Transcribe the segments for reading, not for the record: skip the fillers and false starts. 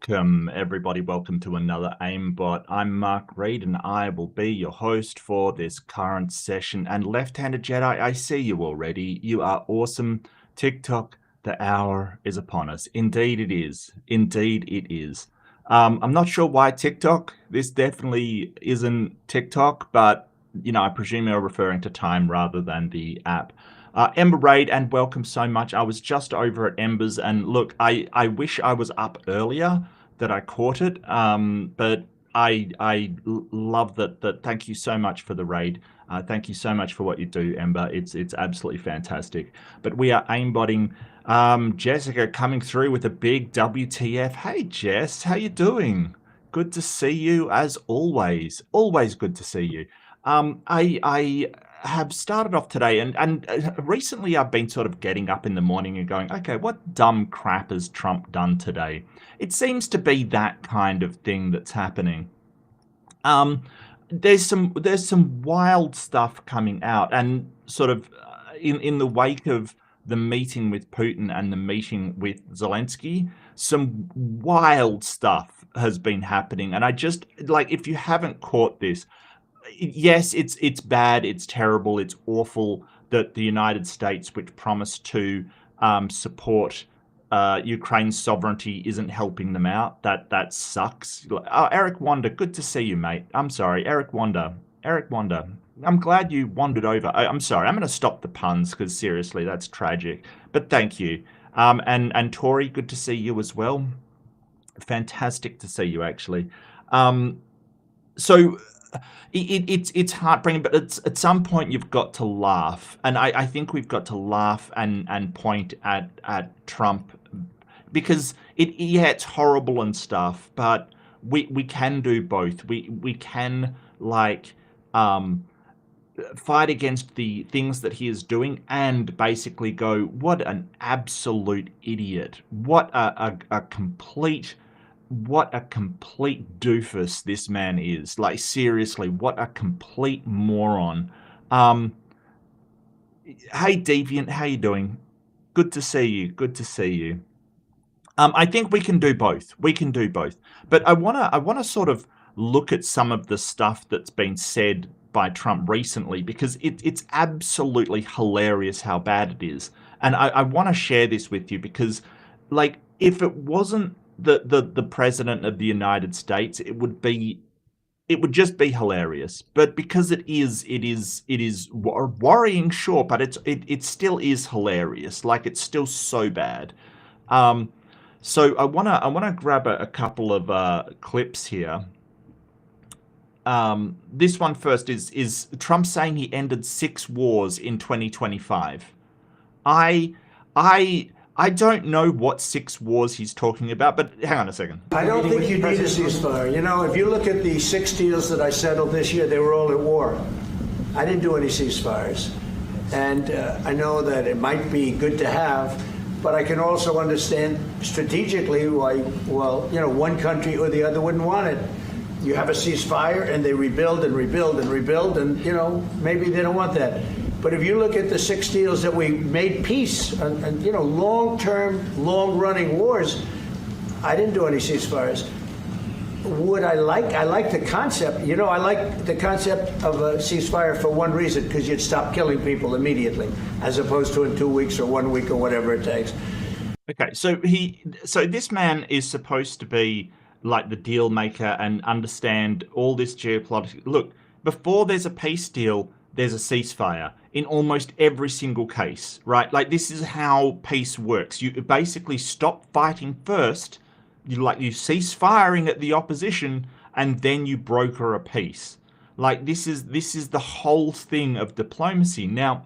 Welcome, everybody. Welcome to another AIMBOT. I'm Mark Reed, and I will be your host for this current session. And Left-Handed Jedi, I see you already. You are awesome. TikTok, the hour is upon us. Indeed it is. Indeed it is. I'm not sure why TikTok. This definitely isn't TikTok, but, you know, I presume you're referring to time rather than the app. Ember Raid, and welcome so much. I was just over at Embers, and look, I wish I was up earlier that I caught it, but I love that. Thank you so much for the raid. Thank you so much for what you do, Ember. It's absolutely fantastic. But we are aimbotting. Jessica coming through with a big WTF. Hey Jess, how you doing? Good to see you as always. Always good to see you. I have started off today, and recently I've been sort of getting up in the morning and going, okay, what dumb crap has Trump done today? It seems to be that kind of thing that's happening. There's some wild stuff coming out, and sort of in the wake of the meeting with Putin and the meeting with Zelensky, some wild stuff has been happening. And I just, like, if you haven't caught this, yes, it's bad, it's terrible, it's awful that the United States, which promised to support Ukraine's sovereignty, isn't helping them out. That sucks. Oh, Eric Wanda, good to see you, mate. I'm sorry, Eric Wanda. I'm glad you wandered over. I'm sorry, I'm going to stop the puns because seriously, that's tragic. But thank you. And Tori, good to see you as well. Fantastic to see you, actually. So it's heartbreaking, but at some point you've got to laugh, and I think we've got to laugh and point at Trump, because it's horrible and stuff, but we can do both. We can, like, fight against the things that he is doing and basically go, what an absolute idiot, what a complete doofus this man is. Like, seriously, what a complete moron. Hey Deviant, how you doing? Good to see you. I think we can do both. But I wanna sort of look at some of the stuff that's been said by Trump recently, because it's absolutely hilarious how bad it is. And I want to share this with you because, like, if it wasn't the president of the United States, it would just be hilarious. But because it is worrying, sure, but it still is hilarious. Like, it's still so bad. So I wanna grab a couple of clips here. This one first is Trump saying he ended 6 wars in 2025. I don't know what 6 wars he's talking about, but hang on a second. I don't think you need a ceasefire. You know, if you look at the 6 deals that I settled this year, they were all at war. I didn't do any ceasefires. And I know that it might be good to have, but I can also understand strategically why, well, you know, one country or the other wouldn't want it. You have a ceasefire and they rebuild and rebuild and rebuild, and, you know, maybe they don't want that. But if you look at the 6 deals that we made peace and you know, long-term, long-running wars, I didn't do any ceasefires. Would I like the concept, you know, I like the concept of a ceasefire for one reason, because you'd stop killing people immediately, as opposed to in 2 weeks or 1 week or whatever it takes. Okay, so this man is supposed to be like the deal maker and understand all this geopolitics. Look, before there's a peace deal, there's a ceasefire in almost every single case, right? Like, this is how peace works. You basically stop fighting first, you cease firing at the opposition, and then you broker a peace. Like, this is the whole thing of diplomacy. Now,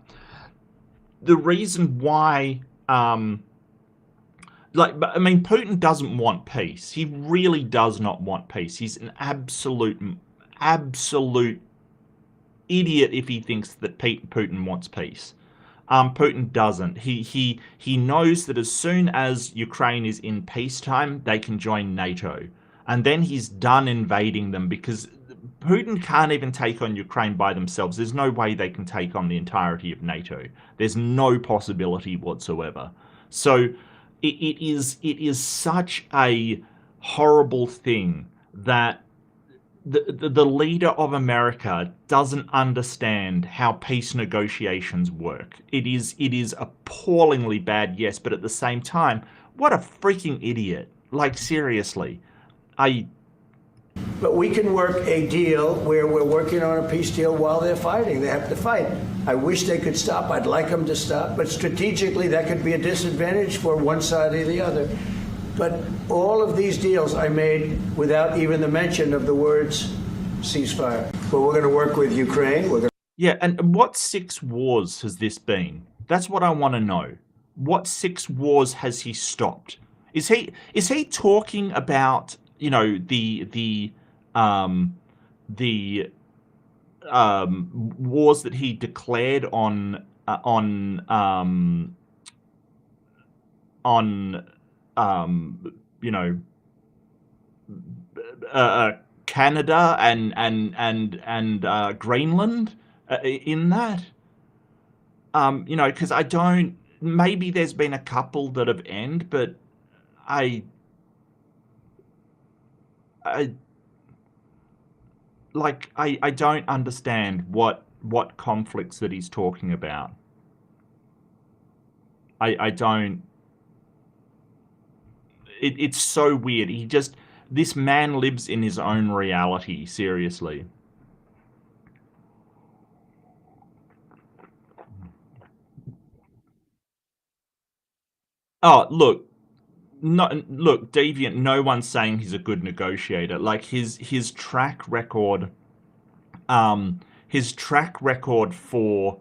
the reason why, like, I mean, Putin doesn't want peace. He really does not want peace. He's an absolute idiot if he thinks that Putin wants peace. Putin doesn't. He knows that as soon as Ukraine is in peacetime, they can join NATO, and then he's done invading them, because Putin can't even take on Ukraine by themselves. There's no way they can take on the entirety of NATO. There's no possibility whatsoever. So it is such a horrible thing that the leader of America doesn't understand how peace negotiations work. It is appallingly bad, yes, but at the same time, what a freaking idiot. Like, seriously. But we can work a deal where we're working on a peace deal while they're fighting. They have to fight. I wish they could stop. I'd like them to stop. But strategically, that could be a disadvantage for one side or the other. But all of these deals I made without even the mention of the words ceasefire. But we're going to work with Ukraine. Yeah, and what 6 wars has this been? That's what I want to know. What 6 wars has he stopped? Is he talking about, you know, the wars that he declared on you know, Canada and Greenland in that? You know, because I don't. Maybe there's been a couple that have ended, but I don't understand what conflicts that he's talking about. I don't. It's so weird. This man lives in his own reality, seriously. Oh, look, Deviant, no one's saying he's a good negotiator. Like, his track record, for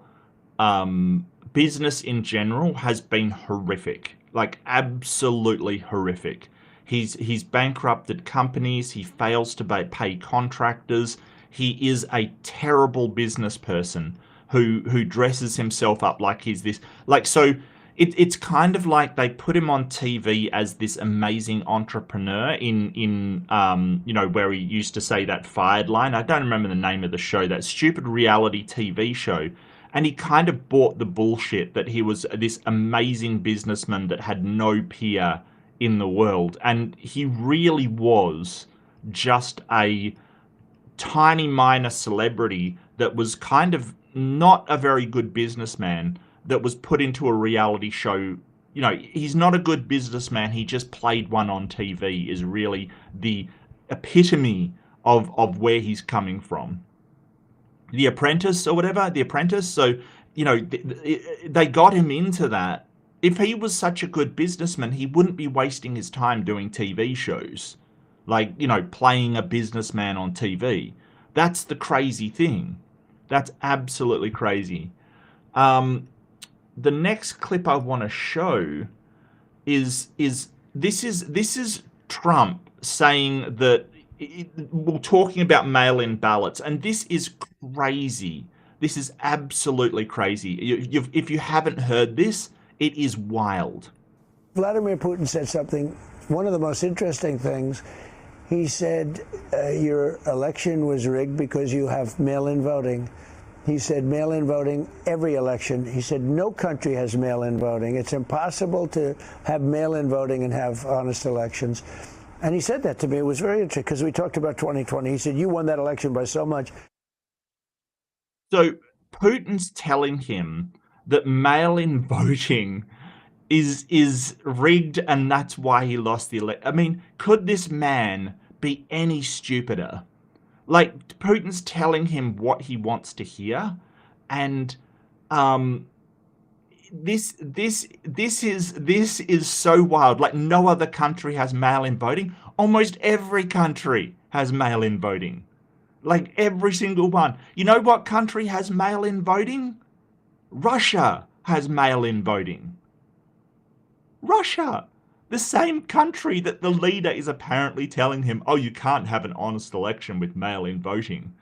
business in general has been horrific. Like, absolutely horrific. He's bankrupted companies. He fails to pay contractors. He is a terrible business person who dresses himself up like he's this. Like, so it's kind of like they put him on TV as this amazing entrepreneur in you know, where he used to say that fired line. I don't remember the name of the show, that stupid reality TV show. And he kind of bought the bullshit that he was this amazing businessman that had no peer in the world. And he really was just a tiny minor celebrity that was kind of not a very good businessman that was put into a reality show. You know, he's not a good businessman. He just played one on TV is really the epitome of where he's coming from. The Apprentice or whatever, The Apprentice. So, you know, they got him into that. If he was such a good businessman, he wouldn't be wasting his time doing TV shows. Like, you know, playing a businessman on TV. That's the crazy thing. That's absolutely crazy. The next clip I want to show is Trump saying that, we're talking about mail-in ballots, and this is crazy. This is absolutely crazy. If you haven't heard this, it is wild. Vladimir Putin said something, one of the most interesting things. He said, your election was rigged because you have mail-in voting. He said mail-in voting every election. He said no country has mail-in voting. It's impossible to have mail-in voting and have honest elections. And he said that to me. It was very interesting because we talked about 2020. He said, you won that election by so much. So Putin's telling him that mail-in voting is rigged and that's why he lost the election. I mean, could this man be any stupider? Like, Putin's telling him what he wants to hear, and this is so wild. Like, no other country has mail-in voting. Almost every country has mail-in voting. Like, every single one. You know what country has mail-in voting? Russia has mail-in voting. Russia, the same country that the leader is apparently telling him, oh, you can't have an honest election with mail-in voting.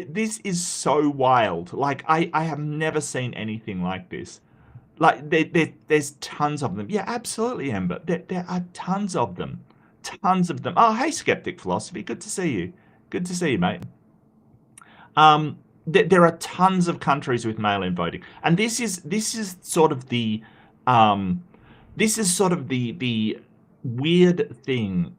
This is so wild. Like, I have never seen anything like this. Like, there's tons of them. Yeah, absolutely, Amber. There are tons of them. Tons of them. Oh, hey, Skeptic Philosophy. Good to see you. Good to see you, mate. There are tons of countries with mail-in voting. And this is sort of the weird thing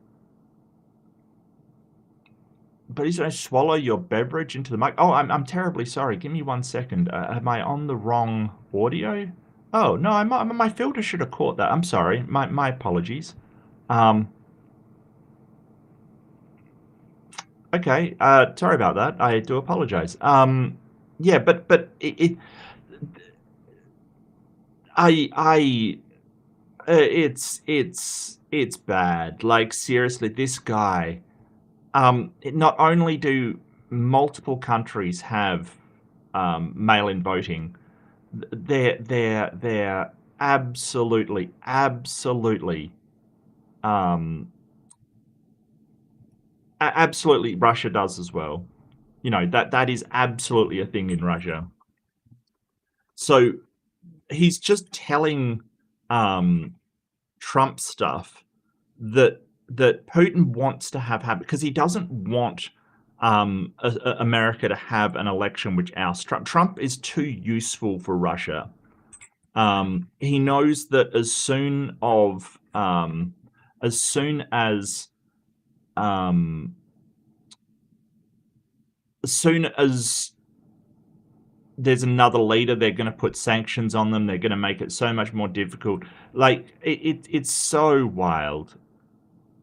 Please don't swallow your beverage into the mic. Oh, I'm terribly sorry. Give me 1 second. Am I on the wrong audio? Oh, no, my filter should have caught that. I'm sorry. My apologies. Okay, sorry about that. I do apologize. Yeah, but it's bad. Like, seriously, this guy. Not only do multiple countries have mail-in voting, they're absolutely absolutely Russia does as well. You know, that is absolutely a thing in Russia. So he's just telling Trump stuff that Putin wants to have happen because he doesn't want America to have an election which ousts Trump. Trump is too useful for Russia. He knows that as soon as there's another leader, they're going to put sanctions on them. They're going to make it so much more difficult. Like it's so wild.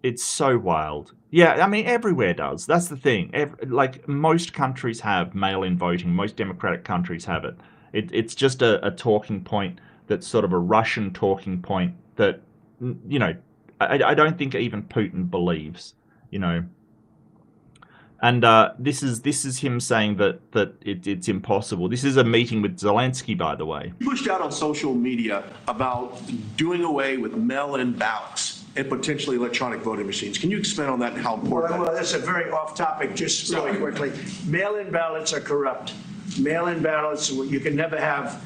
It's so wild. Yeah, I mean, everywhere does. That's the thing. Like, most countries have mail-in voting. Most democratic countries have it. It's just a talking point that's sort of a Russian talking point that, you know, I don't think even Putin believes, you know. And this is him saying that it's impossible. This is a meeting with Zelensky, by the way. Pushed out on social media about doing away with mail-in ballots and potentially electronic voting machines. Can you expand on that and how important Well, that's a very off-topic, just really quickly. Mail-in ballots are corrupt. Mail-in ballots, you can never have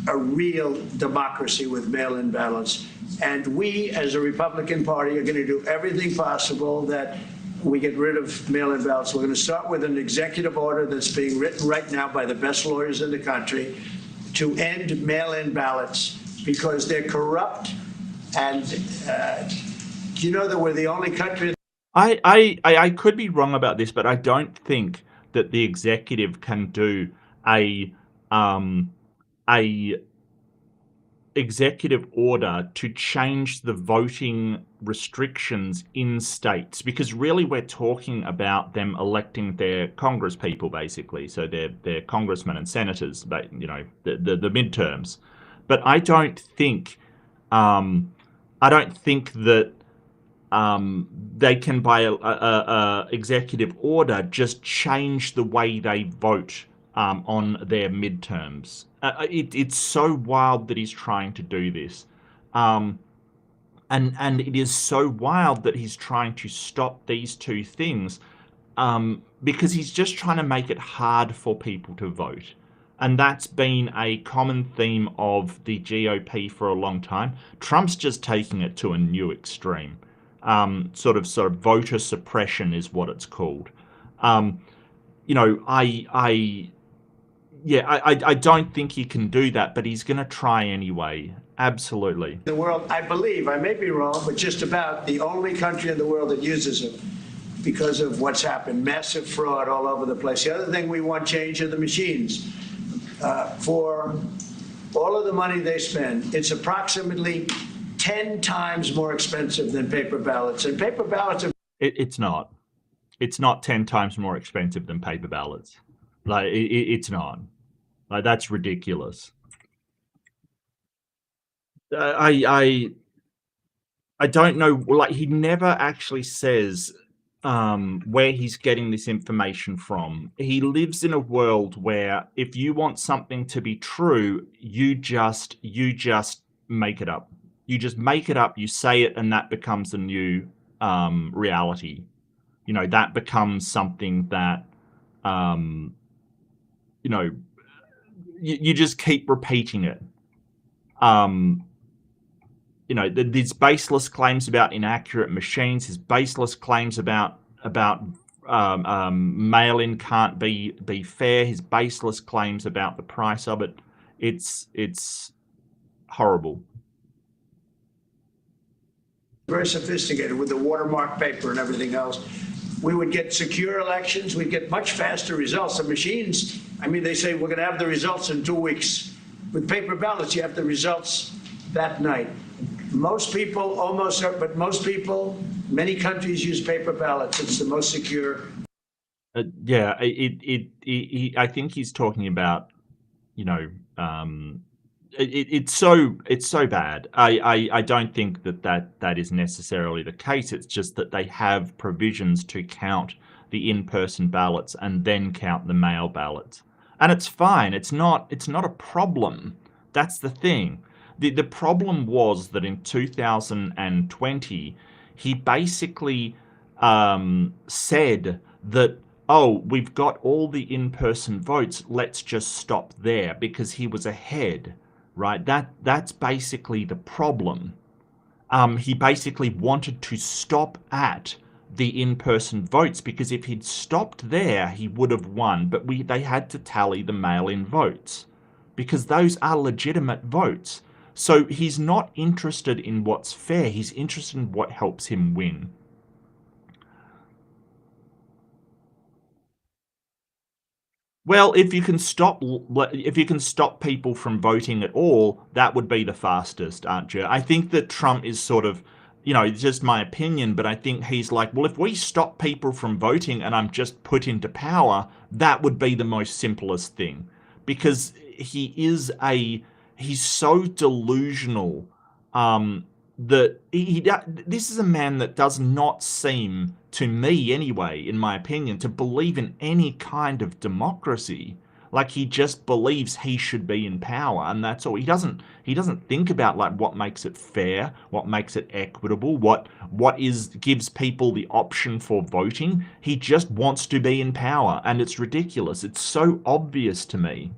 a real democracy with mail-in ballots. And we, as a Republican Party, are going to do everything possible that we get rid of mail-in ballots. We're going to start with an executive order that's being written right now by the best lawyers in the country to end mail-in ballots because they're corrupt. And you know that we're the only country. I could be wrong about this, but I don't think that the executive can do a executive order to change the voting restrictions in states, because really we're talking about them electing their Congress people, basically. So their congressmen and senators, but you know, the midterms. But I don't think that they can, by a executive order, just change the way they vote on their midterms. It's so wild that he's trying to do this. And it is so wild that he's trying to stop these two things because he's just trying to make it hard for people to vote. And that's been a common theme of the GOP for a long time. Trump's just taking it to a new extreme. Sort of voter suppression is what it's called. You know, I don't think he can do that, but he's going to try anyway. Absolutely. The world, I believe, I may be wrong, but just about the only country in the world that uses it because of what's happened. Massive fraud all over the place. The other thing we want change are the machines. For all of the money they spend, it's approximately 10 times more expensive than paper ballots. And paper ballots are... It's not. It's not 10 times more expensive than paper ballots. Like, it's not. Like, that's ridiculous. I don't know. Like, he never actually says where he's getting this information from. He lives in a world where if you want something to be true, you just make it up. You just make it up, you say it, and that becomes the new reality. You know, that becomes something that, you know, you just keep repeating it. You know, these baseless claims about inaccurate machines, his baseless claims about mail-in can't be fair, his baseless claims about the price of it. It's horrible. Very sophisticated with the watermark paper and everything else. we would get secure elections, we'd get much faster results. The machines, I mean, they say we're going to have the results in 2 weeks. With paper ballots, you have the results that night. Most people, but most people, many countries use paper ballots. It's the most secure. Yeah, I think he's talking about, you know, it's so bad. I don't think that is necessarily the case. It's just that they have provisions to count the in-person ballots and then count the mail ballots, and it's fine. It's not a problem. That's the thing. The problem was that in 2020, he basically said that, oh, we've got all the in-person votes, let's just stop there, because he was ahead, right? That's basically the problem. He basically wanted to stop at the in-person votes, because if he'd stopped there, he would have won. But they had to tally the mail-in votes, because those are legitimate votes. So he's not interested in what's fair. He's interested in what helps him win. Well, if you can stop people from voting at all, that would be the fastest, aren't you? I think that Trump is sort of, you know, it's just my opinion, but I think he's like, well, if we stop people from voting and I'm just put into power, that would be the most simplest thing, because he's so delusional, that this is a man that does not seem, to me anyway, in my opinion, to believe in any kind of democracy. Like, he just believes he should be in power, and that's all. He doesn't think about, like, what makes it fair, what makes it equitable, what gives people the option for voting. He just wants to be in power, and it's ridiculous. It's so obvious to me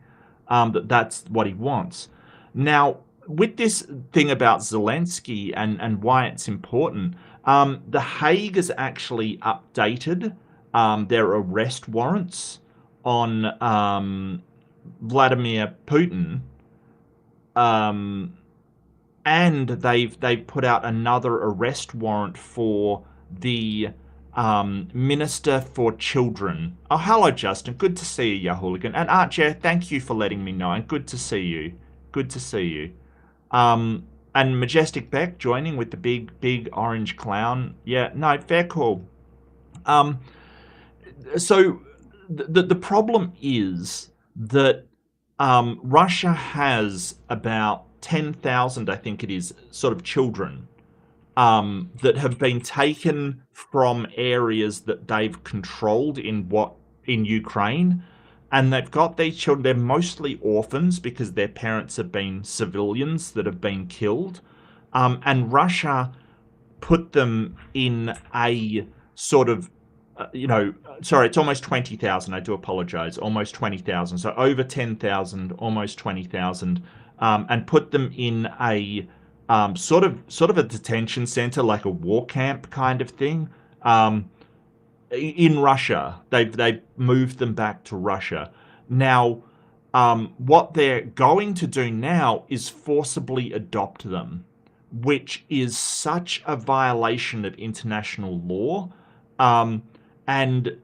that that's what he wants. Now, with this thing about Zelensky and why it's important, The Hague has actually updated their arrest warrants on Vladimir Putin, and they've put out another arrest warrant for the Minister for Children. Oh, hello, Justin. Good to see you, Hooligan. And Archer, thank you for letting me know. And good to see you. Good to see you. And Majestic Beck joining with the big orange clown. Yeah, no, fair call. So the problem is that Russia has about 10,000, I think it is, sort of children that have been taken from areas that they've controlled in Ukraine. And they've got these children, they're mostly orphans because their parents have been civilians that have been killed. And Russia put them in a sort of, sorry, it's almost 20,000. I do apologize. Almost 20,000. So over 10,000, almost 20,000, and put them in a sort of a detention center, like a war camp kind of thing. In Russia, they've moved them back to Russia. Now, what they're going to do now is forcibly adopt them, which is such a violation of international law. And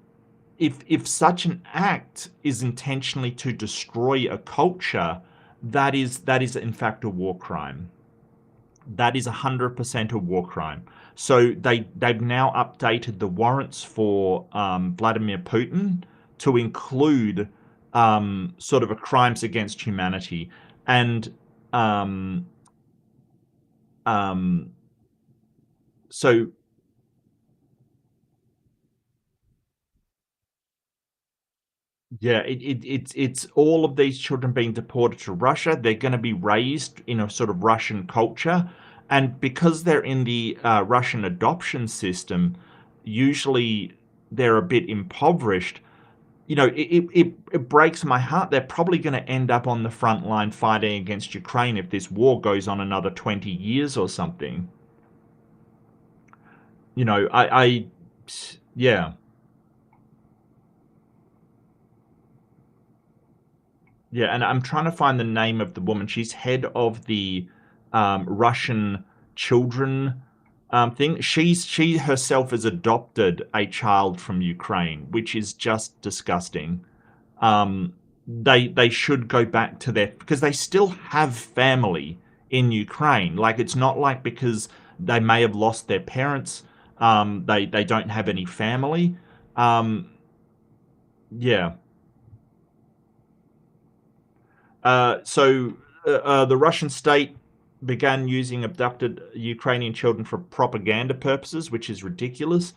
if such an act is intentionally to destroy a culture, that is in fact a war crime. That is 100% a war crime. So they've now updated the warrants for Vladimir Putin to include sort of a crimes against humanity. And so yeah, it's all of these children being deported to Russia. They're going to be raised in a sort of Russian culture. And because they're in the Russian adoption system, usually they're a bit impoverished. You know, it breaks my heart. They're probably going to end up on the front line fighting against Ukraine if this war goes on another 20 years or something. You know, yeah. Yeah, and I'm trying to find the name of the woman. She's head of the Russian children thing. She herself has adopted a child from Ukraine, which is just disgusting. They should go back to their, because they still have family in Ukraine. Like, it's not like because they may have lost their parents, they don't have any family. Yeah. The Russian state began using abducted Ukrainian children for propaganda purposes, which is ridiculous.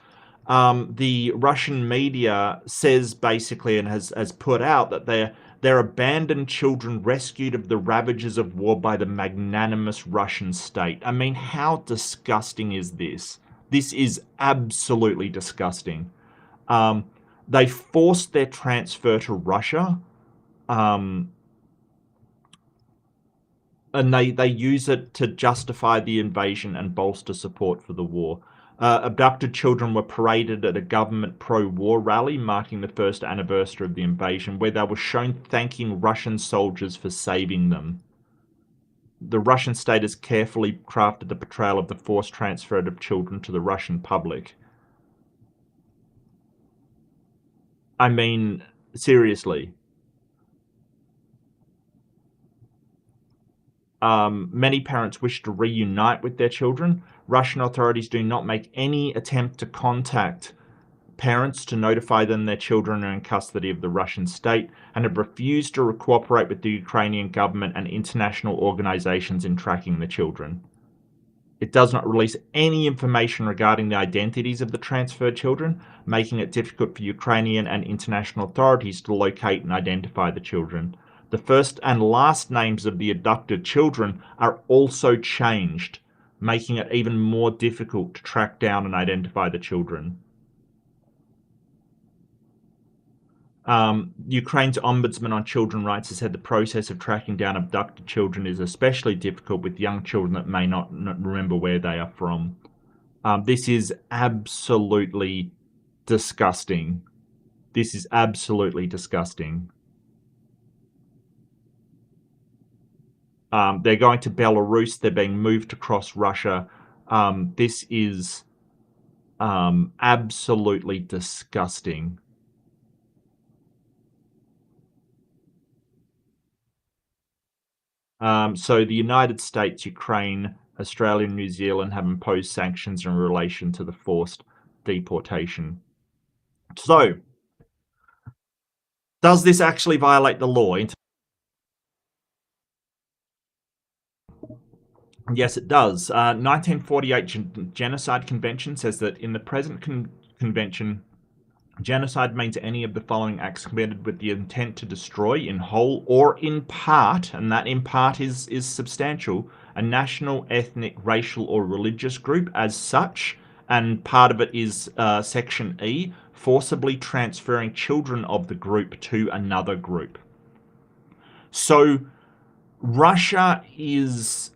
The Russian media says basically, and has put out, that they're abandoned children rescued of the ravages of war by the magnanimous Russian state. I mean, how disgusting is this? This is absolutely disgusting. They forced their transfer to Russia. And they use it to justify the invasion and bolster support for the war. Abducted children were paraded at a government pro-war rally marking the first anniversary of the invasion, where they were shown thanking Russian soldiers for saving them. The Russian state has carefully crafted the portrayal of the forced transfer of children to the Russian public. I mean, seriously. Many parents wish to reunite with their children. Russian authorities do not make any attempt to contact parents to notify them their children are in custody of the Russian state, and have refused to cooperate with the Ukrainian government and international organizations in tracking the children. It does not release any information regarding the identities of the transferred children, making it difficult for Ukrainian and international authorities to locate and identify the children. The first and last names of the abducted children are also changed, making it even more difficult to track down and identify the children. Ukraine's Ombudsman on Children's Rights has said the process of tracking down abducted children is especially difficult with young children that may not remember where they are from. This is absolutely disgusting. This is absolutely disgusting. They're going to Belarus. They're being moved across Russia. This is absolutely disgusting. So the United States, Ukraine, Australia, and New Zealand have imposed sanctions in relation to the forced deportation. So, does this actually violate the law? Yes, it does. 1948 Genocide Convention says that in the present convention, genocide means any of the following acts committed with the intent to destroy, in whole or in part, and that in part is substantial, a national, ethnic, racial, or religious group as such, and part of it is Section E, forcibly transferring children of the group to another group. So Russia is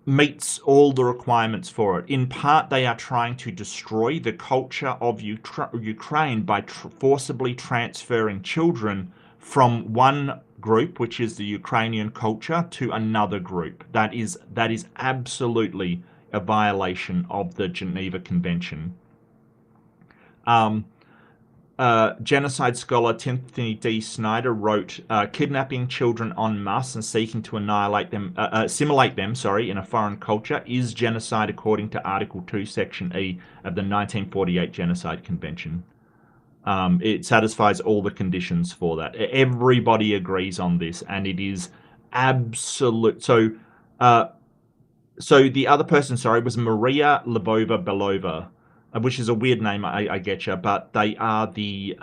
meets all the requirements for it. In part, they are trying to destroy the culture of Ukraine by forcibly transferring children from one group, which is the Ukrainian culture, to another group. That is absolutely a violation of the Geneva Convention. Genocide scholar Timothy D. Snyder wrote, kidnapping children en masse and seeking to assimilate them in a foreign culture is genocide according to Article 2, Section E of the 1948 Genocide Convention. It satisfies all the conditions for that. Everybody agrees on this, and it is absolute. So the other person, was Amarià Lvova-Belova, which is a weird name, I get you, but they are the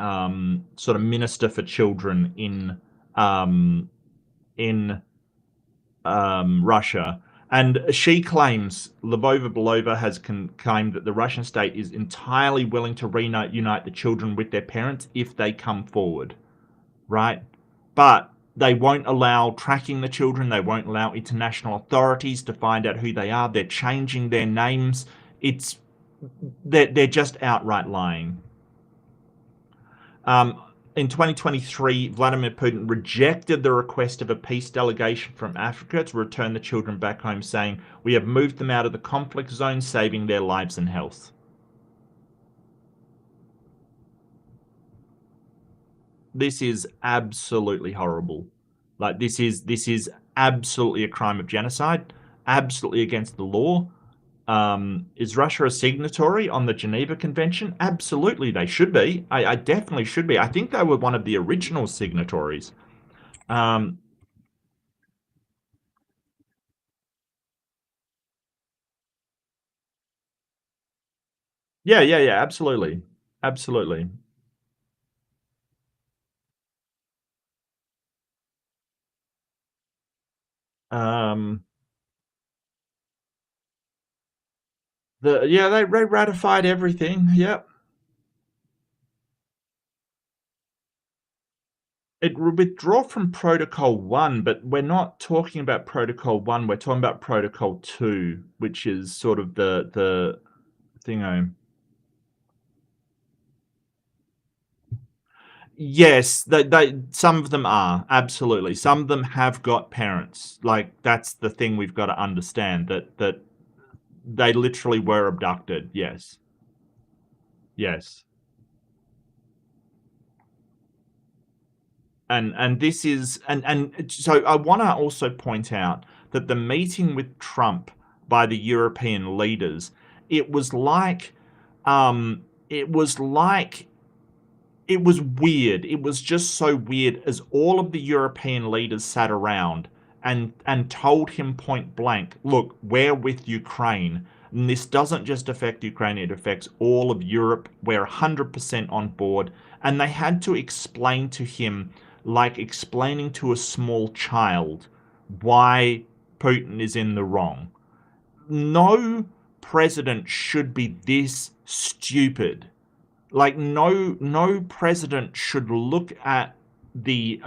sort of minister for children in Russia. And she claims, Lvova-Belova has claimed that the Russian state is entirely willing to reunite the children with their parents if they come forward, right? But they won't allow tracking the children. They won't allow international authorities to find out who they are. They're changing their names. They're just outright lying. in 2023, Vladimir Putin rejected the request of a peace delegation from Africa to return the children back home, saying, "We have moved them out of the conflict zone, saving their lives and health." This is absolutely horrible. Like, this is absolutely a crime of genocide, absolutely against the law. Is Russia a signatory on the Geneva Convention? Absolutely, they should be. I definitely should be. I think they were one of the original signatories. Um, yeah, absolutely. Absolutely. Um, they ratified everything. Yep. It will withdraw from Protocol 1, but we're not talking about Protocol 1, we're talking about Protocol 2, which is sort of the thingo. Yes, they some of them are, absolutely. Some of them have got parents. Like, that's the thing we've got to understand, that they literally were abducted. Yes. Yes. And this is, and so I want to also point out that the meeting with Trump by the European leaders, it was like it was like it was weird. It was just so weird as all of the European leaders sat around and told him point blank, "Look, we're with Ukraine. And this doesn't just affect Ukraine, it affects all of Europe. We're 100% on board." And they had to explain to him, like explaining to a small child, why Putin is in the wrong. No president should be this stupid. Like, no president should look at the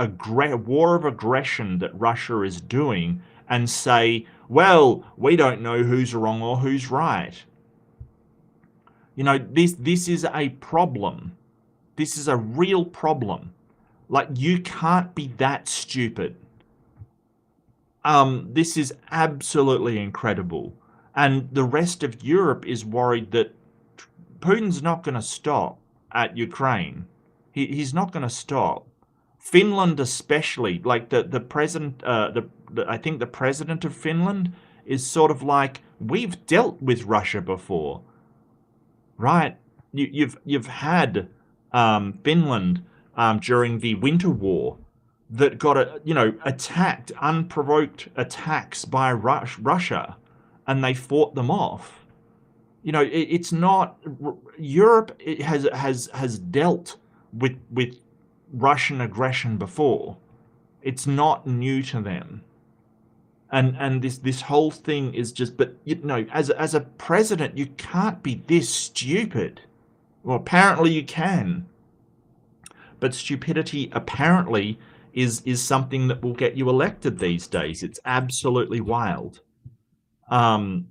war of aggression that Russia is doing and say, "Well, we don't know who's wrong or who's right." You know, this is a problem. This is a real problem. Like, you can't be that stupid. This is absolutely incredible. And the rest of Europe is worried that Putin's not going to stop at Ukraine. He's not going to stop. Finland, especially, like the president, I think the president of Finland is sort of like, we've dealt with Russia before, right? You've had Finland during the Winter War that got attacked, unprovoked attacks by Russia, and they fought them off. You know, it's not Europe. It has dealt with Russian aggression before. It's not new to them, and this whole thing is just. But as a president, you can't be this stupid. Well, apparently you can, but stupidity apparently is something that will get you elected these days. It's absolutely wild. Um,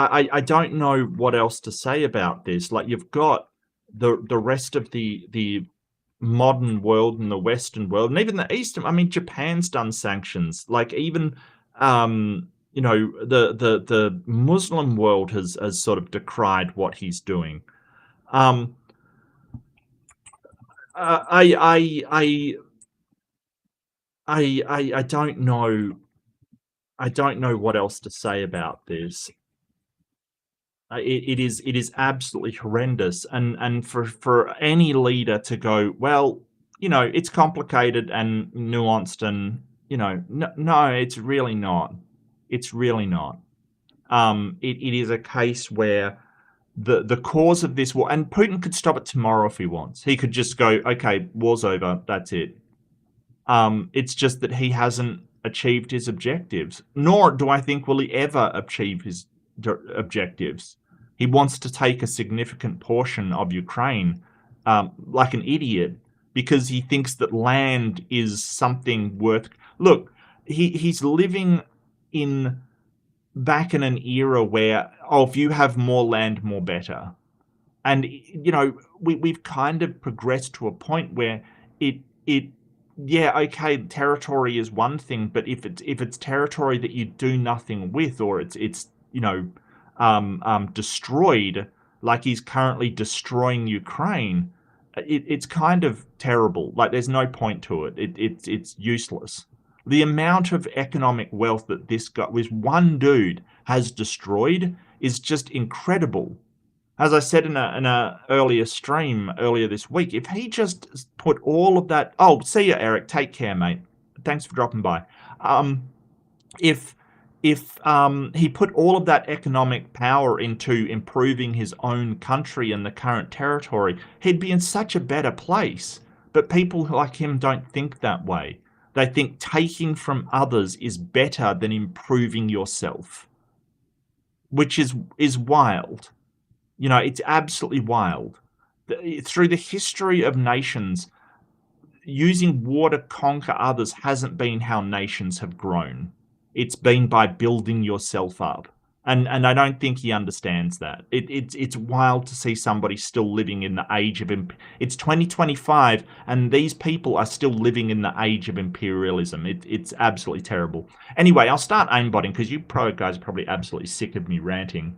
I don't know what else to say about this. Like, you've got the rest of the modern world and the Western world, and even the Eastern. I mean, Japan's done sanctions. Like, even the Muslim world has sort of decried what he's doing. Um, I I don't know. I don't know what else to say about this. It is absolutely horrendous, and for any leader to go, well, it's complicated and nuanced, and no, it's really not. It's really not. It is a case where the cause of this war, and Putin could stop it tomorrow if he wants. He could just go, okay, war's over, that's it. It's just that he hasn't achieved his objectives, nor do I think will he ever achieve his objectives. He wants to take a significant portion of Ukraine, like an idiot, because he thinks that land is something worth. Look, he's living in back in an era where, oh, if you have more land, more better. And we've kind of progressed to a point where it yeah, okay, territory is one thing, but if it's territory that you do nothing with, or it's destroyed, like he's currently destroying Ukraine, it's kind of terrible. Like, there's no point to it. It's useless. The amount of economic wealth that this one dude has destroyed is just incredible. As I said in a earlier stream earlier this week, if he just put all of that... Oh, see ya, Eric. Take care, mate. Thanks for dropping by. If he put all of that economic power into improving his own country and the current territory, he'd be in such a better place. But people like him don't think that way. They think taking from others is better than improving yourself, which is wild. It's absolutely wild. Through the history of nations, using war to conquer others hasn't been how nations have grown. It's been by building yourself up. And I don't think he understands that. It's wild to see somebody still living in the age of... It's 2025, and these people are still living in the age of imperialism. It's absolutely terrible. Anyway, I'll start aimbotting, because you guys are probably absolutely sick of me ranting.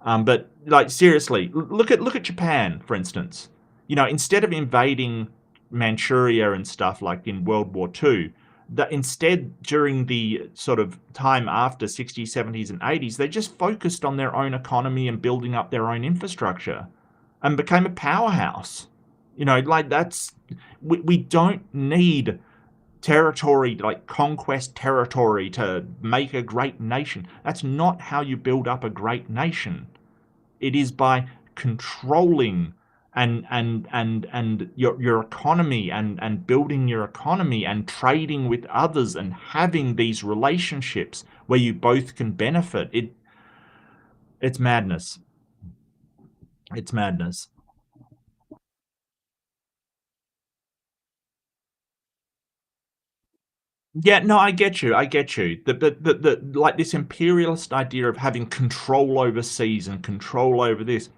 But, like, seriously, look at Japan, for instance. Instead of invading Manchuria and stuff like in World War II, that instead, during the sort of time after 60s, 70s, and 80s, they just focused on their own economy and building up their own infrastructure and became a powerhouse. Like, that's... We don't need territory, like conquest territory, to make a great nation. That's not how you build up a great nation. It is by controlling and your economy and building your economy and trading with others and having these relationships where you both can benefit. It's madness. It's madness. Yeah, no, I get you. I get you. The like, this imperialist idea of having control over seas and control over this,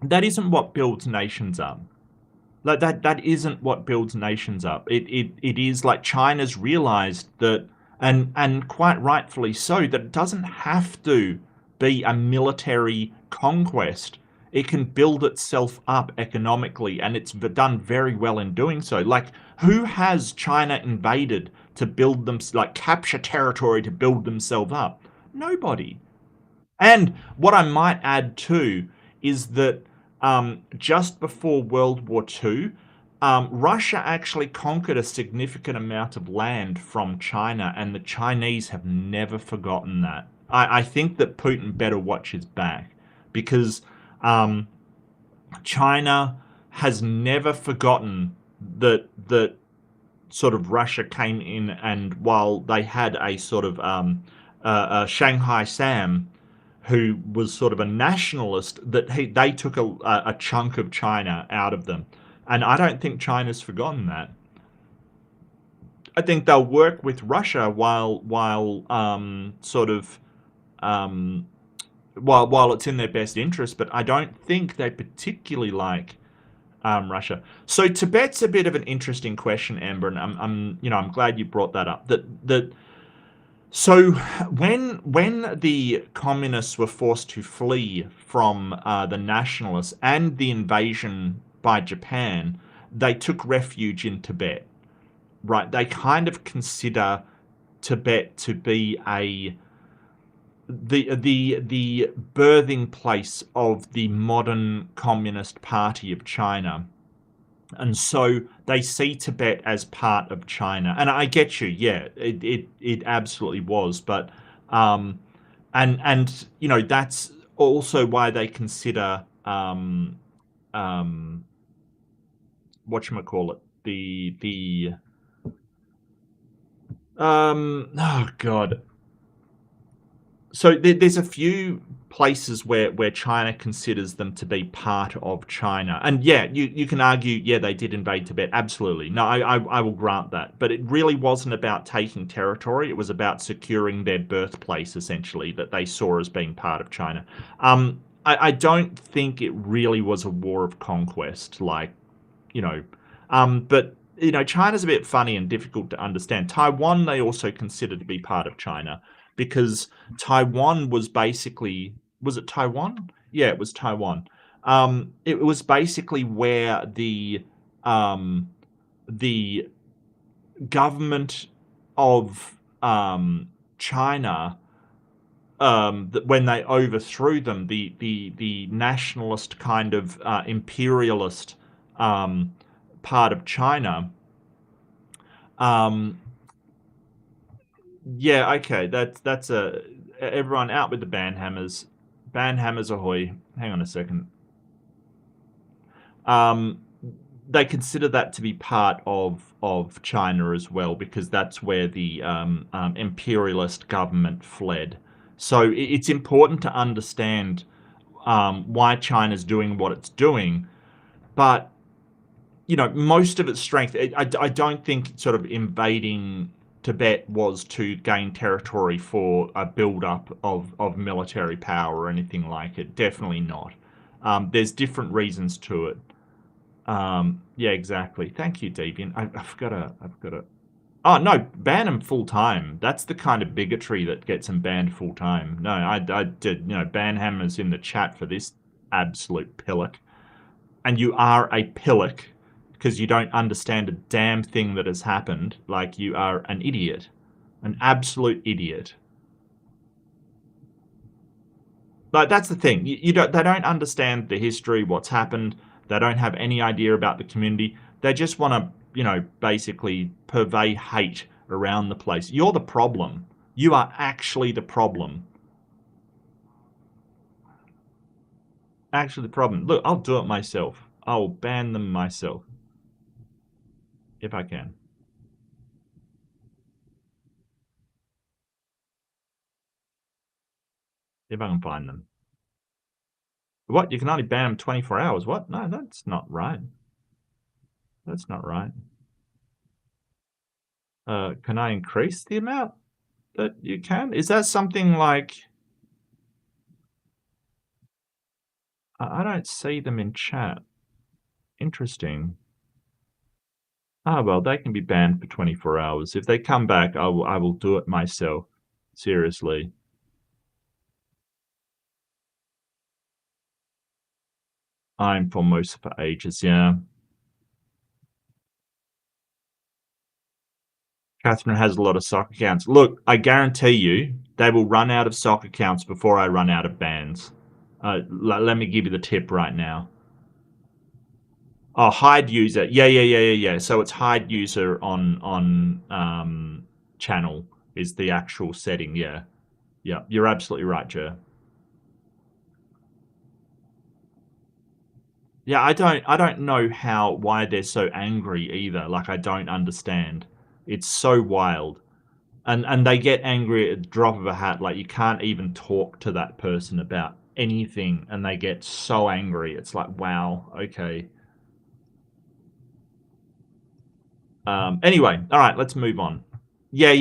that isn't what builds nations up. Like, that isn't what builds nations up. It is like China's realized that, and quite rightfully so, that it doesn't have to be a military conquest. It can build itself up economically, and it's done very well in doing so. Like, who has China invaded to build them, like, capture territory to build themselves up? Nobody. And what I might add too is that just before World War II, Russia actually conquered a significant amount of land from China, and the Chinese have never forgotten that. I think that Putin better watch his back, because China has never forgotten that sort of Russia came in, and while they had a sort of Shanghai Sam, who was sort of a nationalist, that they took a chunk of China out of them. And I don't think China's forgotten that. I think they'll work with Russia while it's in their best interest, but I don't think they particularly like Russia. So Tibet's a bit of an interesting question, Amber, and I'm glad you brought that up. So when the communists were forced to flee from the nationalists and the invasion by Japan, they took refuge in Tibet. Right? They kind of consider Tibet to be the birthing place of the modern Communist Party of China. And so they see Tibet as part of China. And I get you, yeah, it absolutely was. But and that's also why they consider whatchamacallit, oh god. So there's a few places where China considers them to be part of China, and yeah, you can argue, yeah, they did invade Tibet, absolutely. No, I will grant that, but it really wasn't about taking territory. It was about securing their birthplace, essentially, that they saw as being part of China. I don't think it really was a war of conquest, like, you know, but China's a bit funny and difficult to understand. Taiwan, they also consider to be part of China because Taiwan was basically, was it Taiwan? Yeah, it was Taiwan. It was basically where um, the government of China, that when they overthrew them, the nationalist kind of imperialist um, part of China. Um, yeah, okay, that's everyone out with the band hammers. Band hammers ahoy! Hang on a second. Um, they consider that to be part of China as well because that's where the imperialist government fled. So it's important to understand why China's doing what it's doing, but most of its strength. I don't think sort of invading Tibet was to gain territory for a build-up of military power or anything like it. Definitely not. There's different reasons to it. Yeah, exactly. Thank you, Deviant. I've got to. Oh no, ban him full time. That's the kind of bigotry that gets him banned full time. No, I did. Ban hammers in the chat for this absolute pillock. And you are a pillock because you don't understand a damn thing that has happened. Like, you are an idiot, an absolute idiot. Like, that's the thing. They don't understand the history, what's happened. They don't have any idea about the community. They just want to, basically purvey hate around the place. You're the problem. You are actually the problem. Actually, the problem. Look, I'll do it myself. I'll ban them myself if I can. If I can find them. What? You can only ban them 24 hours? What? No, that's not right. That's not right. Can I increase the amount that you can? Is that something like... I don't see them in chat. Interesting. Ah, well, they can be banned for 24 hours. If they come back, I will do it myself. Seriously. I'm Formosa for ages, yeah. Catherine has a lot of sock accounts. Look, I guarantee you, they will run out of sock accounts before I run out of bans. Let me give you the tip right now. Oh, hide user. Yeah. So it's hide user on channel is the actual setting. Yeah. You're absolutely right, Joe. Yeah, I don't know why they're so angry either. Like, I don't understand. It's so wild. And they get angry at the drop of a hat. Like, you can't even talk to that person about anything and they get so angry. It's like, wow, okay. Anyway, all right, let's move on. Yeah.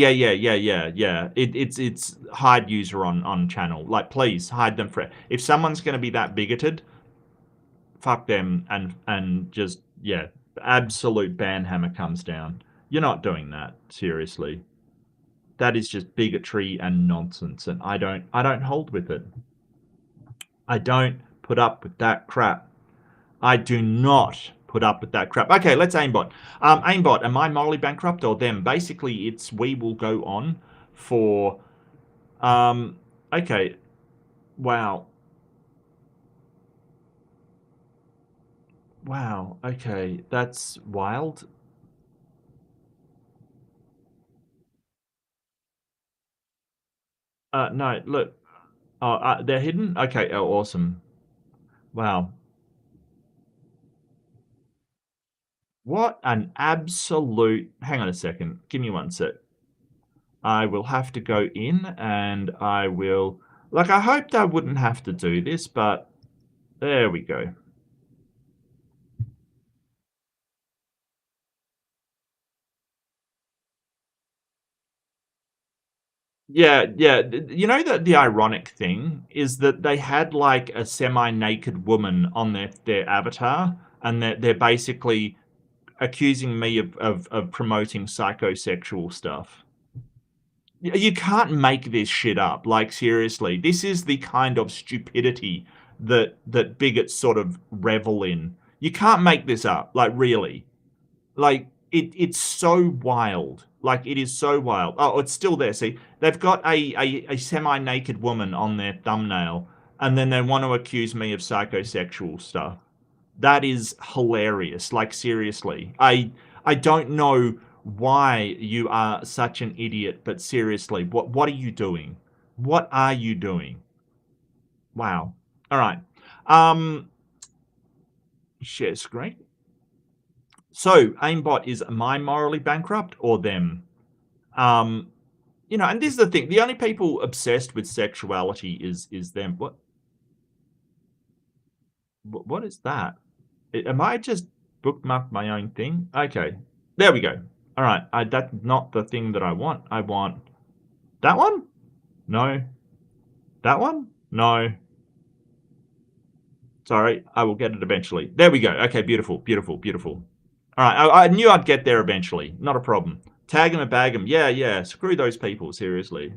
It's hide user on channel. Like, please hide them for... If someone's going to be that bigoted, fuck them and just, yeah, absolute ban hammer comes down. You're not doing that, seriously. That is just bigotry and nonsense, and I don't hold with it. I don't put up with that crap. I do not put up with that crap. Okay, let's aimbot. Aimbot, am I morally bankrupt or them? Basically, it's we will go on for... okay. Wow. Wow. Okay, that's wild. No, look. Oh, they're hidden? Okay, oh, awesome. Wow. What an absolute... Hang on a second. Give me one sec. I will have to go in and I will... Like, I hoped I wouldn't have to do this, but there we go. Yeah, yeah. You know that the ironic thing is that they had like a semi-naked woman on their avatar, and they're basically accusing me of promoting psychosexual stuff. You can't make this shit up. Like, seriously, this is the kind of stupidity that bigots sort of revel in. You can't make this up. Like, really. Like, it's so wild. Like, it is so wild. Oh, it's still there. See, they've got a semi-naked woman on their thumbnail, and then they want to accuse me of psychosexual stuff. That is hilarious. Like, seriously. I don't know why you are such an idiot, but seriously, what are you doing? What are you doing? Wow. All right. Share screen. So, aimbot is my morally bankrupt or them? You know, and this is the thing. The only people obsessed with sexuality is them. What is that? Am I just bookmarked my own thing? Okay. There we go. All right. That's not the thing that I want. I want that one? No. That one? No. Sorry. I will get it eventually. There we go. Okay. Beautiful. Beautiful. Beautiful. All right. I knew I'd get there eventually. Not a problem. Tag 'em and bag 'em. Yeah, yeah. Screw those people. Seriously.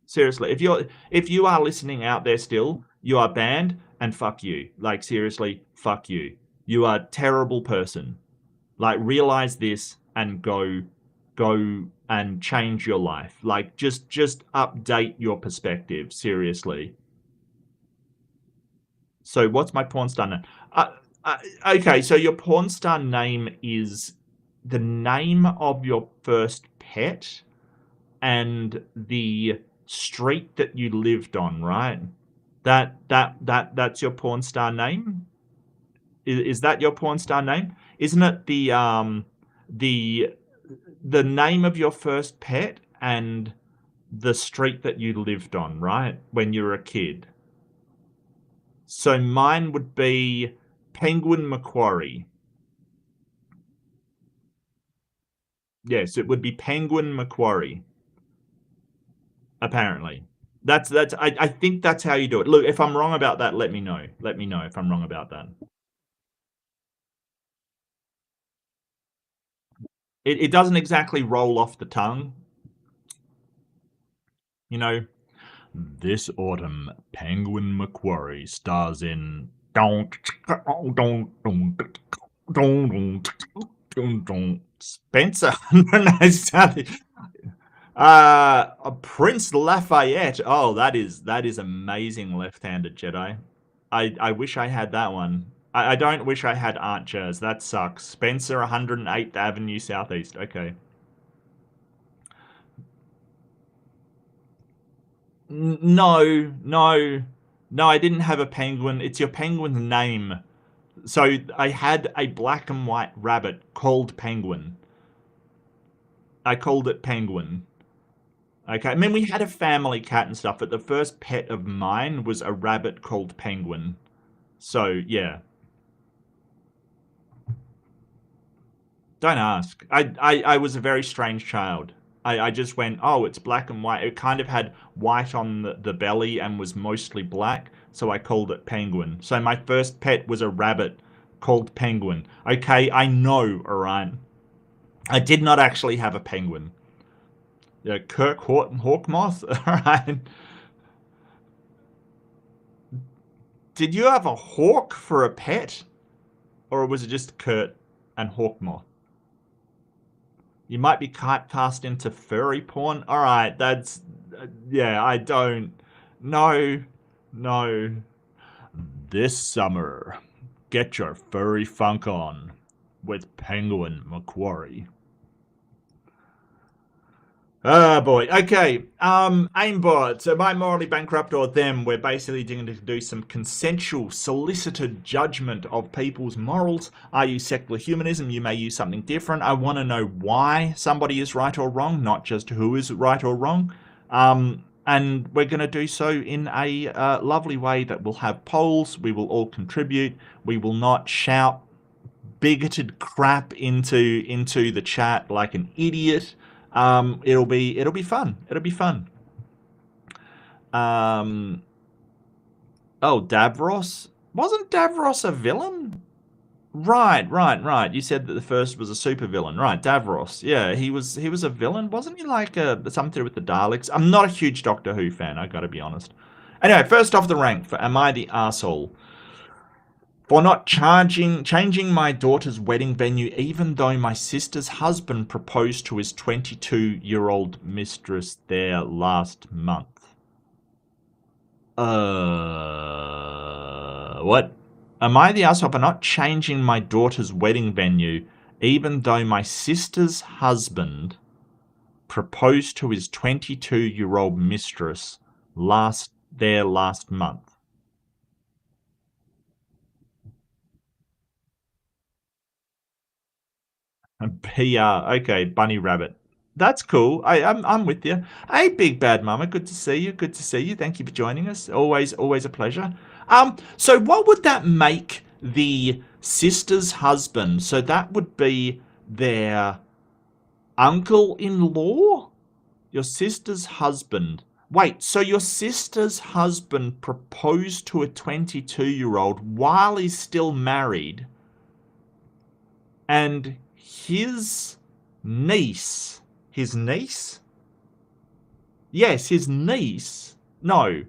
Seriously. If you are listening out there still, you are banned and fuck you. Like, seriously, fuck you. You are a terrible person. Like, realize this and go and change your life. Like, just update your perspective. Seriously. So what's my porn star name? Okay, so your porn star name is the name of your first pet and the street that you lived on, right? That's your porn star name? Is that your porn star name? Isn't it the the name of your first pet and the street that you lived on, right? When you were a kid. So mine would be Penguin Macquarie. Yes, it would be Penguin Macquarie. Apparently. I think that's how you do it. Look, if I'm wrong about that, let me know. Let me know if I'm wrong about that. It doesn't exactly roll off the tongue. You know, this autumn, Penguin Macquarie stars in Spencer. Prince Lafayette. Oh, that is amazing, left-handed Jedi. I wish I had that one. I don't wish I had Aunt Jazz. That sucks. Spencer, 108th Avenue Southeast. Okay. No, no, no. I didn't have a penguin. It's your penguin's name. So I had a black and white rabbit called Penguin. I called it Penguin. Okay, I mean, we had a family cat and stuff, but the first pet of mine was a rabbit called Penguin. So, yeah. Don't ask. I was a very strange child. I just went, oh, it's black and white. It kind of had white on the belly and was mostly black, so I called it Penguin. So my first pet was a rabbit called Penguin. Okay, I know, alright. I did not actually have a penguin. Yeah, Kirk Hawkmoth? Alright. Did you have a hawk for a pet? Or was it just Kurt and Hawkmoth? You might be cast into furry porn. Alright, that's... yeah, I don't... No. No. This summer, get your furry funk on with Penguin Macquarie. Oh boy. Okay. Aimbot. So by morally bankrupt or them, we're basically going to do some consensual, solicited judgment of people's morals. I use secular humanism. You may use something different. I want to know why somebody is right or wrong, not just who is right or wrong. And we're going to do so in a lovely way that will have polls. We will all contribute. We will not shout bigoted crap into the chat like an idiot. It'll be fun. It'll be fun. Oh, Davros. Wasn't Davros a villain? Right. You said that the first was a supervillain. Right, Davros. Yeah, he was a villain. Wasn't he like something to do with the Daleks? I'm not a huge Doctor Who fan, I gotta be honest. Anyway, first off the rank for Am I the Arsehole? For not changing my daughter's wedding venue even though my sister's husband proposed to his 22-year-old mistress there last month. What? Am I the asshole for not changing my daughter's wedding venue even though my sister's husband proposed to his 22-year-old mistress last month? PR. Okay, Bunny Rabbit. That's cool. I'm with you. Hey, Big Bad Mama. Good to see you. Good to see you. Thank you for joining us. Always a pleasure. So what would that make the sister's husband? So that would be their uncle-in-law? Your sister's husband. Wait, so your sister's husband proposed to a 22-year-old while he's still married, and his niece. His niece? Yes, his niece. No.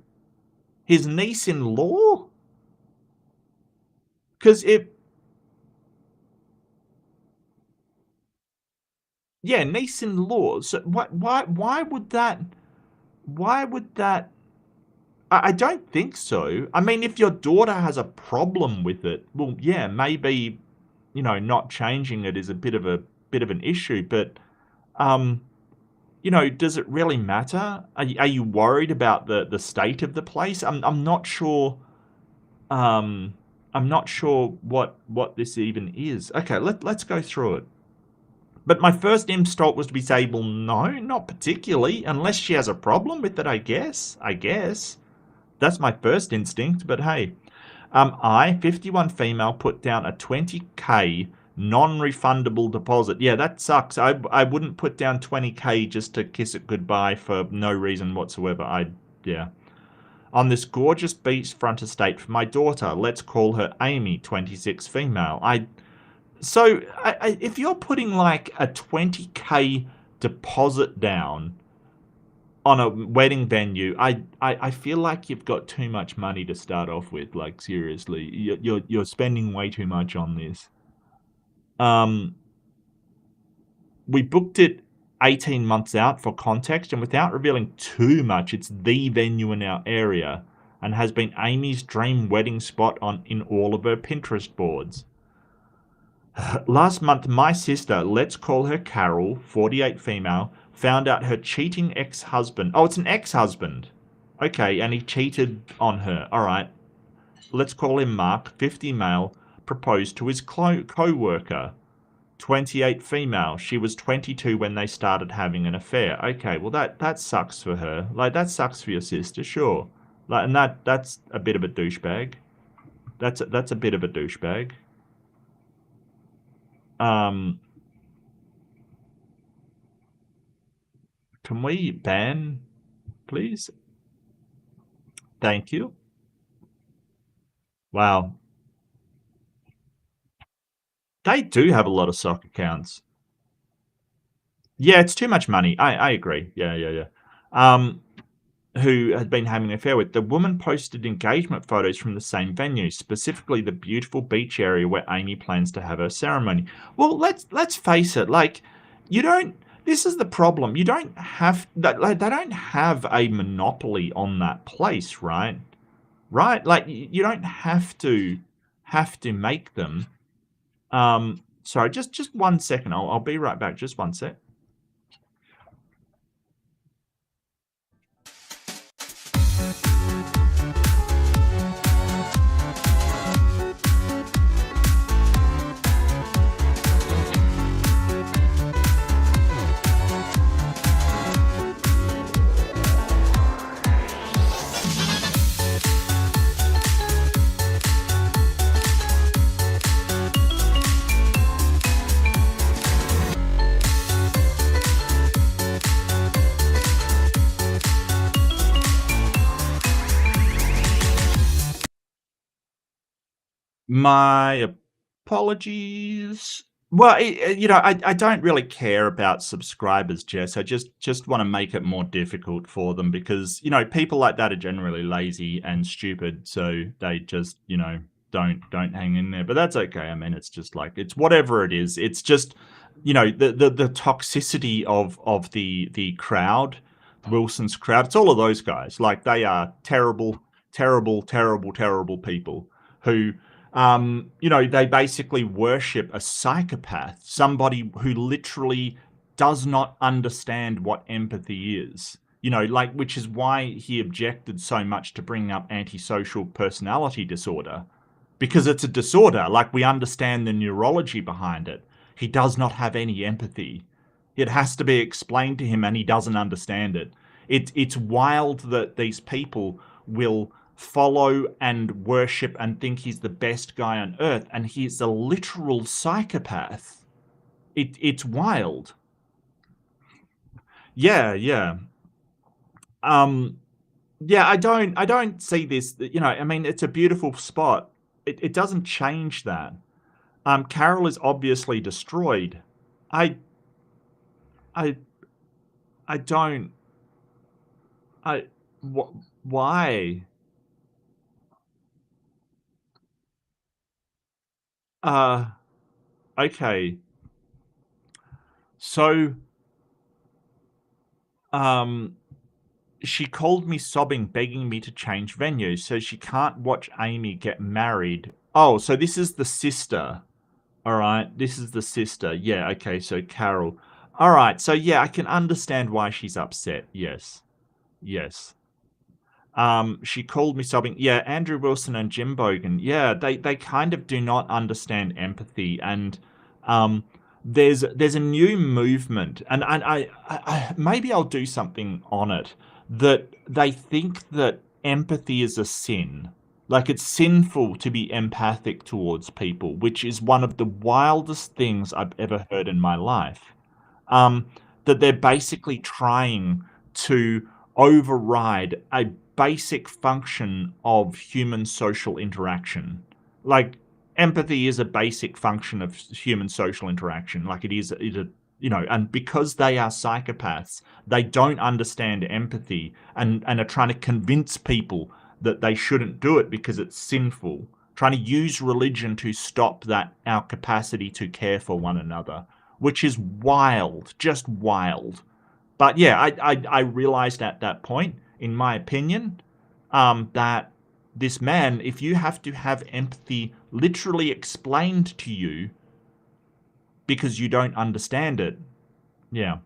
His niece-in-law? Because yeah, niece-in-law. So why would that... Why would that... I don't think so. I mean, if your daughter has a problem with it, well, yeah, maybe, not changing it is a bit of an issue, but does it really matter? Are you worried about the state of the place? I'm not sure. I'm not sure what this even is. Okay, let's go through it. But my first instinct was to say, well, no, not particularly, unless she has a problem with it. I guess that's my first instinct. But hey, I 51 female put down a 20k non-refundable deposit. Yeah, that sucks. I wouldn't put down 20k just to kiss it goodbye for no reason whatsoever. Yeah. On this gorgeous beachfront estate for my daughter, let's call her Amy, 26 female. If you're putting like a 20k deposit down on a wedding venue, I feel like you've got too much money to start off with. Like, seriously, you're spending way too much on this. We booked it 18 months out for context, and without revealing too much, it's the venue in our area and has been Amy's dream wedding spot in all of her Pinterest boards. Last month, my sister, let's call her Carol, 48 female, found out her cheating ex-husband... Oh, it's an ex-husband. Okay, and he cheated on her. All right. Let's call him Mark, 50 male, proposed to his co-worker, 28 female. She was 22 when they started having an affair. Okay, well, that sucks for her. Like, that sucks for your sister, sure. Like, and that's a bit of a douchebag. That's a bit of a douchebag. Can we ban, please? Thank you. Wow. They do have a lot of sock accounts. Yeah, it's too much money. I agree. Yeah. Who had been having an affair with. The woman posted engagement photos from the same venue, specifically the beautiful beach area where Amy plans to have her ceremony. Well, let's face it. Like, you don't... This is the problem. You don't have... They don't have a monopoly on that place, right? Right? Like, you don't have to make them. Sorry, just 1 second. I'll be right back. Just 1 sec. My apologies. Well, I don't really care about subscribers, Jess. I just want to make it more difficult for them because, people like that are generally lazy and stupid, so they just, don't hang in there. But that's okay. I mean, it's just like it's whatever it is. It's just, the toxicity of the crowd, Wilson's crowd. It's all of those guys. Like they are terrible, terrible, terrible, terrible people who they basically worship a psychopath, somebody who literally does not understand what empathy is. Which is why he objected so much to bringing up antisocial personality disorder, because it's a disorder. Like, we understand the neurology behind it. He does not have any empathy. It has to be explained to him, and he doesn't understand it. It's wild that these people will follow and worship and think he's the best guy on earth, and he's a literal psychopath. It's wild. Yeah. Yeah, I don't see this, I mean, it's a beautiful spot. It doesn't change that. Carol is obviously destroyed. I don't. Why? Okay. So, she called me sobbing, begging me to change venues so she can't watch Amy get married. Oh, so this is the sister. All right, this is the sister. Yeah, okay, so Carol. All right, so yeah, I can understand why she's upset. Yes. Yes. She called me sobbing. Yeah, Andrew Wilson and Jim Bogan. Yeah, they kind of do not understand empathy, and there's a new movement, and I maybe I'll do something on it, that they think that empathy is a sin. Like, it's sinful to be empathic towards people, which is one of the wildest things I've ever heard in my life. Um, that they're basically trying to override a basic function of human social interaction. Like, empathy is a basic function of human social interaction. Like, and because they are psychopaths, they don't understand empathy, and are trying to convince people that they shouldn't do it because it's sinful, trying to use religion to stop our capacity to care for one another, which is wild, just wild. But yeah, I realized at that point, in my opinion, that this man, if you have to have empathy literally explained to you because you don't understand it, yeah.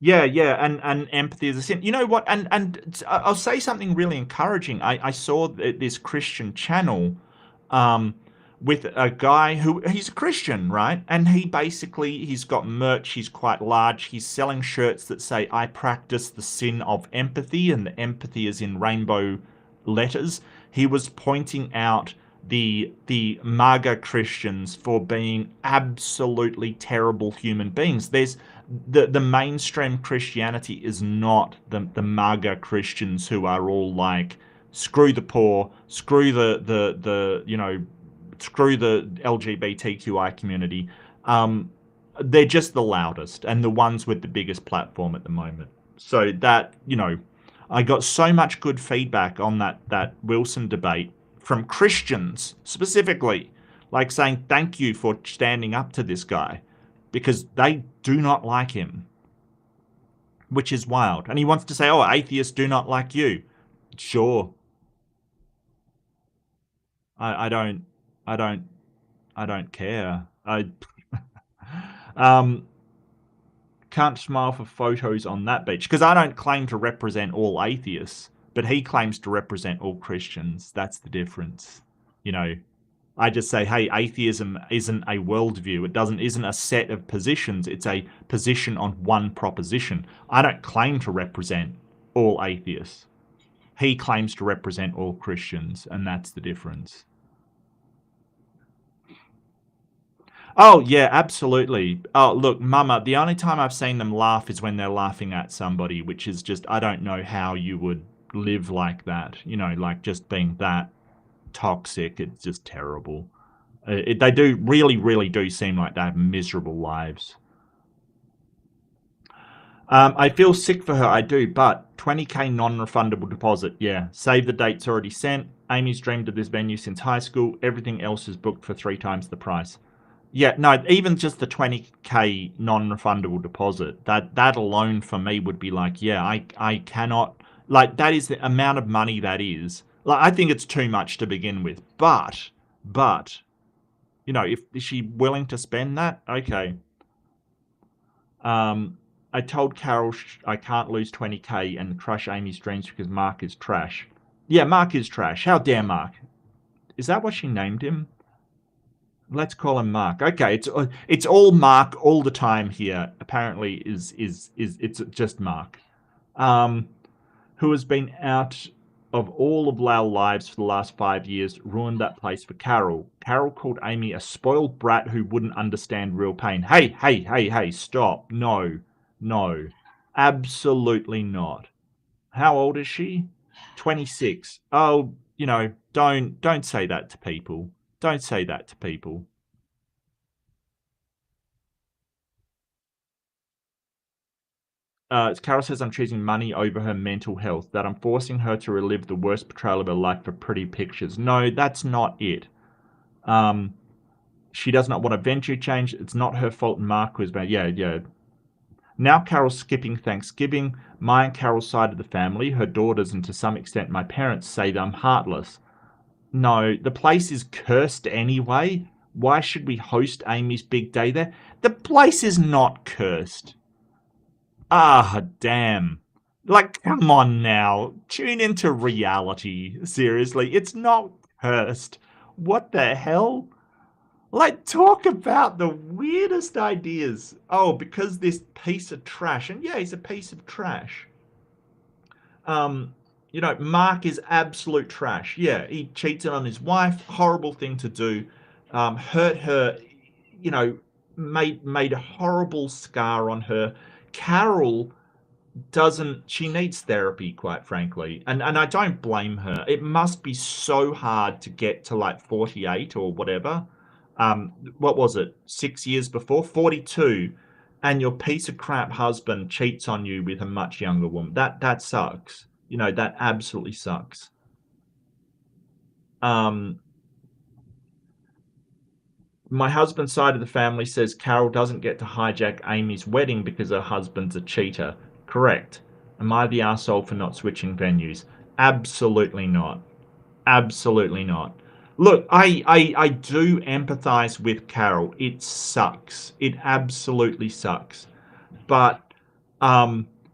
Yeah, yeah, and empathy is a sin. You know what? And I'll say something really encouraging. I saw this Christian channel, um, with a guy who he's a Christian, right? And he's got merch. He's quite large. He's selling shirts that say, "I practice the sin of empathy," and the empathy is in rainbow letters. He was pointing out the MAGA Christians for being absolutely terrible human beings. There's the mainstream Christianity is not the MAGA Christians who are all like, screw the poor, screw screw the LGBTQI community. They're just the loudest and the ones with the biggest platform at the moment. So that, I got so much good feedback on that Wilson debate from Christians specifically, like saying thank you for standing up to this guy, because they do not like him, which is wild. And he wants to say, "Oh, atheists do not like you." Sure. I don't I don't I don't care. I um can't smile for photos on that beach, because I don't claim to represent all atheists, but he claims to represent all Christians. That's the difference. You know, I just say, hey, atheism isn't a worldview. Isn't a set of positions. It's a position on one proposition. I don't claim to represent all atheists. He claims to represent all Christians, and that's the difference. Oh, yeah, absolutely. Oh, look, Mama, the only time I've seen them laugh is when they're laughing at somebody, which is just, I don't know how you would live like that. You know, like just being that toxic. It's just terrible. They do really, really do seem like they have miserable lives. I feel sick for her, I do, but 20k non-refundable deposit, yeah. Save the date's already sent. Amy's dreamed of this venue since high school. Everything else is booked for 3 times the price. Yeah, no, even just the 20k non-refundable deposit, that alone for me would be like, yeah, I cannot, like, that is the amount of money that is. Like, I think it's too much to begin with, but, you know, if is she willing to spend that? Okay. Um, I told Carol I can't lose 20k and crush Amy's dreams because Mark is trash. Yeah, Mark is trash. How dare Mark? Is that what she named him? Let's call him Mark. Okay, it's all Mark all the time here. Apparently, is it's just Mark, um, who has been out of all of our lives for the last 5 years. Ruined that place for Carol. Carol called Amy a spoiled brat who wouldn't understand real pain. Hey, hey, hey, hey! Stop! No, no, absolutely not. How old is she? 26. Oh, you know, don't say that to people. Don't say that to people. Carol says I'm choosing money over her mental health, that I'm forcing her to relive the worst betrayal of her life for pretty pictures. No, that's not it. Um, she does not want to venture change. It's not her fault. Mark was bad. Yeah, yeah. Now Carol's skipping Thanksgiving. My and Carol's side of the family, her daughters, and to some extent my parents, say that I'm heartless. No, the place is cursed anyway. Why should we host Amy's big day there? The place is not cursed. Ah, damn. Like, come on now. Tune into reality. Seriously, it's not cursed. What the hell? Like, talk about the weirdest ideas. Oh, because this piece of trash, and yeah, he's a piece of trash. Um, you know, Mark is absolute trash. Yeah, he cheated on his wife. Horrible thing to do. Hurt her. You know, made a horrible scar on her. Carol doesn't, she needs therapy, quite frankly, and I don't blame her. It must be so hard to get to like 48 or whatever. What was it, 6 years before 42, and your piece of crap husband cheats on you with a much younger woman. That sucks. You know, that absolutely sucks. um my husband's side of the family says Carol doesn't get to hijack Amy's wedding because her husband's a cheater. Correct. Am I the arsehole for not switching venues? Absolutely not. Absolutely not. Look, I do empathize with Carol. It sucks. It absolutely sucks. But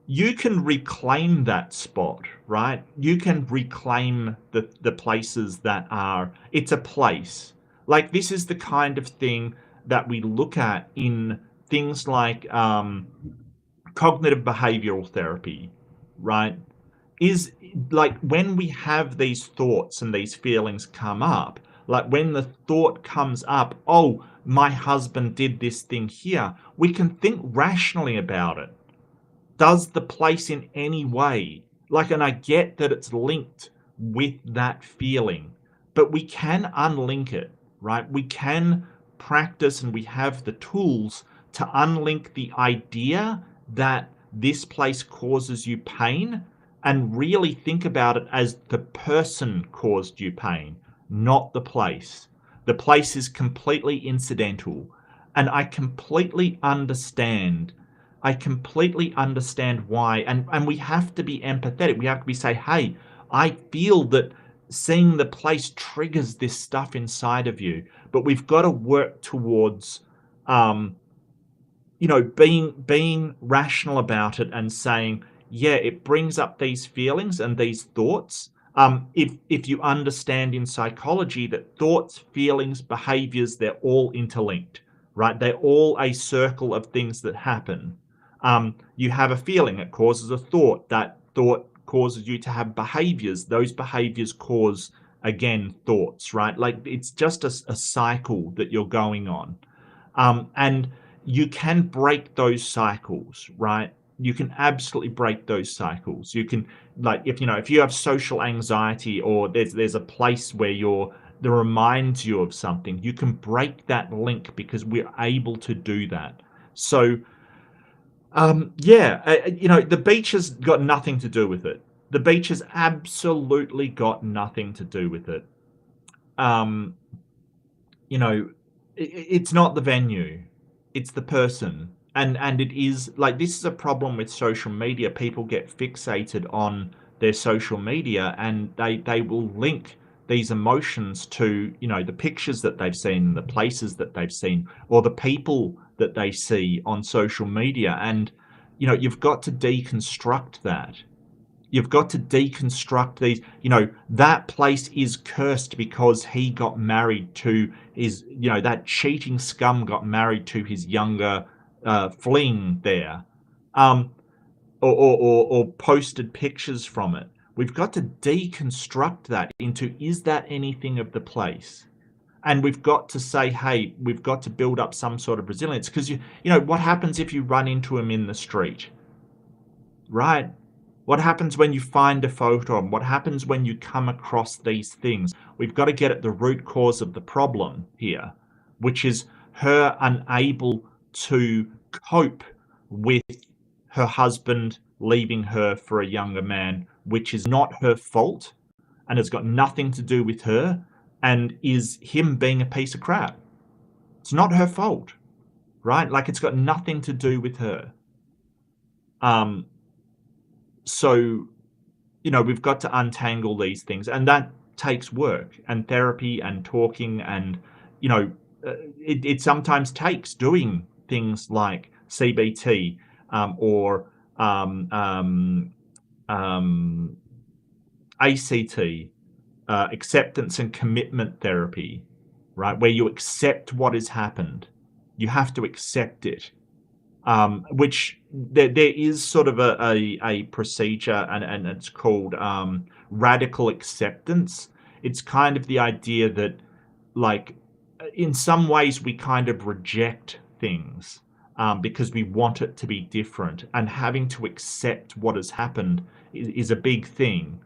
you can reclaim that spot, right? You can reclaim the places that are, it's a place. Like, this is the kind of thing that we look at in things like cognitive behavioral therapy, right? Is like when we have these thoughts and these feelings come up, like when the thought comes up, oh, my husband did this thing here, we can think rationally about it. Does the place in any way, like, and I get that it's linked with that feeling, but we can unlink it, right? We can practice, and we have the tools to unlink the idea that this place causes you pain, and really think about it as the person caused you pain, not the place. The place is completely incidental. And I completely understand why. And we have to be empathetic. We have to be say, hey, I feel that seeing the place triggers this stuff inside of you. But we've got to work towards being rational about it and saying, yeah, it brings up these feelings and these thoughts. If you understand in psychology that thoughts, feelings, behaviors, they're all interlinked, right? They're all a circle of things that happen. You have a feeling, it causes a thought. That thought causes you to have behaviors. Those behaviors cause, again, thoughts, right? Like, it's just a cycle that you're going on. And you can break those cycles, right? You can absolutely break those cycles. You can, like, if you have social anxiety, or there's a place where that reminds you of something, you can break that link because we're able to do that. So the beach has got nothing to do with it. The beach has absolutely got nothing to do with it. um it's not the venue, it's the person. And it is like, this is a problem with social media. People get fixated on their social media, and they will link these emotions to the pictures that they've seen, the places that they've seen, or the people that they see on social media. And you've got to deconstruct that. You've got to deconstruct these. That place is cursed because he got married to his, that cheating scum got married to his younger fling there, or posted pictures from it. We've got to deconstruct that into, is that anything of the place? And we've got to say, hey, we've got to build up some sort of resilience, because what happens if you run into him in the street, right? What happens when you find a photo of them? What happens when you come across these things? We've got to get at the root cause of the problem here, which is her unable to cope with her husband leaving her for a younger man, which is not her fault and has got nothing to do with her, and is him being a piece of crap. It's not her fault, right? Like, it's got nothing to do with her. So, we've got to untangle these things, and that takes work and therapy and talking. And, it sometimes takes doing things like CBT, or ACT, acceptance and commitment therapy, right? Where you accept what has happened. You have to accept it. Which there is sort of a procedure, and it's called radical acceptance. It's kind of the idea that, like, in some ways we kind of reject things because we want it to be different, and having to accept what has happened is a big thing.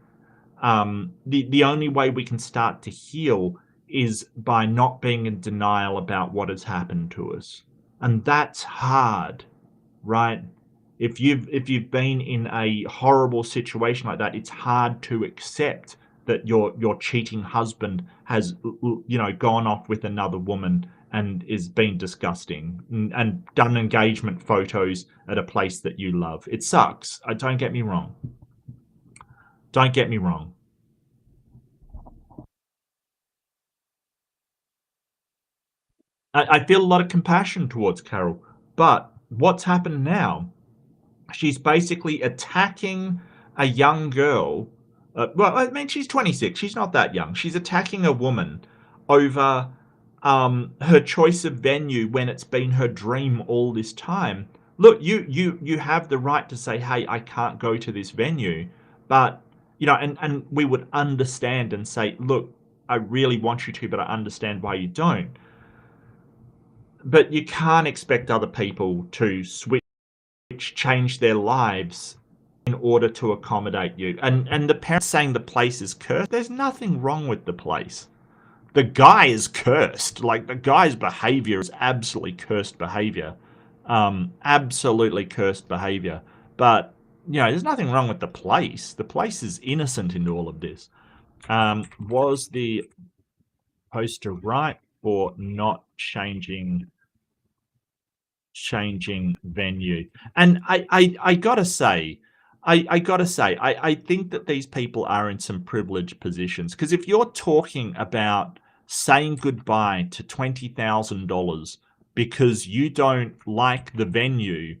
The only way we can start to heal is by not being in denial about what has happened to us, and that's hard. Right? If you've been in a horrible situation like that, it's hard to accept that your cheating husband has gone off with another woman and is being disgusting, and done engagement photos at a place that you love. It sucks. Don't get me wrong. Don't get me wrong. I feel a lot of compassion towards Carol, but what's happened now? She's basically attacking a young girl. Well, I mean, she's 26. She's not that young. She's attacking a woman over her choice of venue when it's been her dream all this time. Look, you have the right to say, hey, I can't go to this venue, but and we would understand and say, look, I really want you to, but I understand why you don't. But you can't expect other people to change their lives in order to accommodate you. And the parents saying the place is cursed, there's nothing wrong with the place. The guy is cursed. Like, the guy's behavior is absolutely cursed behavior. Absolutely cursed behavior. But, there's nothing wrong with the place. The place is innocent in all of this. Was the poster right for not changing venue? And I gotta say, I think that these people are in some privileged positions, because if you're talking about saying goodbye to $20,000 because you don't like the venue,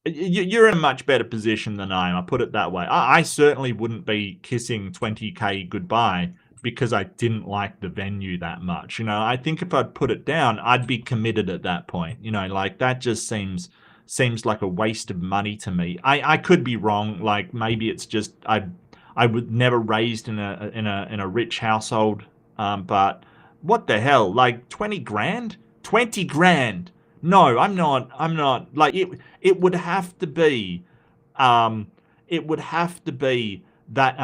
you're in a much better position than I am. I'll put it that way. I certainly wouldn't be kissing 20K goodbye because I didn't like the venue that much. I think if I'd put it down, I'd be committed at that point. Like, that just seems like a waste of money to me. I could be wrong. Like, maybe it's just I was never raised in a rich household. But what the hell? Like, 20 grand? 20 grand. No, I'm not. Like, it would have to be, it would have to be that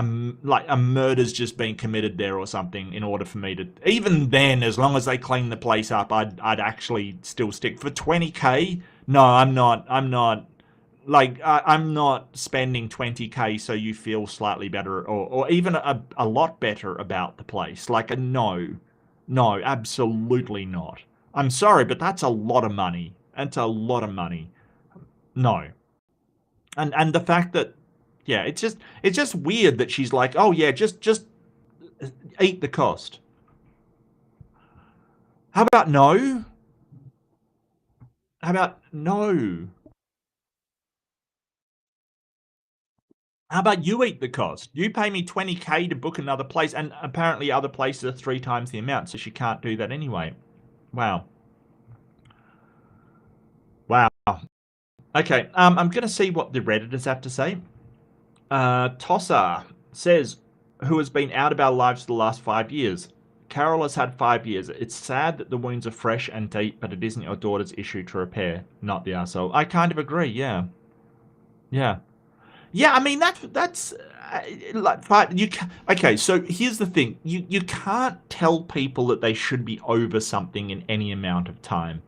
like a murder's just been committed there or something in order for me to, even then, as long as they clean the place up, I'd actually still stick for 20k. No, I'm not like, I'm not spending 20k so you feel slightly better or even a lot better about the place. Like, no, absolutely not. I'm sorry, but that's a lot of money. That's a lot of money. No. And the fact that, yeah, it's just weird that she's like, oh yeah, just eat the cost. How about no? How about no? How about you eat the cost? You pay me 20k to book another place, and apparently other places are 3 times the amount, so she can't do that anyway. Wow. Wow. Okay, I'm going to see what the Redditors have to say. Tosser says, who has been out of our lives for the last 5 years. Carol has had 5 years. It's sad that the wounds are fresh and deep, but it isn't your daughter's issue to repair, not the arsehole. I kind of agree, yeah. Yeah. Yeah, I mean, that's like, okay, so here's the thing. You can't tell people that they should be over something in any amount of time.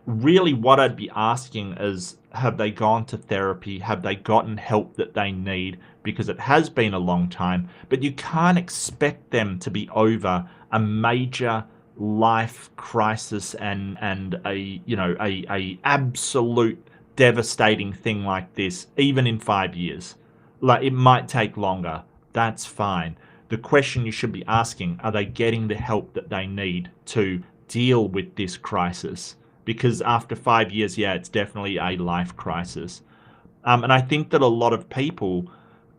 Really, what I'd be asking is, have they gone to therapy? Have they gotten help that they need? Because it has been a long time, but you can't expect them to be over a major life crisis and a absolute devastating thing like this, even in 5 years. Like, it might take longer. That's fine. The question you should be asking, are they getting the help that they need to deal with this crisis? Because after 5 years, yeah, it's definitely a life crisis. And I think that a lot of people,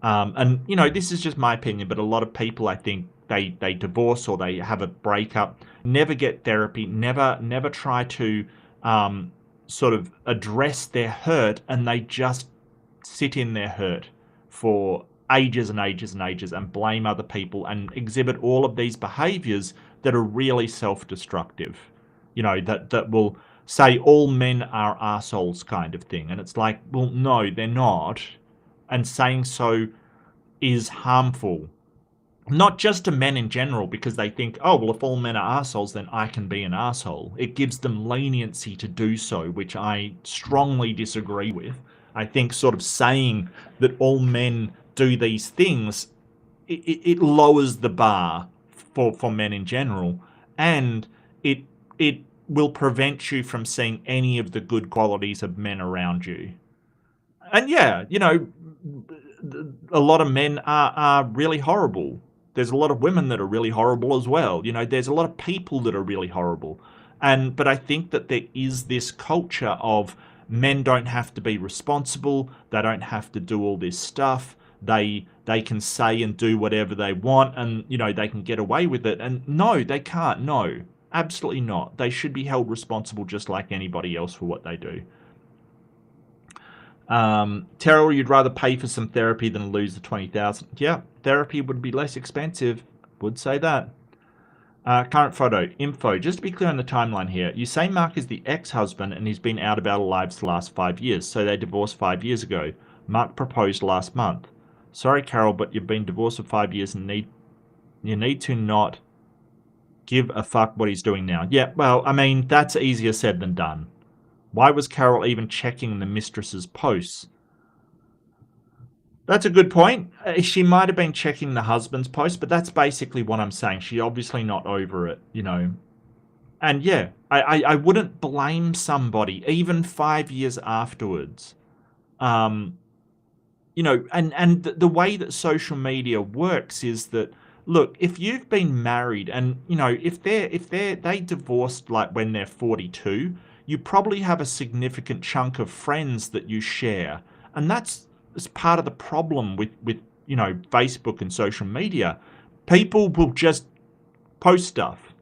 and this is just my opinion, but a lot of people, I think they divorce or they have a breakup, never get therapy, never try to sort of address their hurt, and they just sit in their hurt for ages and ages and ages and blame other people and exhibit all of these behaviors that are really self-destructive. That will say all men are arseholes kind of thing. And it's like, well, no, they're not. And saying so is harmful. Not just to men in general, because they think, oh, well, if all men are assholes, then I can be an asshole. It gives them leniency to do so, which I strongly disagree with. I think sort of saying that all men do these things, it lowers the bar for men in general, and it will prevent you from seeing any of the good qualities of men around you. And yeah, a lot of men are really horrible. There's a lot of women that are really horrible as well. There's a lot of people that are really horrible. But I think that there is this culture of men don't have to be responsible. They don't have to do all this stuff. They can say and do whatever they want, and they can get away with it. And no, they can't. No, absolutely not. They should be held responsible just like anybody else for what they do. Terrell, you'd rather pay for some therapy than lose the 20,000. Yeah, therapy would be less expensive. Would say that. Current photo info. Just to be clear on the timeline here, you say Mark is the ex-husband and he's been out of our lives the last 5 years. So they divorced 5 years ago. Mark proposed last month. Sorry, Carol, but you've been divorced for 5 years and you need to not give a fuck what he's doing now. Yeah, well, I mean, that's easier said than done. Why was Carol even checking the mistress's posts? That's a good point. She might have been checking the husband's post, but that's basically what I'm saying. She's obviously not over it, And yeah, I wouldn't blame somebody, even 5 years afterwards. And the way that social media works is that, look, if you've been married and, if they divorced like when they're 42, you probably have a significant chunk of friends that you share. And that's part of the problem with Facebook and social media. People will just post stuff.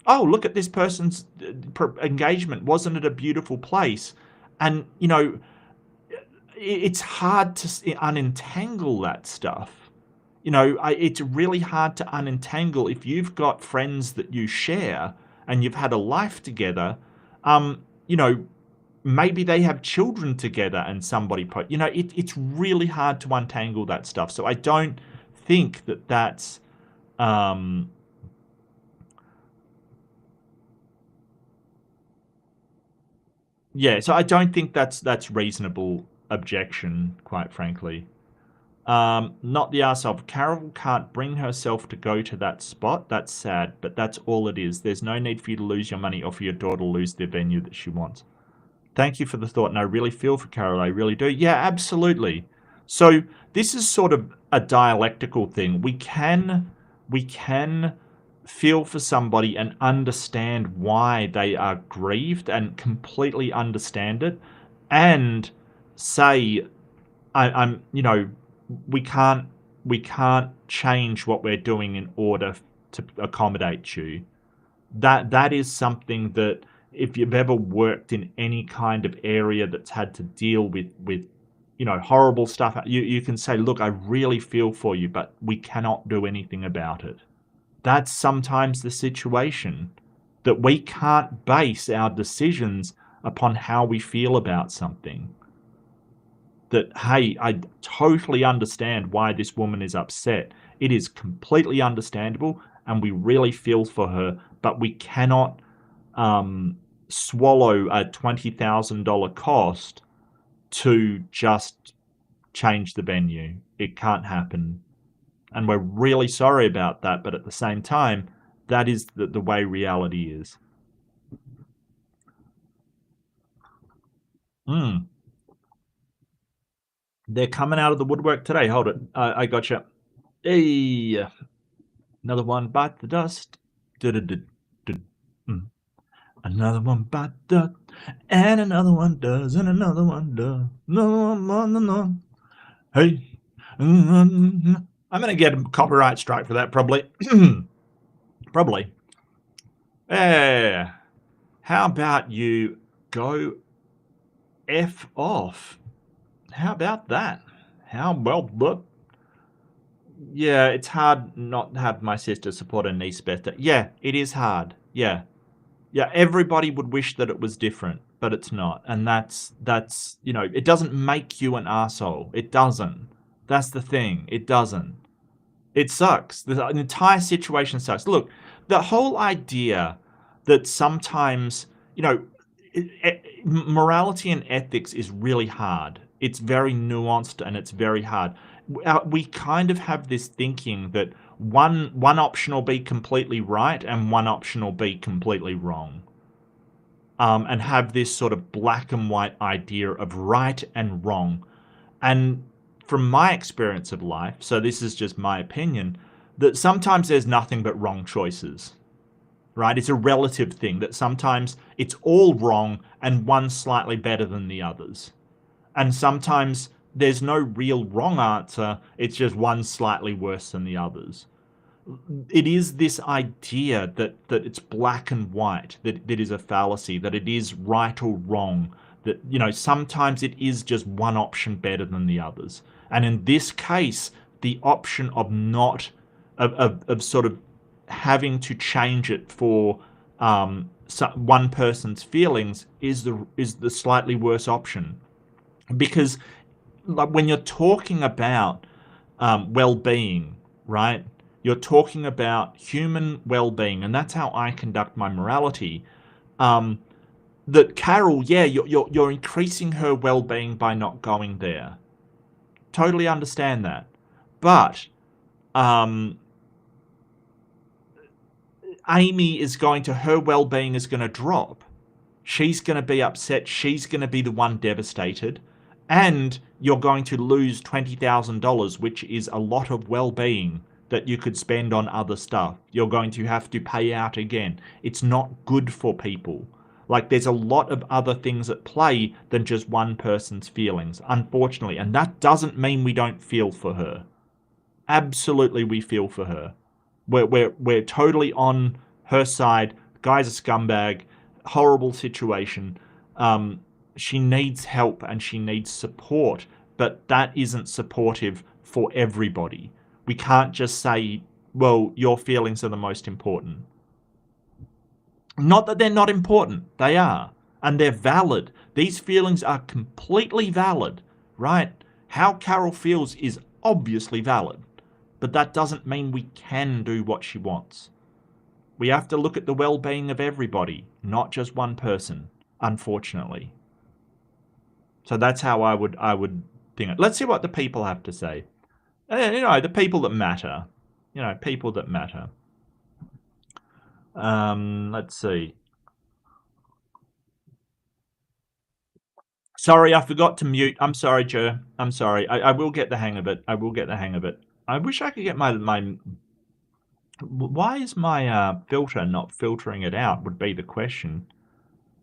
Oh, look at this person's engagement. Wasn't it a beautiful place? And, it's hard to unentangle that stuff. It's really hard to unentangle if you've got friends that you share and you've had a life together. You know, maybe they have children together and somebody you know, it's really hard to untangle that stuff. So I don't think that that's yeah, so I don't think that's reasonable objection, quite frankly. Not the arsehole. Carol can't bring herself to go to that spot. That's sad, but that's all it is. There's no need for you to lose your money or for your daughter to lose the venue that she wants. Thank you for the thought, and I really feel for Carol. I really do. Yeah, absolutely. So this is sort of a dialectical thing. We can feel for somebody and understand why they are grieved and completely understand it, and say, I'm, you know, we can't change what we're doing in order to accommodate you. That is something that, if you've ever worked in any kind of area that's had to deal with you know, horrible stuff, you can say, look, I really feel for you, but we cannot do anything about it. That's sometimes the situation, that we can't base our decisions upon how we feel about something. That, hey, I totally understand why this woman is upset. It is completely understandable, and we really feel for her, but we cannot swallow a $20,000 cost to just change the venue. It can't happen. And we're really sorry about that, but at the same time, that is the way reality is. They're coming out of the woodwork today. Hold it. I gotcha. Hey, another one bite the dust. Another one bite the dust. And another one does. And another one does. No. Hey. I'm going to get a copyright strike for that, probably. Probably. How about you go F off? How about that? How well, but yeah, it's hard not to have my sister support her niece better. Yeah, it is hard. Yeah, everybody would wish that it was different, but it's not. And that's you know, it doesn't make you an asshole. It doesn't. That's the thing. It doesn't. It sucks. The entire situation sucks. Look, the whole idea that sometimes, you know, morality and ethics is really hard. It's very nuanced and it's very hard. We kind of have this thinking that one option will be completely right and one option will be completely wrong. And have this sort of black and white idea of right and wrong. And from my experience of life, so this is just my opinion, that sometimes there's nothing but wrong choices. Right? It's a relative thing, that sometimes it's all wrong and one's slightly better than the others. And sometimes there's no real wrong answer, it's just one slightly worse than the others. It is this idea that it's black and white, that is a fallacy, that it is right or wrong, that, you know, sometimes it is just one option better than the others. And in this case, the option of not, of sort of having to change it for one person's feelings is the slightly worse option. Because like, when you're talking about well-being, right? You're talking about human well-being, and that's how I conduct my morality. That Carol, yeah, you're increasing her well-being by not going there. Totally understand that. But Amy is going to, her well-being is going to drop. She's going to be upset. She's going to be the one devastated. And you're going to lose $20,000, which is a lot of well-being that you could spend on other stuff. You're going to have to pay out again. It's not good for people. Like, there's a lot of other things at play than just one person's feelings, unfortunately. And that doesn't mean we don't feel for her. Absolutely, we feel for her. We're totally on her side. The guy's a scumbag. Horrible situation. She needs help and she needs support, but that isn't supportive for everybody. We can't just say, well, your feelings are the most important. Not that they're not important. They are. and they're valid. These feelings are completely valid, right? How Carol feels is obviously valid, but that doesn't mean we can do what she wants. We have to look at the well-being of everybody, not just one person, unfortunately. So that's how I would think it. Let's see what the people have to say. The people that matter. People that matter. Let's see. Sorry, I forgot to mute. I'm sorry, Joe. I'm sorry. I will get the hang of it. I will get the hang of it. I wish I could get my... Why is my filter not filtering it out would be the question.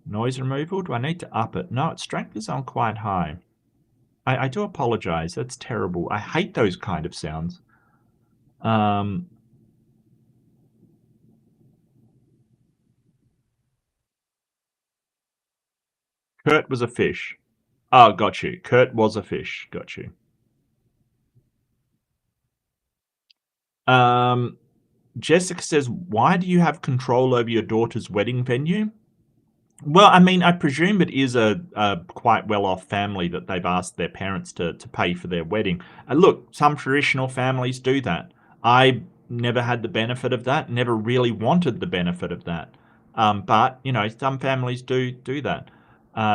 Noise removal? Do I need to up it? No, its strength is on quite high. I do apologize. That's terrible. I hate those kind of sounds. Kurt was a fish. Oh, got you. Kurt was a fish. Got you. Jessica says, why do you have control over your daughter's wedding venue? Well, I mean, I presume it is a quite well-off family that they've asked their parents to pay for their wedding. Look, some traditional families do that. I never had the benefit of that, never really wanted the benefit of that. But, some families do that.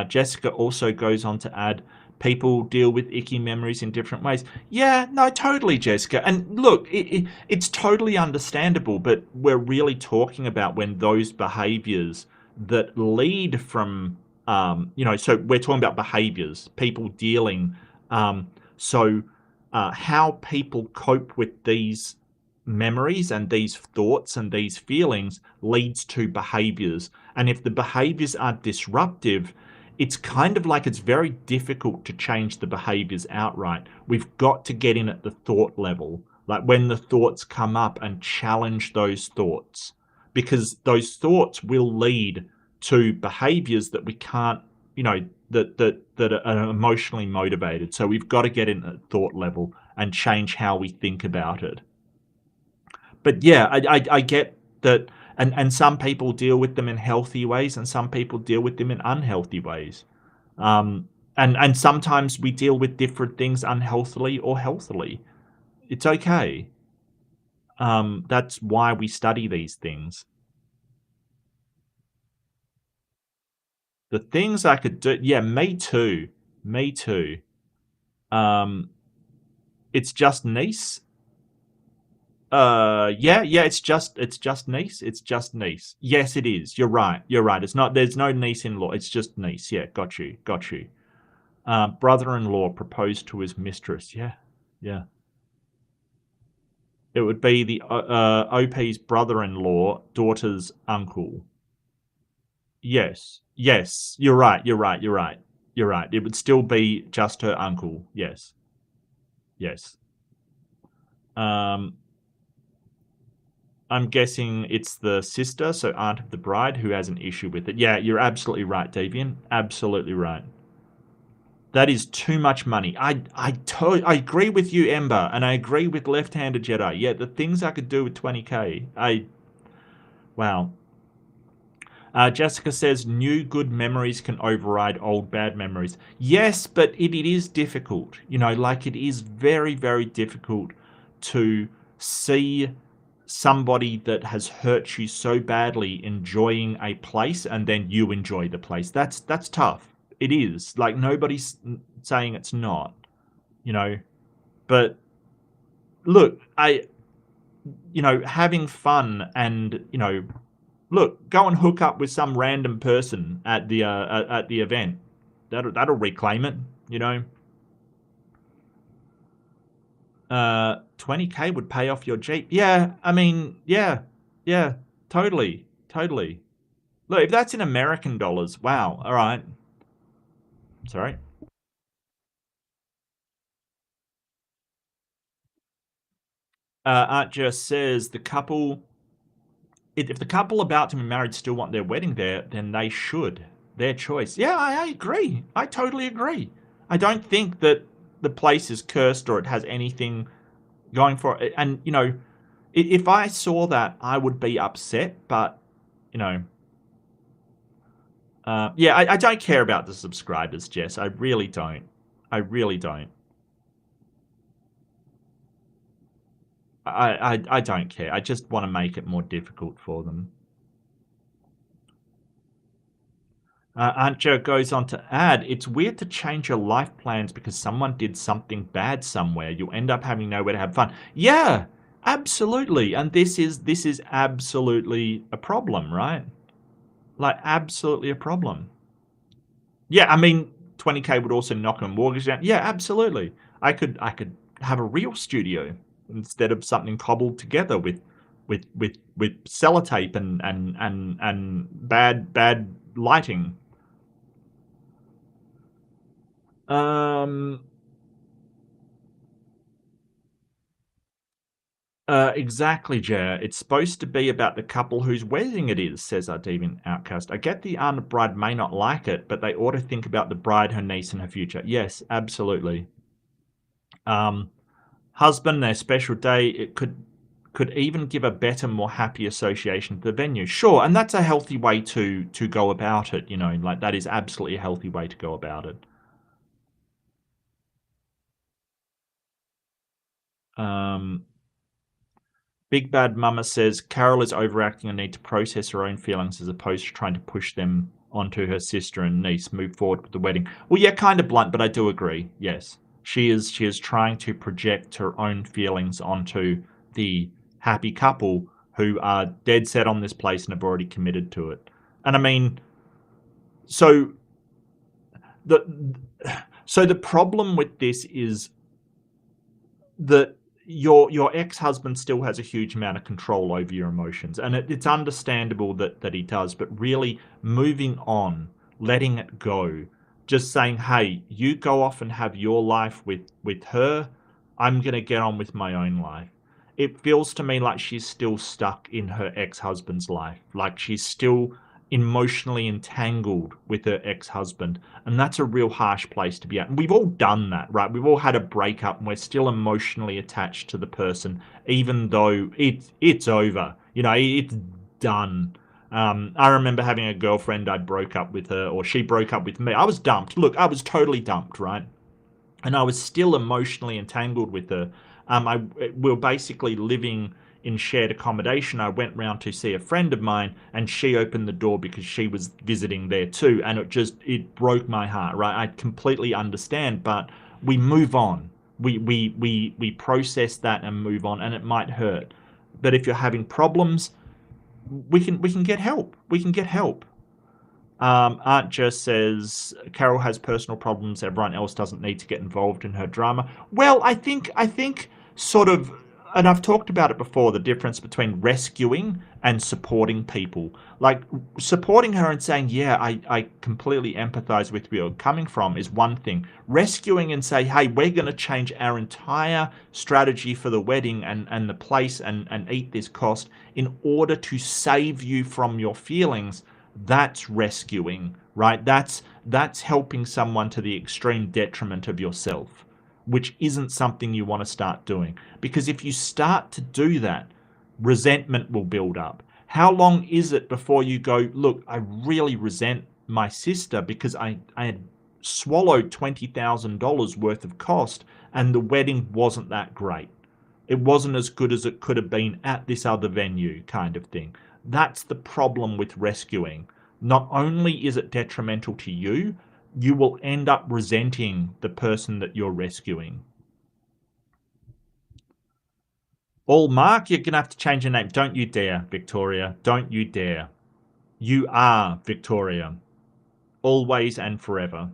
Jessica also goes on to add, people deal with icky memories in different ways. Yeah, no, totally, Jessica. And look, it's totally understandable, but we're really talking about when those behaviors that lead from, so we're talking about behaviors, people dealing. How people cope with these memories and these thoughts and these feelings leads to behaviors. And if the behaviors are disruptive, it's kind of like it's very difficult to change the behaviors outright. We've got to get in at the thought level, like when the thoughts come up, and challenge those thoughts, because those thoughts will lead to behaviors that we can't, that are emotionally motivated. So we've got to get in at the thought level and change how we think about it. But yeah, I get that. And some people deal with them in healthy ways, and some people deal with them in unhealthy ways. And sometimes we deal with different things unhealthily or healthily. It's okay. That's why we study these things. The things I could do... Yeah, me too. Me too. It's just niece. Yeah, it's just niece. It's just niece. Yes, it is. You're right. It's not, there's no niece-in-law. It's just niece. Yeah, got you. Brother-in-law proposed to his mistress. Yeah. It would be the OP's brother-in-law, daughter's uncle. Yes. You're right. It would still be just her uncle. Yes. I'm guessing it's the sister, so aunt of the bride, who has an issue with it. Yeah, you're absolutely right, Devian. Absolutely right. That is too much money. I agree with you, Ember, and I agree with Left-Handed Jedi. Yeah, the things I could do with 20k. Wow. Jessica says, new good memories can override old bad memories. Yes, but it is difficult. It is very, very difficult to see somebody that has hurt you so badly enjoying a place, and then you enjoy the place. That's tough. It is. Like, nobody's saying it's not, but look, having fun and, look, go and hook up with some random person at the event. That'll reclaim it, 20k would pay off your Jeep. Yeah, I mean, yeah, totally. Look, if that's in American dollars, wow, all right. Sorry. Art just says, the couple, if the couple about to be married still want their wedding there, then they should. Their choice. Yeah, I agree. I totally agree. I don't think that the place is cursed or it has anything going for it. And, if I saw that, I would be upset, but, Yeah, I don't care about the subscribers, Jess. I really don't. I really don't. I don't care. I just want to make it more difficult for them. Aunt Jo goes on to add, it's weird to change your life plans because someone did something bad somewhere. You'll end up having nowhere to have fun. Yeah, absolutely. And this is absolutely a problem, right? Like, absolutely a problem. Yeah, I mean, 20K would also knock a mortgage down. Yeah, absolutely. I could have a real studio instead of something cobbled together with sellotape and bad lighting. Exactly, Jer. It's supposed to be about the couple whose wedding it is, says our deviant outcast. I get the aunt bride may not like it, but they ought to think about the bride, her niece, and her future. Yes, absolutely. Husband, their special day, it could even give a better, more happy association to the venue. Sure, and that's a healthy way to go about it, you know, like that is absolutely a healthy way to go about it. Big Bad Mama says Carol is overacting and need to process her own feelings as opposed to trying to push them onto her sister and niece. Move forward with the wedding. Well, yeah, kind of blunt, but I do agree. Yes, she is trying to project her own feelings onto the happy couple who are dead set on this place and have already committed to it. And I mean, so the the problem with this is that your ex-husband still has a huge amount of control over your emotions, and it's understandable that he does, but really moving on, letting it go, just saying, hey, you go off and have your life with her, I'm going to get on with my own life. It feels to me like she's still stuck in her ex-husband's life, like she's still emotionally entangled with her ex-husband, and that's a real harsh place to be at. And we've all done that, right? We've all had a breakup and we're still emotionally attached to the person, even though it's over. You know, it's done. I remember having a girlfriend. I broke up with her, or she broke up with me. I was dumped. Look, I was totally dumped, right? And I was still emotionally entangled with her. We were basically living in shared accommodation. I went round to see a friend of mine, and she opened the door because she was visiting there too, and it broke my heart. Right, I completely understand, but we move on. We process that and move on, and it might hurt. But if you're having problems, we can get help. We can get help. Aunt just says Carol has personal problems. Everyone else doesn't need to get involved in her drama. Well, I think sort of, and I've talked about it before, the difference between rescuing and supporting people. Like supporting her and saying, yeah, I completely empathize with where you're coming from is one thing. Rescuing and say, hey, we're going to change our entire strategy for the wedding and the place and eat this cost in order to save you from your feelings. That's rescuing, right? That's helping someone to the extreme detriment of yourself, which isn't something you want to start doing. Because if you start to do that, resentment will build up. How long is it before you go, look, I really resent my sister because I had swallowed $20,000 worth of cost and the wedding wasn't that great. It wasn't as good as it could have been at this other venue, kind of thing. That's the problem with rescuing. Not only is it detrimental to you, you will end up resenting the person that you're rescuing. Mark, you're going to have to change your name. Don't you dare, Victoria. Don't you dare. You are Victoria. Always and forever.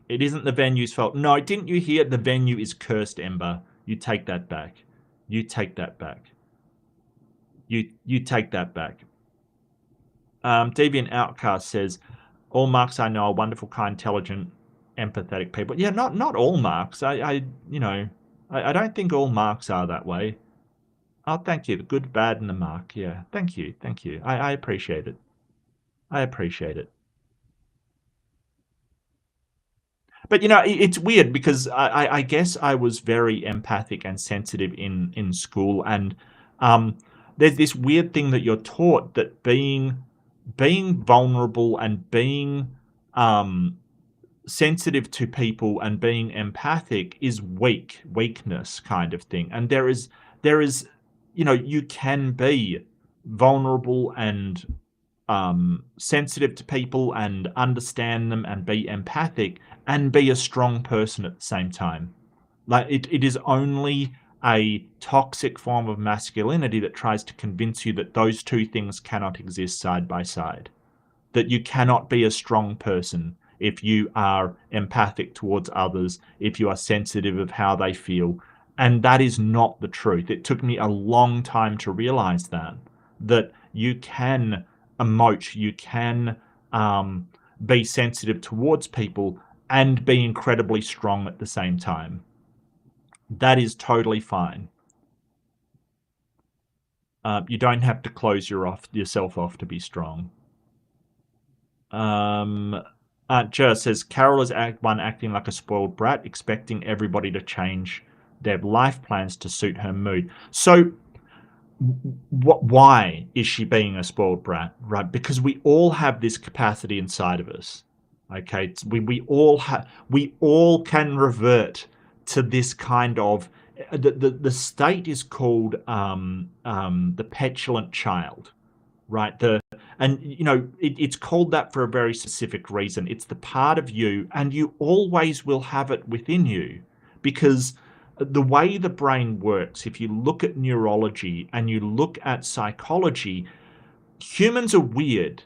It isn't the venue's fault. No, didn't you hear? The venue is cursed, Ember. You take that back. You take that back. You take that back. Deviant Outcast says, all marks I know are wonderful, kind, intelligent, empathetic people. Yeah, not all marks. I don't think all marks are that way. Oh, thank you. The good, bad, and the mark. Yeah, thank you. Thank you. I appreciate it. I appreciate it. But, you know, it's weird because I guess I was very empathic and sensitive in school. And there's this weird thing that you're taught that being being vulnerable and being sensitive to people and being empathic is weakness kind of thing. And there is, you can be vulnerable and sensitive to people and understand them and be empathic and be a strong person at the same time. Like it is only a toxic form of masculinity that tries to convince you that those two things cannot exist side by side. That you cannot be a strong person if you are empathic towards others, if you are sensitive of how they feel. And that is not the truth. It took me a long time to realize that you can emote, you can be sensitive towards people and be incredibly strong at the same time. That is totally fine. You don't have to close yourself off to be strong. Jer says, Carol is Act 1 acting like a spoiled brat, expecting everybody to change their life plans to suit her mood. So why is she being a spoiled brat? Right? Because we all have this capacity inside of us. Okay, we all can revert to this kind of the state is called the petulant child, right? It's called that for a very specific reason. It's the part of you, and you always will have it within you, because the way the brain works, if you look at neurology and you look at psychology, humans are weird.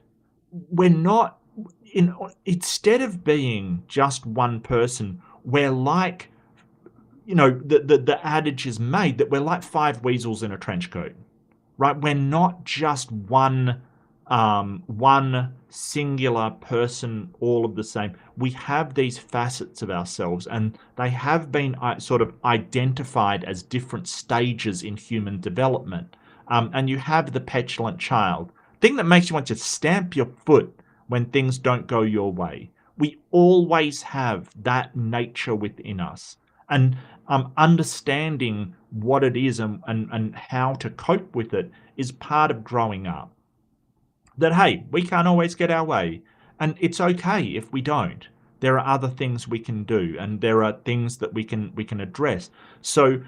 We're not instead of being just one person, we're like, the adage is made that we're like 5 weasels in a trench coat, right? We're not just one singular person, all of the same. We have these facets of ourselves, and they have been sort of identified as different stages in human development. And you have the petulant child, thing that makes you want to stamp your foot when things don't go your way. We always have that nature within us. And understanding what it is and how to cope with it is part of growing up. That, hey, we can't always get our way, and it's okay if we don't. There are other things we can do, and there are things that we can address. So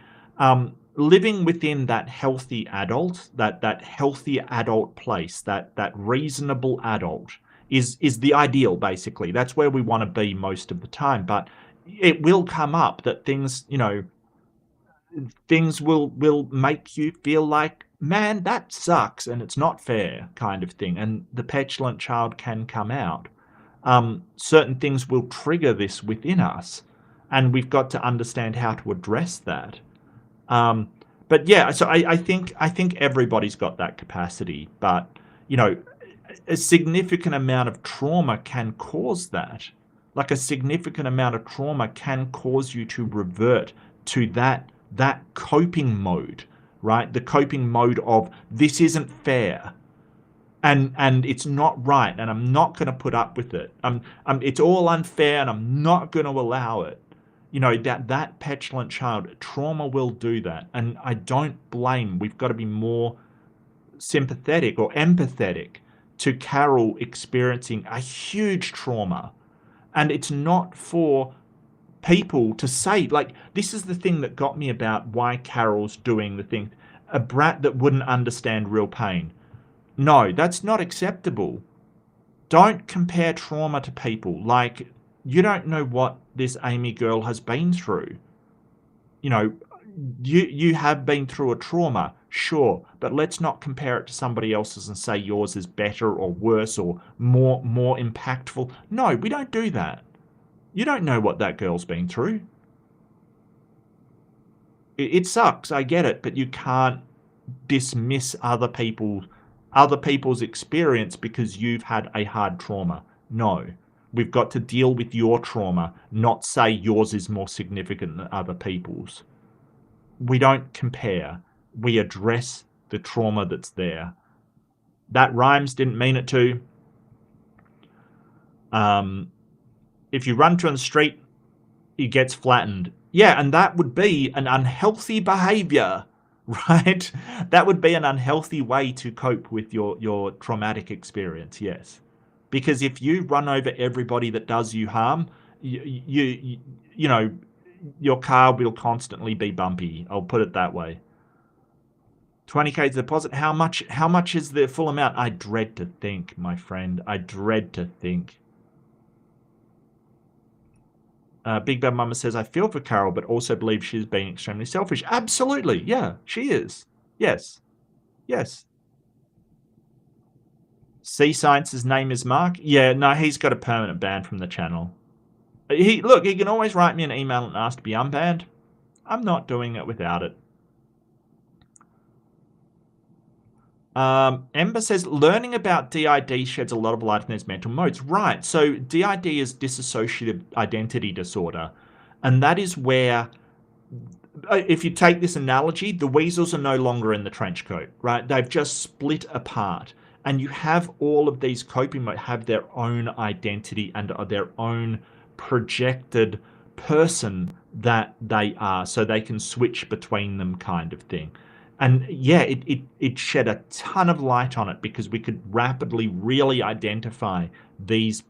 living within that healthy adult, that healthy adult place, that reasonable adult is the ideal, basically. That's where we want to be most of the time. But it will come up that things will make you feel like, man, that sucks and it's not fair, kind of thing. And the petulant child can come out. Certain things will trigger this within us, and we've got to understand how to address that. But yeah, so I think everybody's got that capacity, but a significant amount of trauma can cause that. Like a significant amount of trauma can cause you to revert to that coping mode, right? The coping mode of, this isn't fair, and it's not right, and I'm not going to put up with it. It's all unfair, and I'm not going to allow it. That petulant child, trauma will do that, and I don't blame. We've got to be more sympathetic or empathetic to Carol experiencing a huge trauma. And it's not for people to say, like, this is the thing that got me about why Carol's doing the thing. A brat that wouldn't understand real pain. No, that's not acceptable. Don't compare trauma to people. Like, you don't know what this Amy girl has been through. You have been through a trauma, sure, but let's not compare it to somebody else's and say yours is better or worse or more impactful. No, we don't do that. You don't know what that girl's been through. It sucks, I get it, but you can't dismiss other people's experience because you've had a hard trauma. No, we've got to deal with your trauma, not say yours is more significant than other people's. We don't compare. We address the trauma that's there. That rhymes, didn't mean it to. If you run to the street, it gets flattened. Yeah, and that would be an unhealthy behavior. right? That would be an unhealthy way to cope with your traumatic experience, yes. Because if you run over everybody that does you harm, you know, your car will constantly be bumpy. I'll put it that way. 20K deposit. How much is the full amount? I dread to think, my friend. I dread to think. Big Bad Mama says, I feel for Carol, but also believe she's being extremely selfish. Absolutely. Yeah, she is. Yes. Yes. C Science's name is Mark. Yeah, no, he's got a permanent ban from the channel. He can always write me an email and ask to be unbanned. I'm not doing it without it. Ember says, learning about DID sheds a lot of light on these mental modes. Right. So DID is dissociative identity disorder. And that is where, if you take this analogy, the weasels are no longer in the trench coat, right? They've just split apart. And you have all of these coping modes have their own identity and their own projected person that they are. So they can switch between them, kind of thing. And yeah, it shed a ton of light on it because we could rapidly really identify these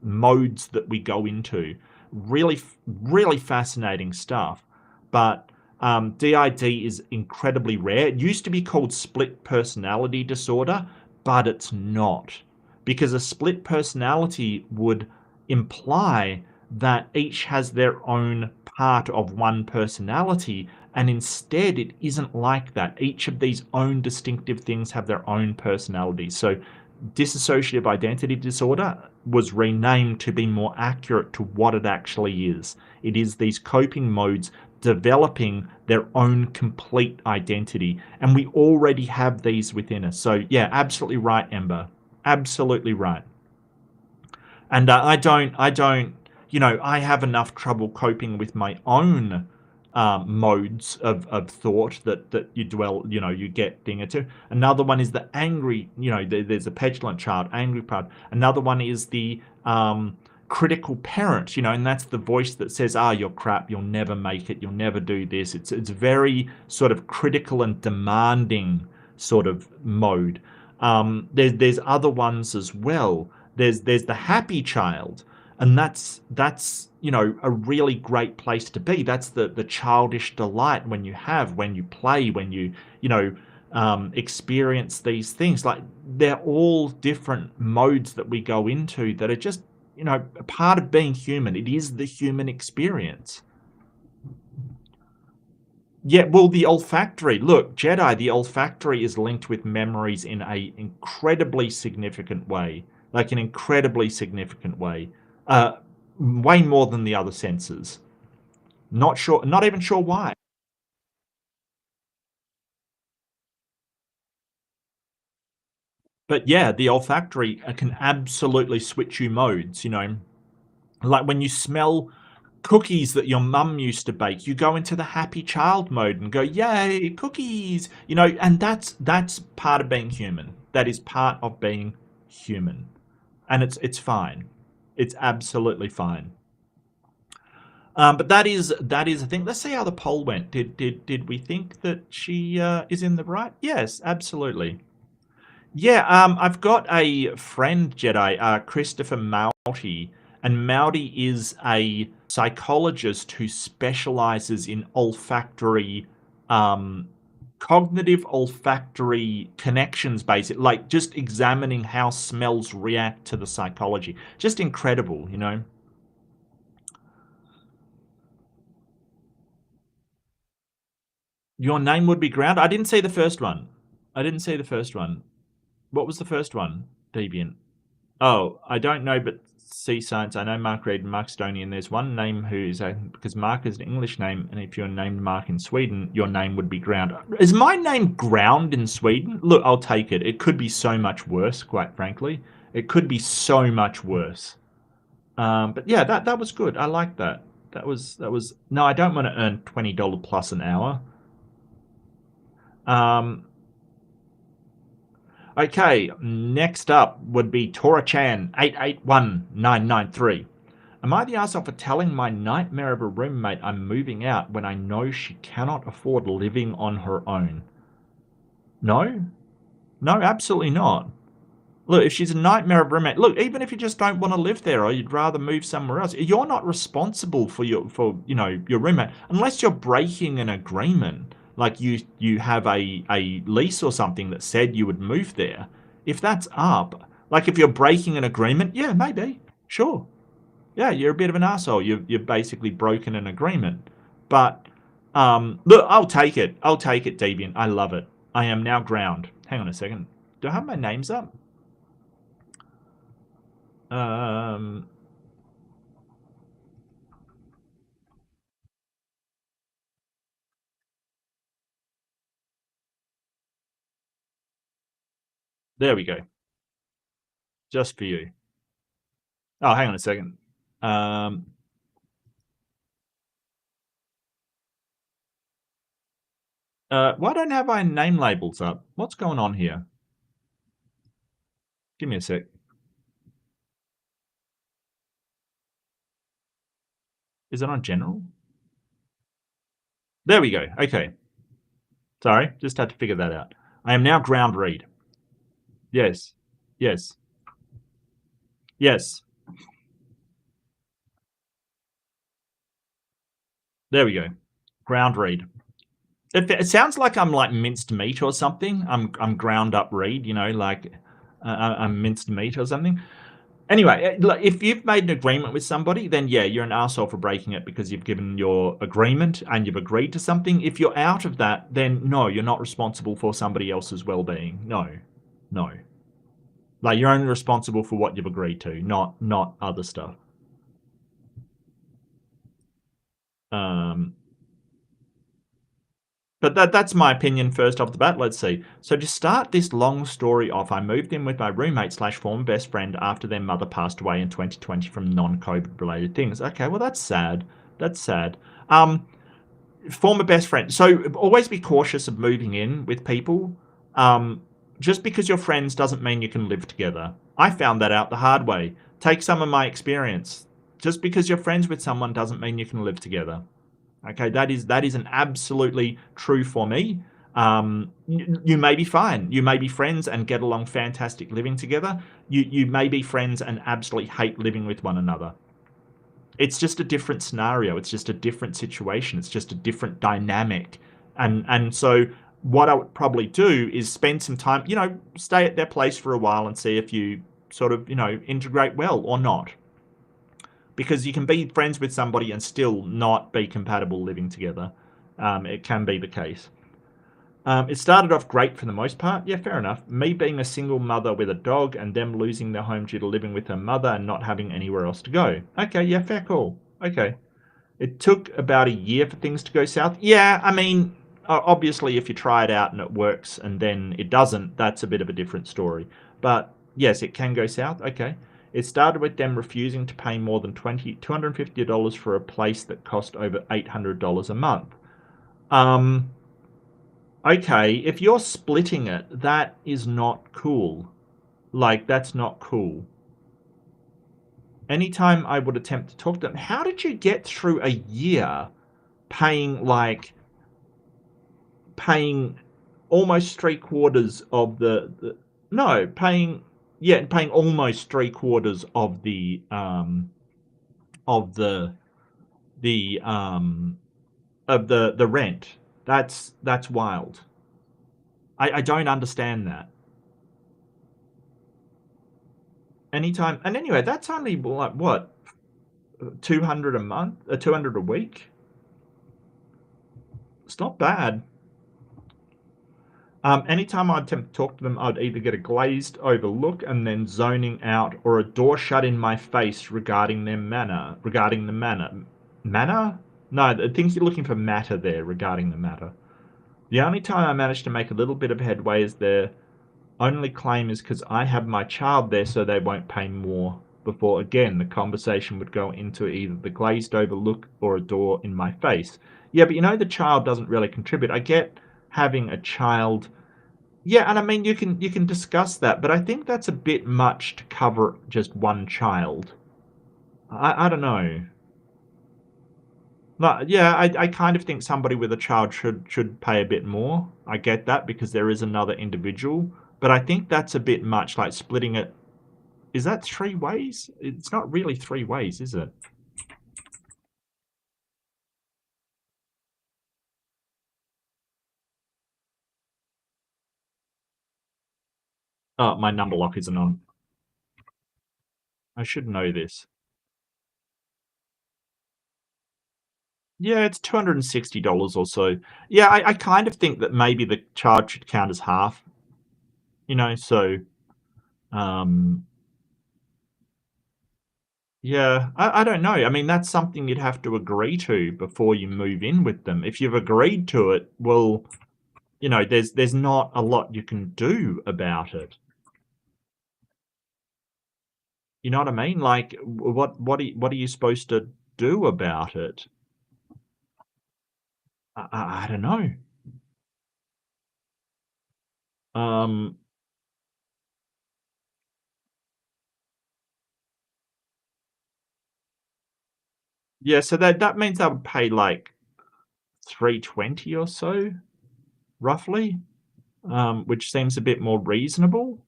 modes that we go into. Really, really fascinating stuff. But DID is incredibly rare. It used to be called split personality disorder, but it's not. Because a split personality would imply that each has their own part of one personality, and instead it isn't like that. Each of these own distinctive things have their own personalities. So dissociative identity disorder was renamed to be more accurate to what it actually is. It is these coping modes developing their own complete identity, and we already have these within us. So yeah, absolutely right, Ember. Absolutely right. And I don't, I have enough trouble coping with my own modes of thought that you get thing or two. Another one is the angry, there's a petulant child, angry part. Another one is the critical parent, and that's the voice that says, you're crap, you'll never make it, you'll never do this. It's very sort of critical and demanding sort of mode. There's other ones as well. There's the happy child, and that's a really great place to be. That's the childish delight when you play, when you experience these things. Like, they're all different modes that we go into that are just a part of being human. It is the human experience. Yeah, well, the olfactory. Look, Jedi, the olfactory is linked with memories in a incredibly significant way. Like an incredibly significant way. Way more than the other senses. Not even sure why. But yeah, the olfactory can absolutely switch you modes, Like when you smell cookies that your mum used to bake, you go into the happy child mode and go, yay, cookies, and that's part of being human. That is part of being human. And it's fine. It's absolutely fine. But that is I think. Let's see how the poll went. Did we think that she is in the right? Yes, absolutely. Yeah, I've got a friend, Jedi, Christopher Mouty, and Mouty is a psychologist who specializes in olfactory, cognitive olfactory connections, basically, like just examining how smells react to the psychology. Just incredible, Your name would be ground. I didn't see the first one. What was the first one, Deviant? Oh, I don't know, but C Science. I know Mark Reed and Mark Stonian. There's one name who's because Mark is an English name, and if you're named Mark in Sweden, your name would be Ground. Is my name Ground in Sweden? Look, I'll take it. It could be so much worse, quite frankly. It could be so much worse. But yeah, that was good. I like that. That was. No, I don't want to earn $20 plus an hour. Okay, next up would be Tora Chan 881993. Am I the arsehole for telling my nightmare of a roommate I'm moving out when I know she cannot afford living on her own? No. No, absolutely not. Look, if she's a nightmare of a roommate, look, even if you just don't want to live there or you'd rather move somewhere else, you're not responsible for your roommate unless you're breaking an agreement. Like you have a lease or something that said you would move there. If that's up, like if you're breaking an agreement, yeah, maybe. Sure. Yeah, you're a bit of an asshole. You've basically broken an agreement. But look, I'll take it. I'll take it, Deviant. I love it. I am now ground. Hang on a second. Do I have my names up? There we go. Just for you. Oh, hang on a second. Why don't I have my name labels up? What's going on here? Give me a sec. Is it on general? There we go. Okay. Sorry, just had to figure that out. I am now ground read. Yes. Yes. Yes. There we go. Ground read. It sounds like I'm like minced meat or something. I'm ground up read, like I'm minced meat or something. Anyway, if you've made an agreement with somebody, then yeah, you're an arsehole for breaking it because you've given your agreement and you've agreed to something. If you're out of that, then no, you're not responsible for somebody else's well-being. No. Like you're only responsible for what you've agreed to, not other stuff. But that's my opinion first off the bat. Let's see. So to start this long story off, I moved in with my roommate / former best friend after their mother passed away in 2020 from non-COVID related things. Okay, well that's sad. That's sad. Former best friend. So always be cautious of moving in with people. Just because you're friends doesn't mean you can live together. I found that out the hard way. Take some of my experience. Just because you're friends with someone doesn't mean you can live together. Okay, that is an absolutely true for me. You may be fine. You may be friends and get along fantastic living together. You may be friends and absolutely hate living with one another. It's just a different scenario. It's just a different situation. It's just a different dynamic. And so what I would probably do is spend some time, stay at their place for a while and see if you sort of, integrate well or not. Because you can be friends with somebody and still not be compatible living together. It can be the case. It started off great for the most part. Yeah, fair enough. Me being a single mother with a dog and them losing their home due to living with her mother and not having anywhere else to go. Okay, yeah, fair call. Okay. It took about a year for things to go south. Yeah, I mean, obviously if you try it out and it works and then it doesn't, that's a bit of a different story. But yes, it can go south. Okay. It started with them refusing to pay more than $250 for a place that cost over $800 a month. Okay, if you're splitting it, that is not cool. Like, that's not cool. Anytime I would attempt to talk to them, how did you get through a year paying almost 3/4 of paying almost 3/4 of the rent. That's wild. I don't understand that. Anytime, and anyway, that's only like what, 200 a month, 200 a week. It's not bad. Anytime I'd attempt to talk to them, I'd either get a glazed over look and then zoning out, or a door shut in my face regarding the manner. Manner? No, I think you're looking for matter there, regarding the matter. The only time I managed to make a little bit of headway is their only claim is because I have my child there, so they won't pay more. Before, again, the conversation would go into either the glazed over look or a door in my face. Yeah, but the child doesn't really contribute. I get having a child. Yeah, and I mean, you can discuss that, but I think that's a bit much to cover just one child. I don't know. But yeah, I kind of think somebody with a child should pay a bit more. I get that because there is another individual, but I think that's a bit much, like splitting it. Is that 3 ways? It's not really 3 ways, is it? Oh, my number lock isn't on. I should know this. Yeah, it's $260 or so. Yeah, I kind of think that maybe the charge should count as half, so, um, yeah, I don't know. I mean, that's something you'd have to agree to before you move in with them. If you've agreed to it, well, there's not a lot you can do about it. You know what I mean? Like, what are you supposed to do about it? I don't know. Um, yeah, so that means I would pay like 320 or so, roughly, which seems a bit more reasonable.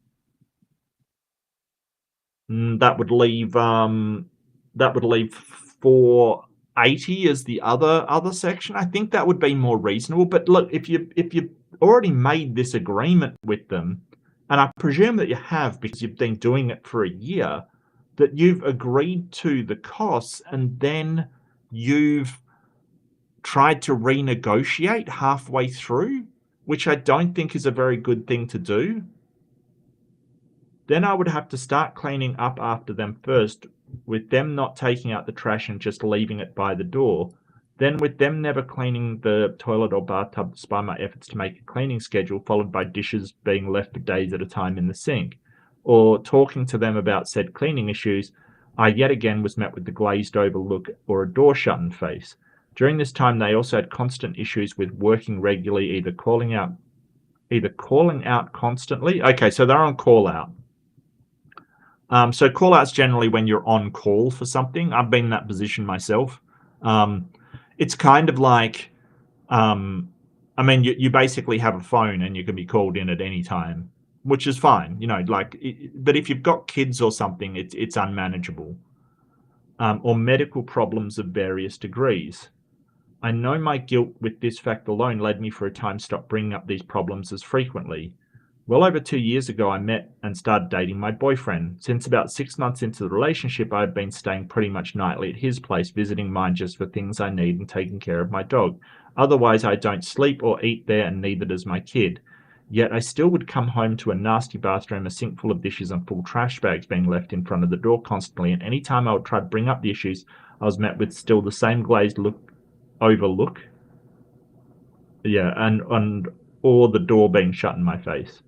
That would leave 480 as the other section. I think that would be more reasonable. But look, if you already made this agreement with them, and I presume that you have because you've been doing it for a year, that you've agreed to the costs and then you've tried to renegotiate halfway through, which I don't think is a very good thing to do. Then I would have to start cleaning up after them first, with them not taking out the trash and just leaving it by the door. Then with them never cleaning the toilet or bathtub despite my efforts to make a cleaning schedule, followed by dishes being left for days at a time in the sink. Or talking to them about said cleaning issues, I yet again was met with the glazed over look or a door shut in face. During this time, they also had constant issues with working regularly, either calling out constantly. Okay, so they're on call out. So call outs generally when you're on call for something. I've been in that position myself. It's kind of like, I mean, you basically have a phone and you can be called in at any time, which is fine, but if you've got kids or something, it's unmanageable. Or medical problems of various degrees. I know my guilt with this fact alone led me for a time stop bringing up these problems as frequently. Well over 2 years ago, I met and started dating my boyfriend. Since about 6 months into the relationship, I've been staying pretty much nightly at his place, visiting mine just for things I need and taking care of my dog. Otherwise, I don't sleep or eat there, and neither does my kid. Yet I still would come home to a nasty bathroom, a sink full of dishes, and full trash bags being left in front of the door constantly. And any time I would try to bring up the issues, I was met with still the same glazed overlook. Yeah, and or the door being shut in my face.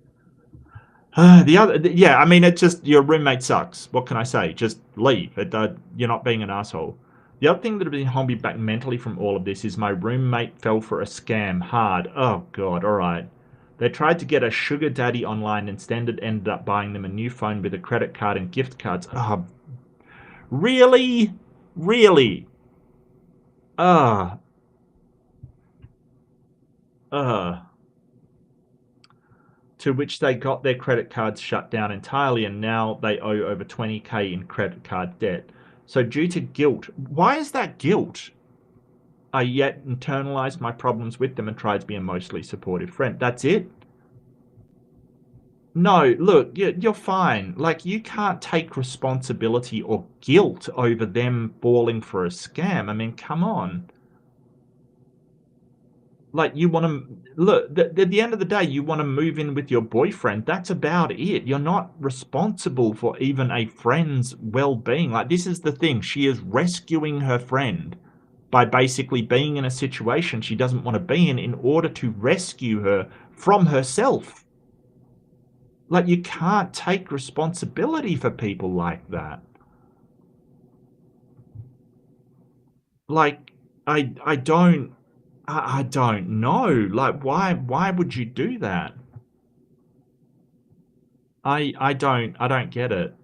Yeah, I mean, it's just your roommate sucks. What can I say? Just leave. You're not being an asshole. The other thing that has been holding me back mentally from all of this is my roommate fell for a scam hard. Oh, God, all right. They tried to get a sugar daddy online, instead ended up buying them a new phone with a credit card and gift cards. Oh, really? Really? Uh, uh. To which they got their credit cards shut down entirely, and now they owe over 20K in credit card debt. So due to guilt, why is that guilt? I yet internalized my problems with them and tried to be a mostly supportive friend. That's it? No, look, you're fine. Like, you can't take responsibility or guilt over them falling for a scam. I mean, come on. Like, you want to look at the end of the day, you want to move in with your boyfriend. That's about it. You're not responsible for even a friend's well-being. Like, this is the thing, she is rescuing her friend by basically being in a situation she doesn't want to be in order to rescue her from herself. Like, you can't take responsibility for people like that. Like, I don't know. Like, why would you do that? I don't get it.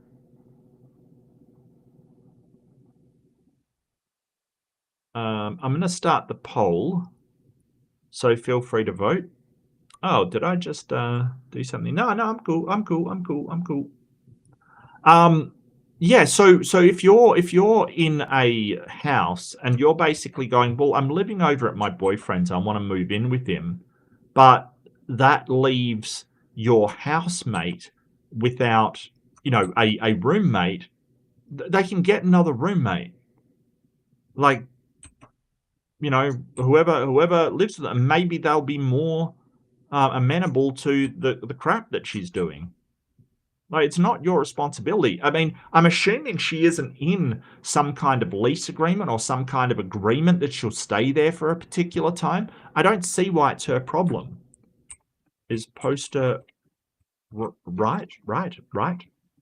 I'm going to start the poll, so feel free to vote. Oh, did I just do something? No, I'm cool. I'm cool. Yeah, so if you're in a house and you're basically going, well, I'm living over at my boyfriend's, I want to move in with him, but that leaves your housemate without, a roommate, they can get another roommate. Like, whoever lives with them, maybe they'll be more amenable to the crap that she's doing. Like, it's not your responsibility. I mean, I'm assuming she isn't in some kind of lease agreement or some kind of agreement that she'll stay there for a particular time. I don't see why it's her problem. Is poster right,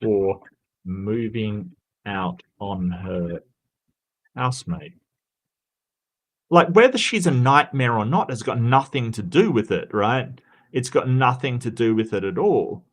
or moving out on her housemate? Like, whether she's a nightmare or not has got nothing to do with it, right? It's got nothing to do with it at all.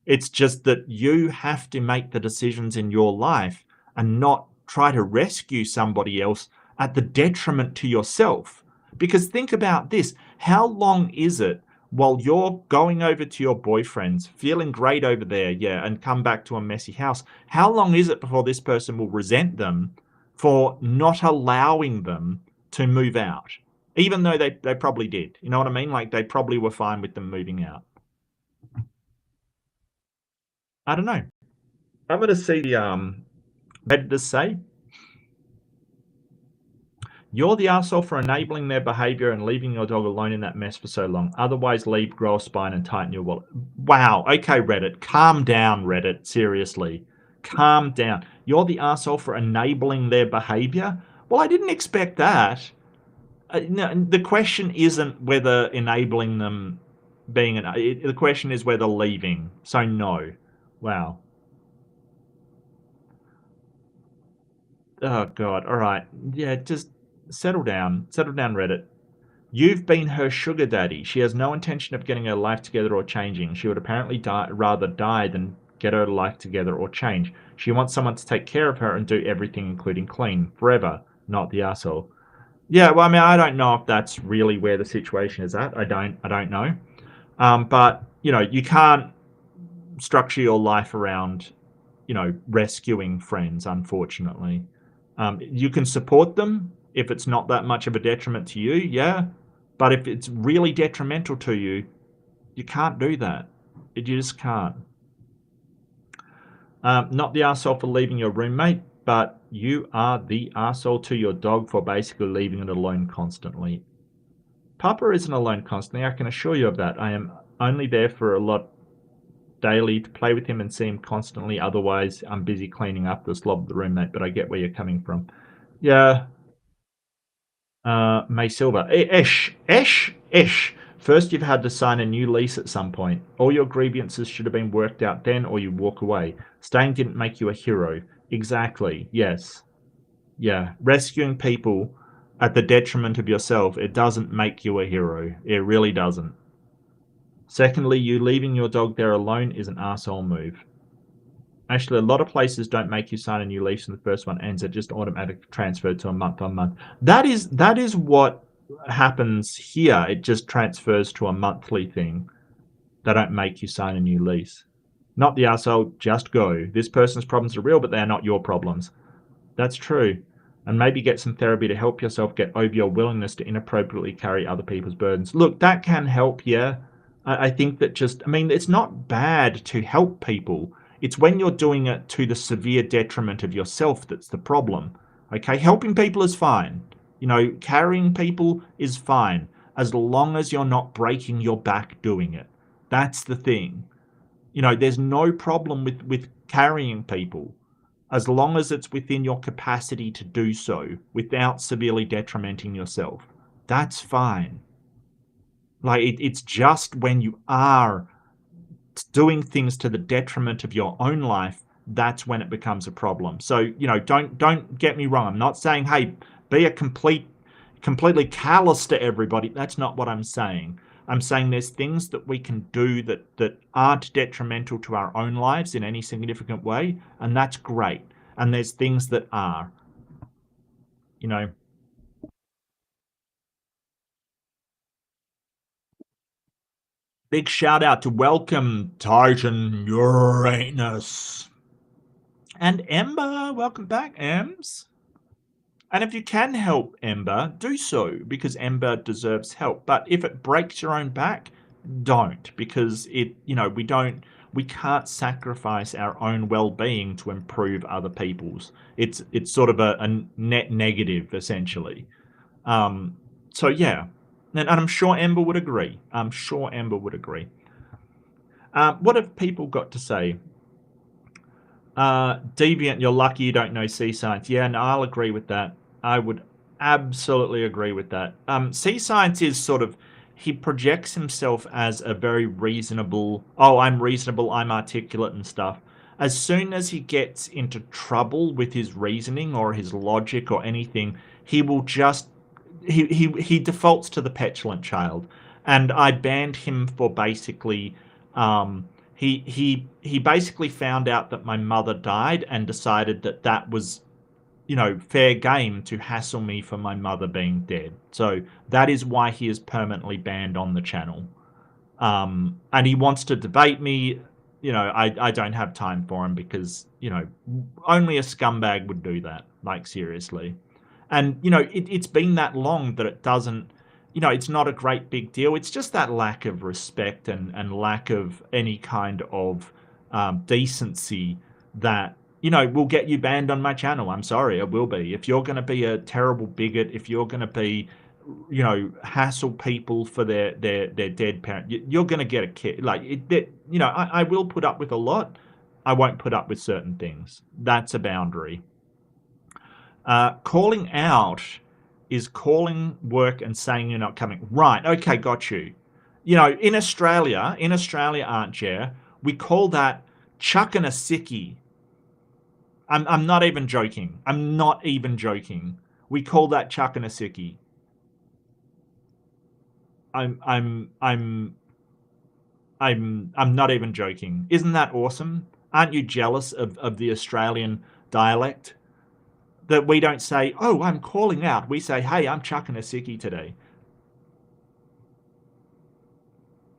It's just that you have to make the decisions in your life and not try to rescue somebody else at the detriment to yourself. Because think about this. How long is it while you're going over to your boyfriend's, feeling great over there, yeah, and come back to a messy house? How long is it before this person will resent them for not allowing them to move out, even though they probably did? You know what I mean? Like, they probably were fine with them moving out. I don't know. I'm going to see the Redditors say. You're the arsehole for enabling their behavior and leaving your dog alone in that mess for so long. Otherwise, leave, grow a spine, and tighten your wallet. Wow. Okay, Reddit. Calm down, Reddit. Seriously. Calm down. You're the arsehole for enabling their behavior? Well, I didn't expect that. No, the question isn't whether enabling them being the question is whether leaving. So no. Wow. Oh God. All right. Yeah, just settle down. Settle down, Reddit. You've been her sugar daddy. She has no intention of getting her life together or changing. She would apparently rather die than get her life together or change. She wants someone to take care of her and do everything, including clean, forever, not the asshole. Yeah, well, I mean, I don't know if that's really where the situation is at. I don't know. But you can't structure your life around, rescuing friends. Unfortunately, you can support them if it's not that much of a detriment to you. Yeah, but if it's really detrimental to you, you can't do that. You just can't. Not the arsehole for leaving your roommate, but you are the arsehole to your dog for basically leaving it alone constantly. Papa isn't alone constantly, I can assure you of that. I am only there for a lot daily to play with him and see him constantly. Otherwise, I'm busy cleaning up the slob of the roommate, but I get where you're coming from. Yeah. May Silver. Ish. First, you've had to sign a new lease at some point. All your grievances should have been worked out then, or you walk away. Staying didn't make you a hero. Exactly. Yes. Yeah. Rescuing people at the detriment of yourself, it doesn't make you a hero. It really doesn't. Secondly, you leaving your dog there alone is an arsehole move. Actually, a lot of places don't make you sign a new lease and the first one ends. It just automatically transferred to a month-on-month. That is what happens here. It just transfers to a monthly thing. They don't make you sign a new lease. Not the arsehole, just go. This person's problems are real, but they are not your problems. That's true. And maybe get some therapy to help yourself get over your willingness to inappropriately carry other people's burdens. Look, that can help, yeah. I think that it's not bad to help people. It's when you're doing it to the severe detriment of yourself that's the problem. Okay, helping people is fine. Carrying people is fine, as long as you're not breaking your back doing it. That's the thing. There's no problem with carrying people, as long as it's within your capacity to do so without severely detrimenting yourself. That's fine. Like, it's just when you are doing things to the detriment of your own life, that's when it becomes a problem. So, don't get me wrong. I'm not saying, hey, be a completely callous to everybody. That's not what I'm saying. I'm saying there's things that we can do that aren't detrimental to our own lives in any significant way, and that's great. And there's things that are. Big shout out to welcome Titan Uranus. And Ember, welcome back, Ems. And if you can help Ember, do so, because Ember deserves help. But if it breaks your own back, don't, because we can't sacrifice our own well-being to improve other people's. It's sort of a net negative, essentially. So yeah, and I'm sure Ember would agree. What have people got to say? Deviant, you're lucky you don't know sea science. Yeah, and I'll agree with that. I would absolutely agree with that. Sea science is sort of, he projects himself as a very reasonable, oh, I'm reasonable, I'm articulate and stuff. As soon as he gets into trouble with his reasoning or his logic or anything, he will just, he defaults to the petulant child. And I banned him for basically, he basically found out that my mother died and decided that that was, fair game to hassle me for my mother being dead. So that is why he is permanently banned on the channel. And he wants to debate me. I don't have time for him because, only a scumbag would do that. Like, seriously. And, it's been that long that it doesn't, it's not a great big deal. It's just that lack of respect and lack of any kind of decency that, will get you banned on my channel. I'm sorry, it will be. If you're going to be a terrible bigot, if you're going to be, hassle people for their dead parent, you're going to get a kid. Like, I will put up with a lot. I won't put up with certain things. That's a boundary. Calling out is calling work and saying you're not coming. Right, okay, got you. In Australia, Aunt Jer, we call that chucking a sickie. I'm not even joking. I'm not even joking. We call that chucking a sickie. I'm not even joking. Isn't that awesome? Aren't you jealous of the Australian dialect? That we don't say, oh, I'm calling out. We say, hey, I'm chucking a sickie today.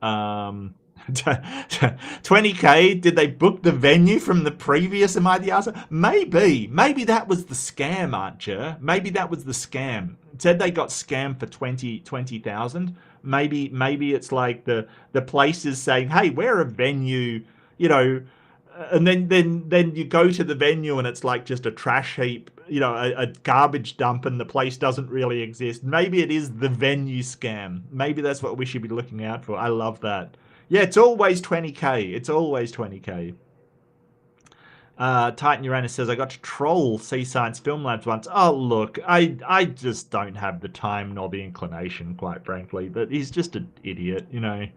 20K, did they book the venue from the previous Am I the Arser? Maybe that was the scam, Archer. Maybe that was the scam. It said they got scammed for 20,000. Maybe it's like the place is saying, hey, we're a venue, and then you go to the venue and it's like just a trash heap, a garbage dump, and the place doesn't really exist. Maybe it is the venue scam. Maybe that's what we should be looking out for. I love that. Yeah, it's always 20K. It's always 20K. Titan Uranus says, I got to troll Sea Science Film Labs once. Oh, look, I just don't have the time nor the inclination, quite frankly. But he's just an idiot, And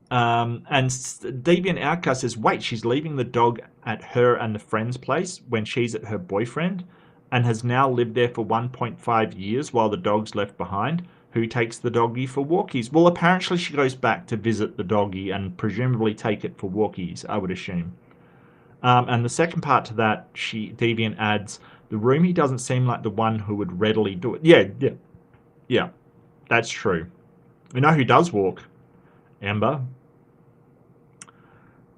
Deviant Outcast says, wait, she's leaving the dog at her and the friend's place when she's at her boyfriend and has now lived there for 1.5 years while the dog's left behind. Who takes the doggy for walkies? Well, apparently she goes back to visit the doggy and presumably take it for walkies, I would assume. And the second part to that, Deviant adds, the roomie doesn't seem like the one who would readily do it. Yeah, that's true. You know who does walk? Amber.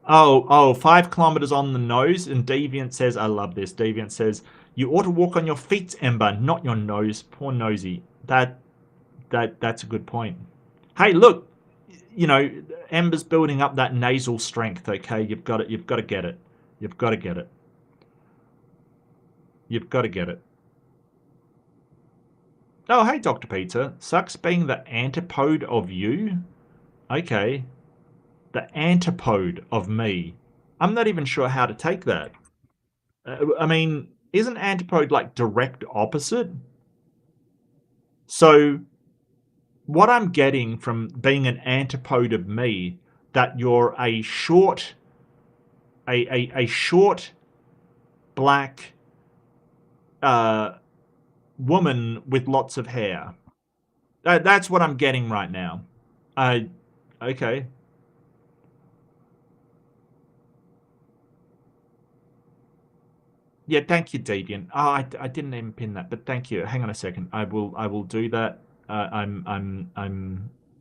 Oh, 5 kilometers on the nose. And Deviant says, I love this. Deviant says, you ought to walk on your feet, Ember, not your nose. Poor nosy. That's a good point. Hey, look, Ember's building up that nasal strength. Okay, you've got to get it. You've got to get it. You've got to get it. Oh, hey, Dr. Pizza. Sucks being the antipode of you? Okay. The antipode of me. I'm not even sure how to take that. I mean, isn't antipode like direct opposite? So what I'm getting from being an antipode of me, that you're a short black woman with lots of hair. That's what I'm getting right now. Okay. Yeah, thank you, Deviant. Oh, I didn't even pin that, but thank you. Hang on a second. I will do that.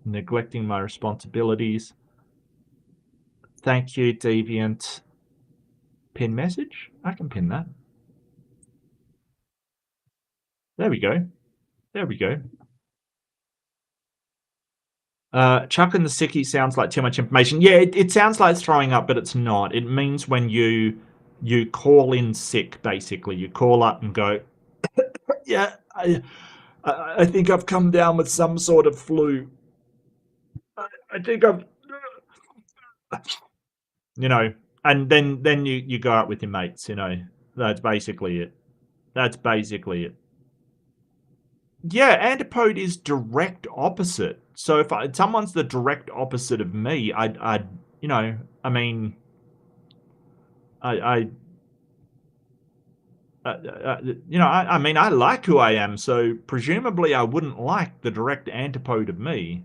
neglecting my responsibilities. Thank you, Deviant. Pin message? I can pin that. There we go. There we go. Chuck and the sickie sounds like too much information. Yeah, it sounds like throwing up, but it's not. It means when you call in sick, basically. You call up and go, yeah, I think I've come down with some sort of flu. I think I've... You know, and then you go out with your mates, you know. That's basically it. That's basically it. Yeah, antipode is direct opposite. So if someone's the direct opposite of me, I'd you know, I mean, I you know, I mean, I like who I am, so presumably I wouldn't like the direct antipode of me.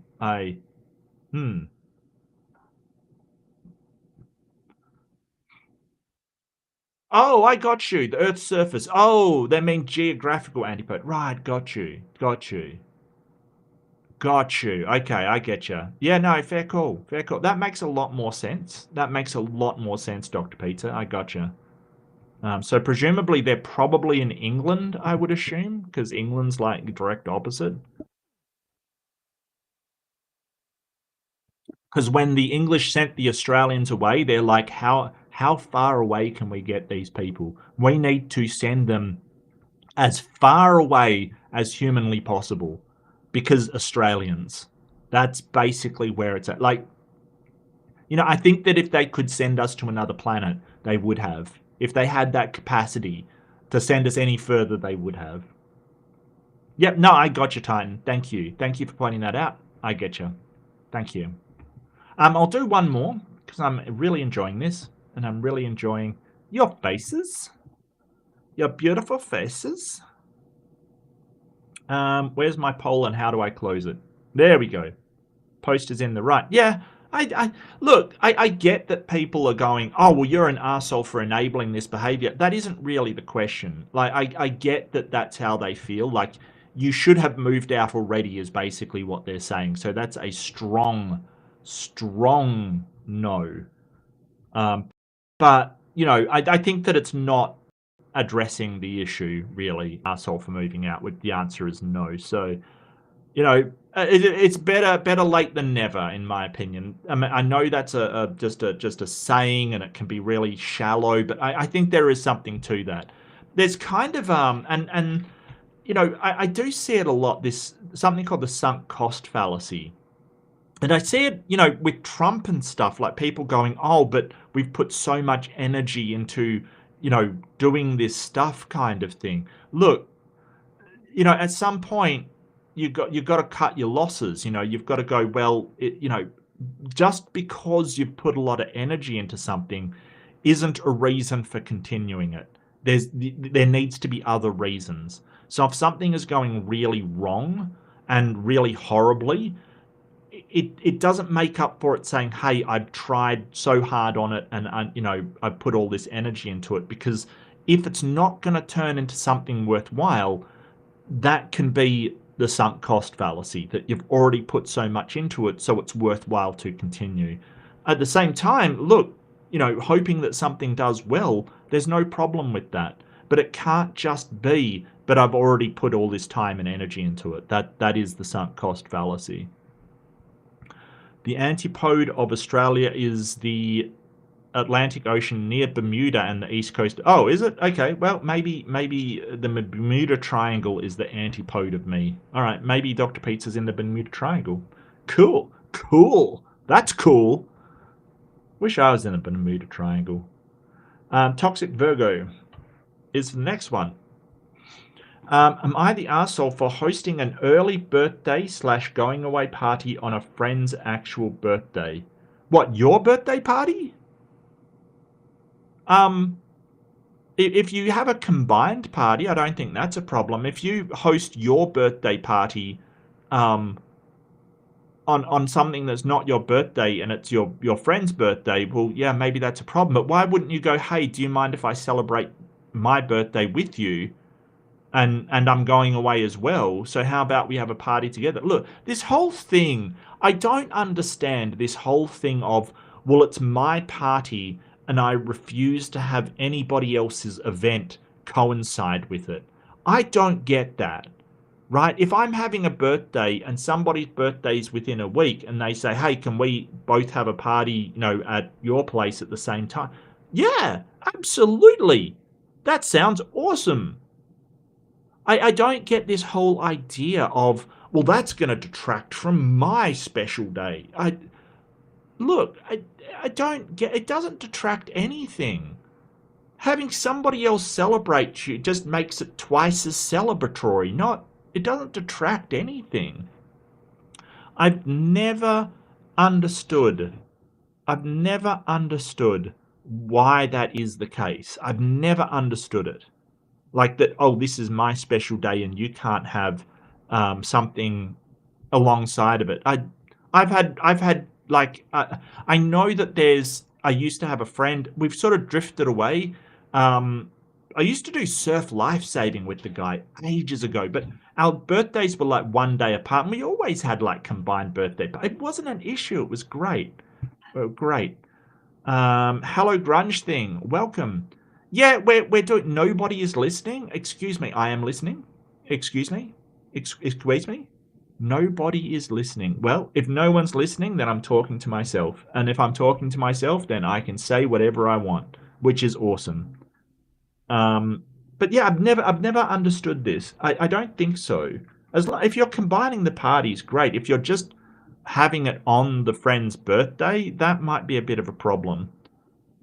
Oh, I got you. The Earth's surface. Oh, they mean geographical antipode. Right, got you. Got you. Got you. Okay, I get you. Yeah, no, fair call. Fair call. That makes a lot more sense. That makes a lot more sense, Dr. Peter. I got you. So presumably they're probably in England, I would assume, because England's like direct opposite. Because when the English sent the Australians away, they're like, how far away can we get these people? We need to send them as far away as humanly possible, because Australians. That's basically where it's at. Like, you know, I think that if they could send us to another planet, they would have. If they had that capacity to send us any further, they would have. Yep, no, I got you, Titan. Thank you. Thank you for pointing that out. I get you. Thank you. I'll do one more, because I'm really enjoying this, and I'm really enjoying your faces. Your beautiful faces. Where's my poll and how do I close it? There we go. Post is in the right. Yeah, I get that people are going, oh, well, you're an arsehole for enabling this behavior. That isn't really the question. Like, I get that that's how they feel. Like, you should have moved out already is basically what they're saying. So that's a strong no. But, you know, I think that it's not addressing the issue, really, arsehole for moving out. The answer is no. So, you know, it's better late than never, in my opinion. I mean, I know that's just a saying, and it can be really shallow, but I think there is something to that. There's kind of and you know, I do see it a lot. This something called the sunk cost fallacy. And I see it, you know, with Trump and stuff, like people going, oh, but we've put so much energy into, you know, doing this stuff kind of thing. Look, you know, at some point, you've got to cut your losses. You know, you've got to go, well, you know, just because you've put a lot of energy into something isn't a reason for continuing it. There needs to be other reasons. So if something is going really wrong and really horribly, it doesn't make up for it saying, hey, I've tried so hard on it and you know, I've put all this energy into it. Because if it's not going to turn into something worthwhile, that can be the sunk cost fallacy, that you've already put so much into it, so it's worthwhile to continue. At the same time, look, you know, hoping that something does well, there's no problem with that. But it can't just be, but I've already put all this time and energy into it. That is the sunk cost fallacy. The antipode of Australia is the Atlantic Ocean near Bermuda and the east coast. Oh, is it? Okay, well, maybe the Bermuda Triangle is the antipode of me. All right, maybe Dr. Pizza's in the Bermuda Triangle. Cool. That's cool. Wish I was in the Bermuda Triangle. Toxic Virgo is the next one. Am I the arsehole for hosting an early birthday / going away party on a friend's actual birthday? What, your birthday party? If you have a combined party, I don't think that's a problem. If you host your birthday party on something that's not your birthday and it's your friend's birthday, well, yeah, maybe that's a problem. But why wouldn't you go, hey, do you mind if I celebrate my birthday with you? and I'm going away as well. So how about we have a party together? Look, this whole thing, I don't understand this whole thing of, well, it's my party and I refuse to have anybody else's event coincide with it. I don't get that, right? If I'm having a birthday and somebody's birthday is within a week and they say, hey, can we both have a party, at your place at the same time? Yeah, absolutely. That sounds awesome. I don't get this whole idea of, well, that's going to detract from my special day. I don't get, it doesn't detract anything. Having somebody else celebrate you just makes it twice as celebratory. It doesn't detract anything. I've never understood why that is the case. I've never understood it. Like that, oh, this is my special day and you can't have something alongside of it. I've had like, I know that I used to have a friend, we've sort of drifted away. I used to do surf lifesaving with the guy ages ago, but our birthdays were like one day apart, and we always had like combined birthday, but it wasn't an issue. It was great. Great. Hello Grunge thing, welcome. Yeah, we're doing, nobody is listening. Excuse me, I am listening. Excuse me. Excuse me. Nobody is listening. Well, if no one's listening, then I'm talking to myself. And if I'm talking to myself, then I can say whatever I want, which is awesome. But yeah, I've never understood this. I don't think so. If you're combining the parties, great. If you're just having it on the friend's birthday, that might be a bit of a problem.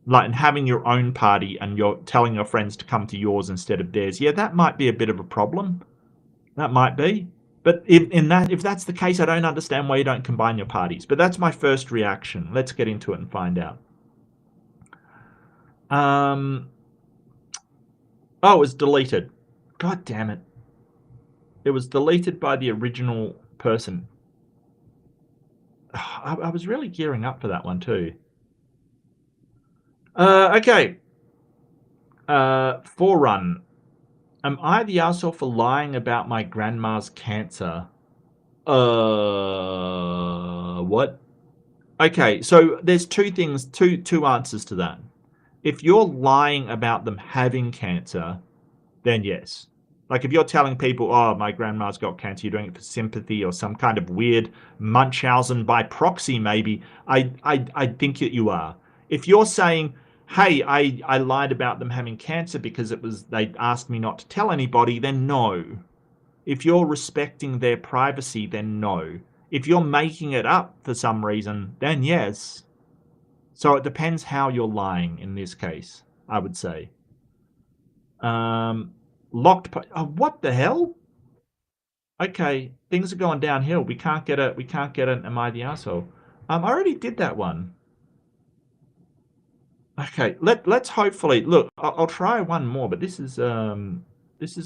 Like, and having your own party and you're telling your friends to come to yours instead of theirs. Yeah, that might be a bit of a problem. That might be. But if that's the case, I don't understand why you don't combine your parties. But that's my first reaction. Let's get into it and find out. Oh, it was deleted. God damn it. It was deleted by the original person. I was really gearing up for that one too. Okay. Forerun. Am I the arsehole for lying about my grandma's cancer? What? Okay, so there's two things, two answers to that. If you're lying about them having cancer, then yes. Like if you're telling people, oh, my grandma's got cancer, you're doing it for sympathy or some kind of weird Munchausen by proxy, maybe, I think that you are. If you're saying, hey, I lied about them having cancer because they asked me not to tell anybody, then no. If you're respecting their privacy, then no. If you're making it up for some reason, then yes. So it depends how you're lying in this case, I would say. What the hell? Okay, things are going downhill. We can't get an Am I the Arsehole? I already did that one. Okay, let's hopefully look. I'll try one more, but this is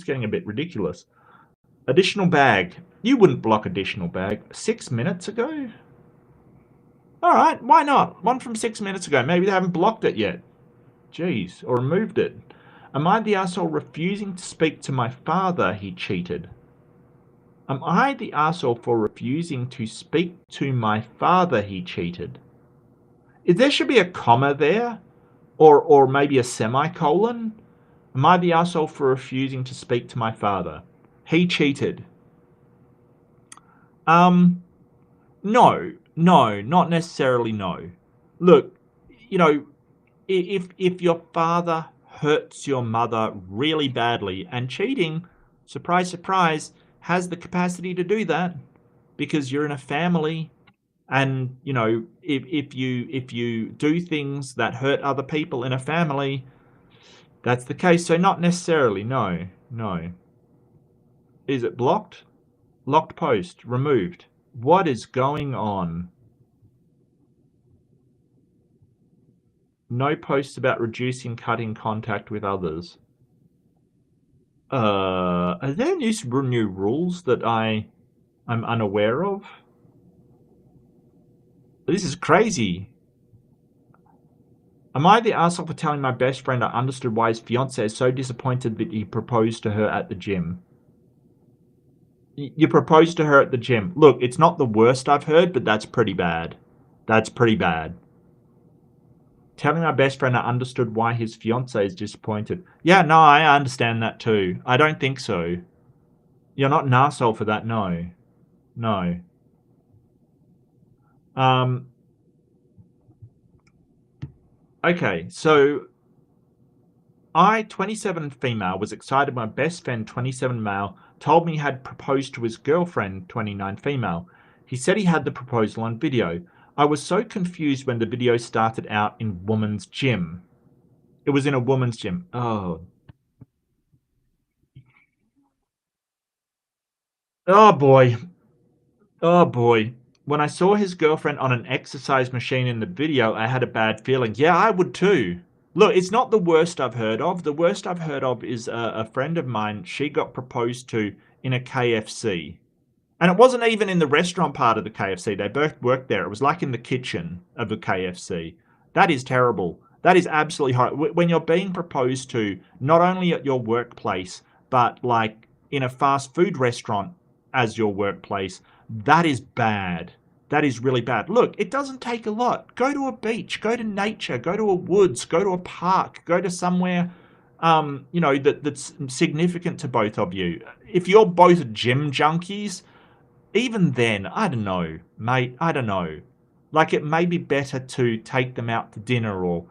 getting a bit ridiculous. Additional bag. You wouldn't block additional bag 6 minutes ago. All right, why not? One from 6 minutes ago. Maybe they haven't blocked it yet. Jeez, or removed it. Am I the arsehole refusing to speak to my father? He cheated. Am I the arsehole for refusing to speak to my father? He cheated. There should be a comma there. Or maybe a semicolon. Am I the arsehole for refusing to speak to my father? He cheated. No, not necessarily no. Look, if your father hurts your mother really badly, and cheating, surprise, surprise, has the capacity to do that because you're in a family. And, if you do things that hurt other people in a family, that's the case. So not necessarily, no. Is it blocked? Locked post, removed. What is going on? No posts about reducing, cutting contact with others. Are there new rules that I'm unaware of? This is crazy. Am I the asshole for telling my best friend I understood why his fiance is so disappointed that he proposed to her at the gym? You proposed to her at the gym. Look, it's not the worst I've heard, but that's pretty bad. That's pretty bad. Telling my best friend I understood why his fiance is disappointed. Yeah, no, I understand that too. I don't think so. You're not an asshole for that, no. No. Okay, so I, 27 female, was excited my best friend, 27 male, told me he had proposed to his girlfriend, 29 female. He said he had the proposal on video. I was so confused when the video started out in woman's gym. It was in a woman's gym. Oh. Oh boy. Oh boy. When I saw his girlfriend on an exercise machine in the video, I had a bad feeling. Yeah, I would too. Look, it's not the worst I've heard of. The worst I've heard of is a friend of mine. She got proposed to in a KFC. And it wasn't even in the restaurant part of the KFC. They both worked there. It was like in the kitchen of the KFC. That is terrible. That is absolutely horrible. When you're being proposed to, not only at your workplace, but like in a fast food restaurant as your workplace, that is bad. That is really bad. Look, it doesn't take a lot. Go to a beach, go to nature, go to a woods, go to a park, go to somewhere, that's significant to both of you. If you're both gym junkies, even then, I don't know, mate, I don't know. Like, it may be better to take them out to dinner or,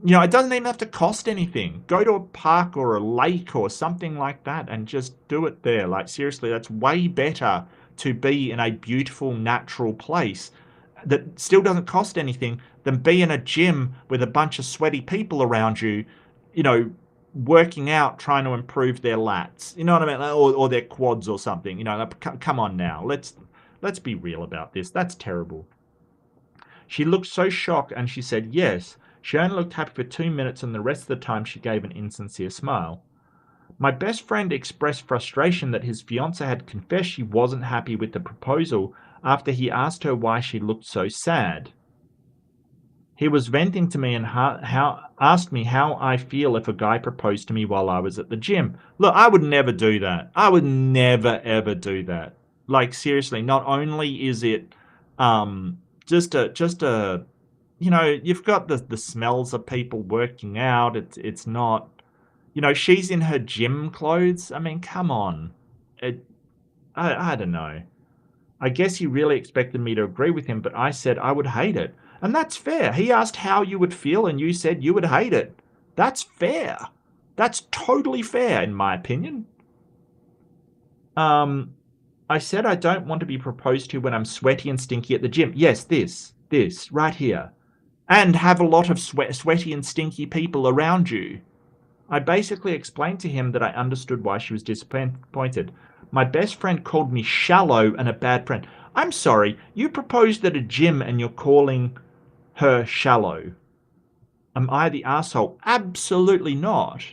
it doesn't even have to cost anything. Go to a park or a lake or something like that and just do it there. Like, seriously, that's way better to be in a beautiful, natural place that still doesn't cost anything than be in a gym with a bunch of sweaty people around you, working out, trying to improve their lats. You know what I mean? Or their quads or something. Come on now. Let's be real about this. That's terrible. She looked so shocked and she said yes. She only looked happy for 2 minutes and the rest of the time she gave an insincere smile. My best friend expressed frustration that his fiancée had confessed she wasn't happy with the proposal after he asked her why she looked so sad. He was venting to me and asked me how I feel if a guy proposed to me while I was at the gym. Look, I would never do that. I would never, ever do that. Like, seriously, not only is it just a you've got the smells of people working out. It's not, she's in her gym clothes. I mean, come on. I don't know. I guess he really expected me to agree with him, but I said I would hate it. And that's fair. He asked how you would feel, and you said you would hate it. That's fair. That's totally fair, in my opinion. I said I don't want to be proposed to when I'm sweaty and stinky at the gym. Yes, this, right here. And have a lot of sweaty and stinky people around you. I basically explained to him that I understood why she was disappointed. My best friend called me shallow and a bad friend. I'm sorry, you proposed at a gym and you're calling her shallow. Am I the asshole? Absolutely not.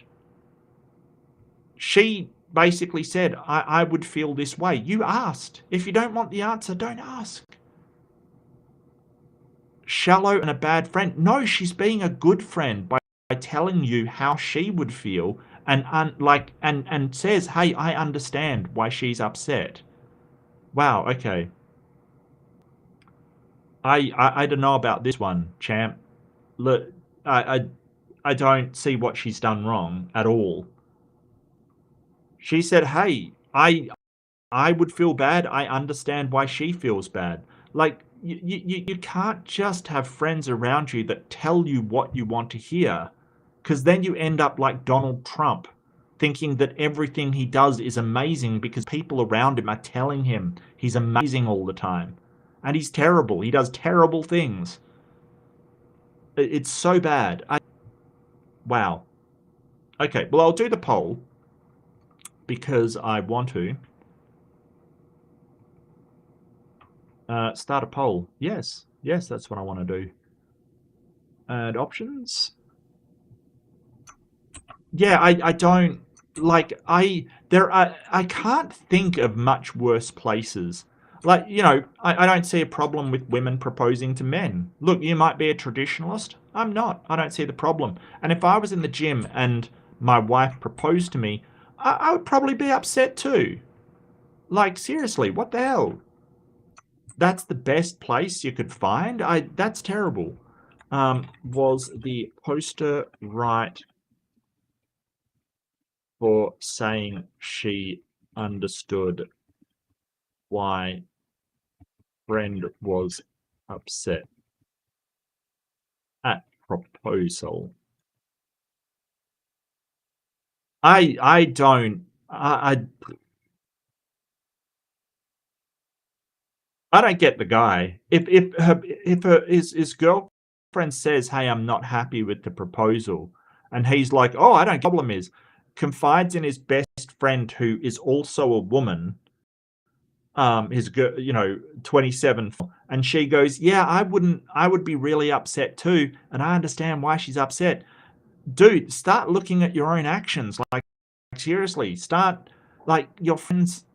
She basically said, I would feel this way. You asked. If you don't want the answer, don't ask. Shallow and a bad friend. No, she's being a good friend by telling you how she would feel and says, hey, I understand why she's upset. Wow, okay. I don't know about this one, champ. Look, I don't see what she's done wrong at all. She said, hey, I would feel bad. I understand why she feels bad. Like, you can't just have friends around you that tell you what you want to hear, because then you end up like Donald Trump, thinking that everything he does is amazing because people around him are telling him he's amazing all the time. And he's terrible. He does terrible things. It's so bad. Wow. Okay, well, I'll do the poll because I want to. Start a poll. Yes, that's what I want to do. Add options. Yeah, I don't like. I can't think of much worse places. Like, I don't see a problem with women proposing to men. Look, you might be a traditionalist. I'm not. I don't see the problem. And if I was in the gym and my wife proposed to me, I would probably be upset too. Like, seriously, what the hell? That's the best place you could find? That's terrible. Was the poster right for saying she understood why friend was upset at proposal? I don't get the guy. If his girlfriend says, "Hey, I'm not happy with the proposal," and he's like, "Oh, I don't." Problem is, confides in his best friend who is also a woman. His girl, 27, and she goes, "Yeah, I would be really upset too, and I understand why she's upset." Dude, start looking at your own actions. Like, seriously, start, like, your friends.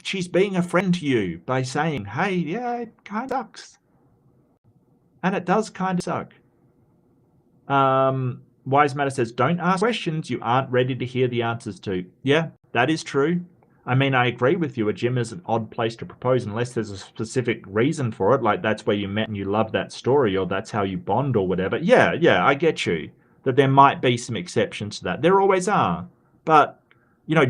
She's being a friend to you by saying, "Hey, yeah, it kind of sucks," and it does kind of suck. Wise Matter says, "Don't ask questions you aren't ready to hear the answers to." Yeah, that is true. I mean, I agree with you. A gym is an odd place to propose unless there's a specific reason for it, like that's where you met and you love that story, or that's how you bond or whatever. Yeah, I get you. That there might be some exceptions to that. There always are. But,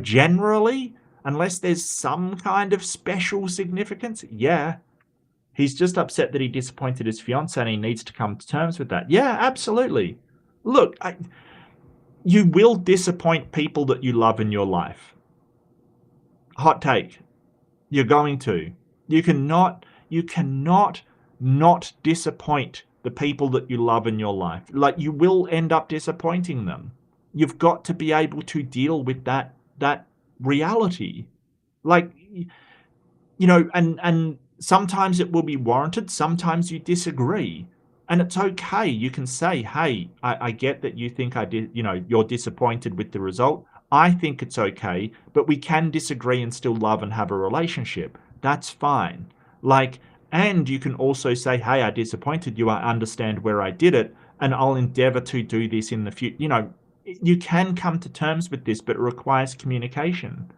generally, unless there's some kind of special significance, yeah. He's just upset that he disappointed his fiancée and he needs to come to terms with that. Yeah, absolutely. Look, you will disappoint people that you love in your life. Hot take. You're going to. You cannot not disappoint the people that you love in your life. Like, you will end up disappointing them. You've got to be able to deal with that reality. Like, and sometimes it will be warranted, sometimes you disagree. And it's okay. You can say, "Hey, I get that you think I did, you're disappointed with the result. I think it's okay, but we can disagree and still love and have a relationship." That's fine. Like, and you can also say, "Hey, I disappointed you. I understand where I did it, and I'll endeavor to do this in the future." You can come to terms with this, but it requires communication.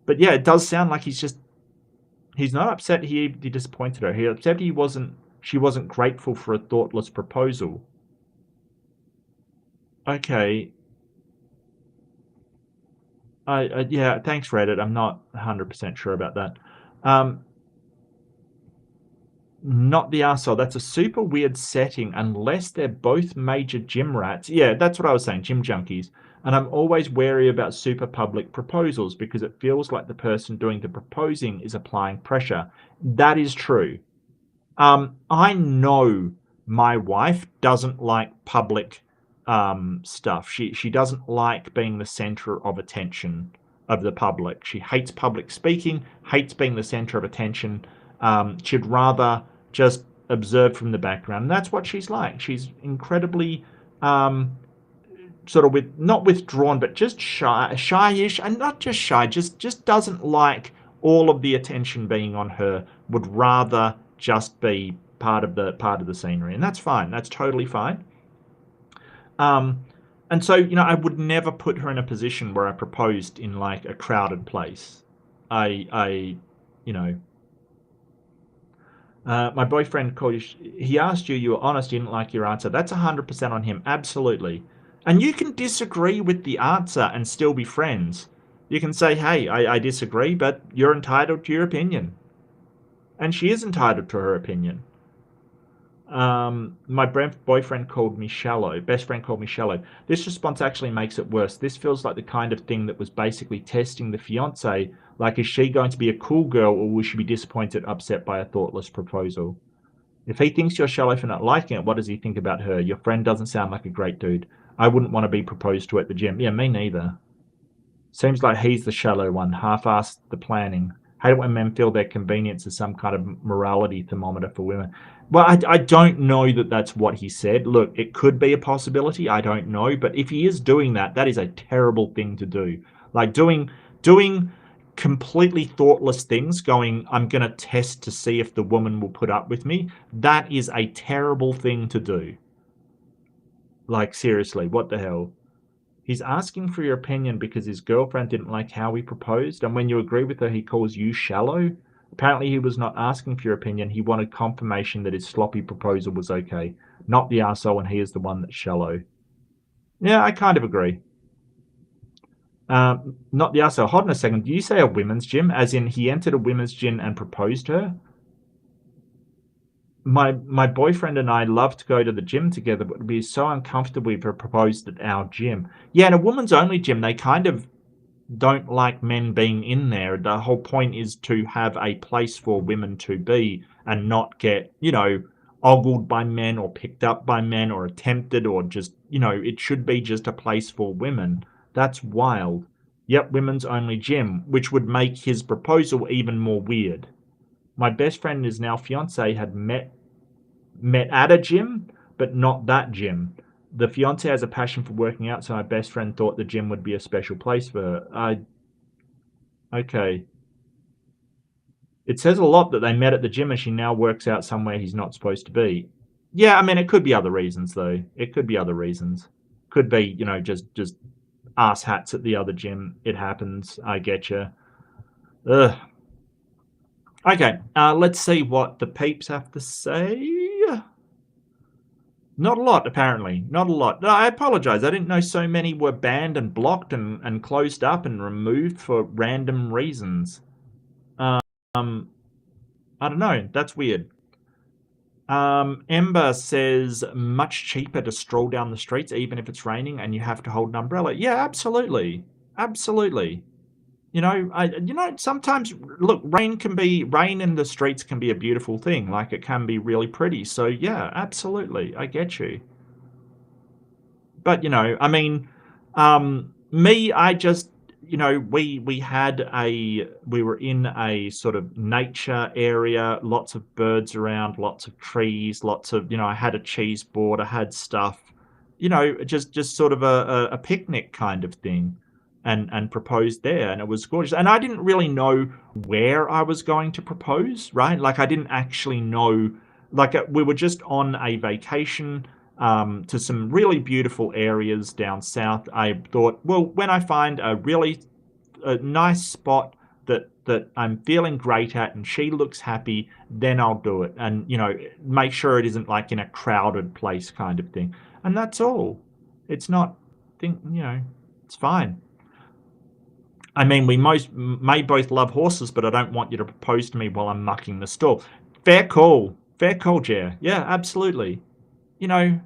But yeah, it does sound like he's not upset he disappointed her. He's upset she wasn't grateful for a thoughtless proposal. Okay. Yeah, thanks, Reddit. I'm not 100% sure about that. Not the arsehole. That's a super weird setting unless they're both major gym rats. Yeah, that's what I was saying, gym junkies. And I'm always wary about super public proposals because it feels like the person doing the proposing is applying pressure. That is true. I know my wife doesn't like public stuff. She doesn't like being the center of attention of the public. She hates public speaking, hates being the center of attention. She'd rather just observe from the background. And that's what she's like. She's incredibly sort of not withdrawn, but just shyish, and not just shy, just doesn't like all of the attention being on her. Would rather just be part of the scenery, and that's fine. That's totally fine. And so, I would never put her in a position where I proposed in like a crowded place. My boyfriend called you. He asked you. You were honest. You didn't like your answer. That's 100% on him. Absolutely. And you can disagree with the answer and still be friends. You can say, "Hey, I disagree, but you're entitled to your opinion." And she is entitled to her opinion. My boyfriend called me shallow. Best friend called me shallow. This response actually makes it worse. This feels like the kind of thing that was basically testing the fiance. Like, is she going to be a cool girl, or will she be disappointed, upset by a thoughtless proposal? If he thinks you're shallow for not liking it, what does he think about her? Your friend doesn't sound like a great dude. I wouldn't want to be proposed to at the gym. Yeah, me neither. Seems like he's the shallow one, half-assed the planning. Hate it when men feel their convenience is some kind of morality thermometer for women. Well, I don't know that that's what he said. Look, it could be a possibility. I don't know. But if he is doing that, that is a terrible thing to do. Like doing completely thoughtless things, going, "I'm going to test to see if the woman will put up with me." That is a terrible thing to do. Like, seriously, what the hell? He's asking for your opinion because his girlfriend didn't like how he proposed, and when you agree with her, he calls you shallow. Apparently, he was not asking for your opinion. He wanted confirmation that his sloppy proposal was okay, not the arsehole, and he is the one that's shallow. Yeah, I kind of agree. Not the arsehole. Hold on a second. Do you say a women's gym? As in, he entered a women's gym and proposed her? My boyfriend and I love to go to the gym together, but it would be so uncomfortable if he proposed at our gym. Yeah, in a woman's only gym, they kind of don't like men being in there. The whole point is to have a place for women to be and not get, ogled by men or picked up by men or attempted or just, it should be just a place for women. That's wild. Yep, women's only gym, which would make his proposal even more weird. My best friend and his now fiance had met at a gym, but not that gym. The fiance has a passion for working out, so my best friend thought the gym would be a special place for her. Okay. It says a lot that they met at the gym and she now works out somewhere he's not supposed to be. Yeah, I mean, it could be other reasons, though. It could be other reasons. Could be, just ass hats at the other gym. It happens. I get you. Ugh. Okay, let's see what the peeps have to say. Not a lot, apparently. Not a lot. I apologize. I didn't know so many were banned and blocked and closed up and removed for random reasons. I don't know. That's weird. Ember says, much cheaper to stroll down the streets, even if it's raining and you have to hold an umbrella. Yeah, absolutely. Absolutely. Sometimes, look, rain in the streets can be a beautiful thing. Like, it can be really pretty. So, yeah, absolutely. I get you. But, I mean, me, I just, we were in a sort of nature area, lots of birds around, lots of trees, lots of, I had a cheese board, I had stuff, just sort of a picnic kind of thing. And proposed there, and it was gorgeous. And I didn't really know where I was going to propose, right? Like, I didn't actually know, like, we were just on a vacation to some really beautiful areas down south. I thought, well, when I find a nice spot that I'm feeling great at and she looks happy, then I'll do it. And, make sure it isn't like in a crowded place kind of thing. And that's all. It's not, it's fine. I mean, we may both love horses, but I don't want you to propose to me while I'm mucking the stall. Fair call. Fair call, Jer. Yeah, absolutely. I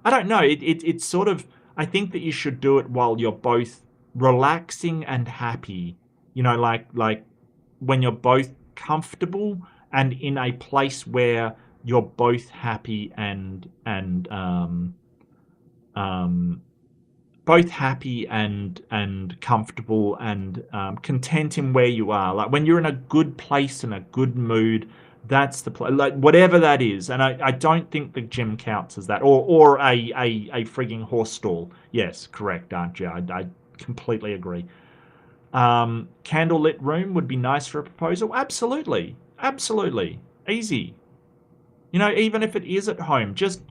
don't know. It's sort of, I think that you should do it while you're both relaxing and happy. Like when you're both comfortable and in a place where you're both happy and both happy and comfortable and content in where you are. Like, when you're in a good place and a good mood, that's the place. Like, whatever that is. And I don't think the gym counts as that, or a frigging horse stall. Yes, correct, aren't you? I completely agree. Candlelit room would be nice for a proposal. Absolutely, absolutely, easy. Even if it is at home, just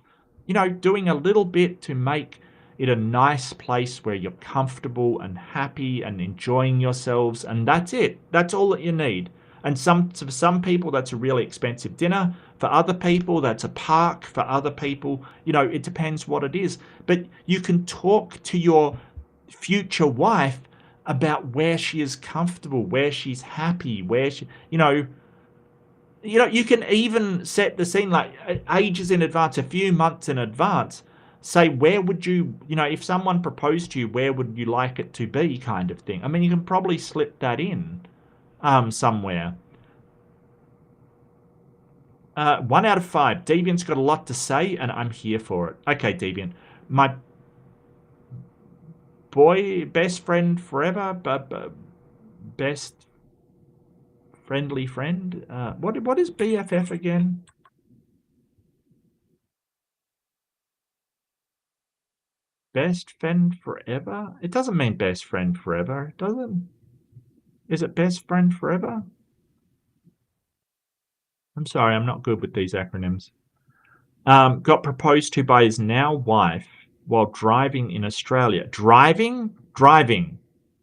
doing a little bit to make it a nice place where you're comfortable and happy and enjoying yourselves, and that's it. That's all that you need. And for some people, that's a really expensive dinner. For other people, that's a park. For other people, it depends what it is. But you can talk to your future wife about where she is comfortable, where she's happy, where she, you can even set the scene like ages in advance, a few months in advance. Say, where would you, if someone proposed to you, where would you like it to be, kind of thing. I mean, you can probably slip that in somewhere. 1 out of 5. Deviant's got a lot to say, and I'm here for it. Okay, Deviant. My best friend forever, but best friendly friend. What is BFF again? Best friend forever? It doesn't mean best friend forever, does it? Is it best friend forever? I'm sorry, I'm not good with these acronyms. Got proposed to by his now wife while driving in Australia. Driving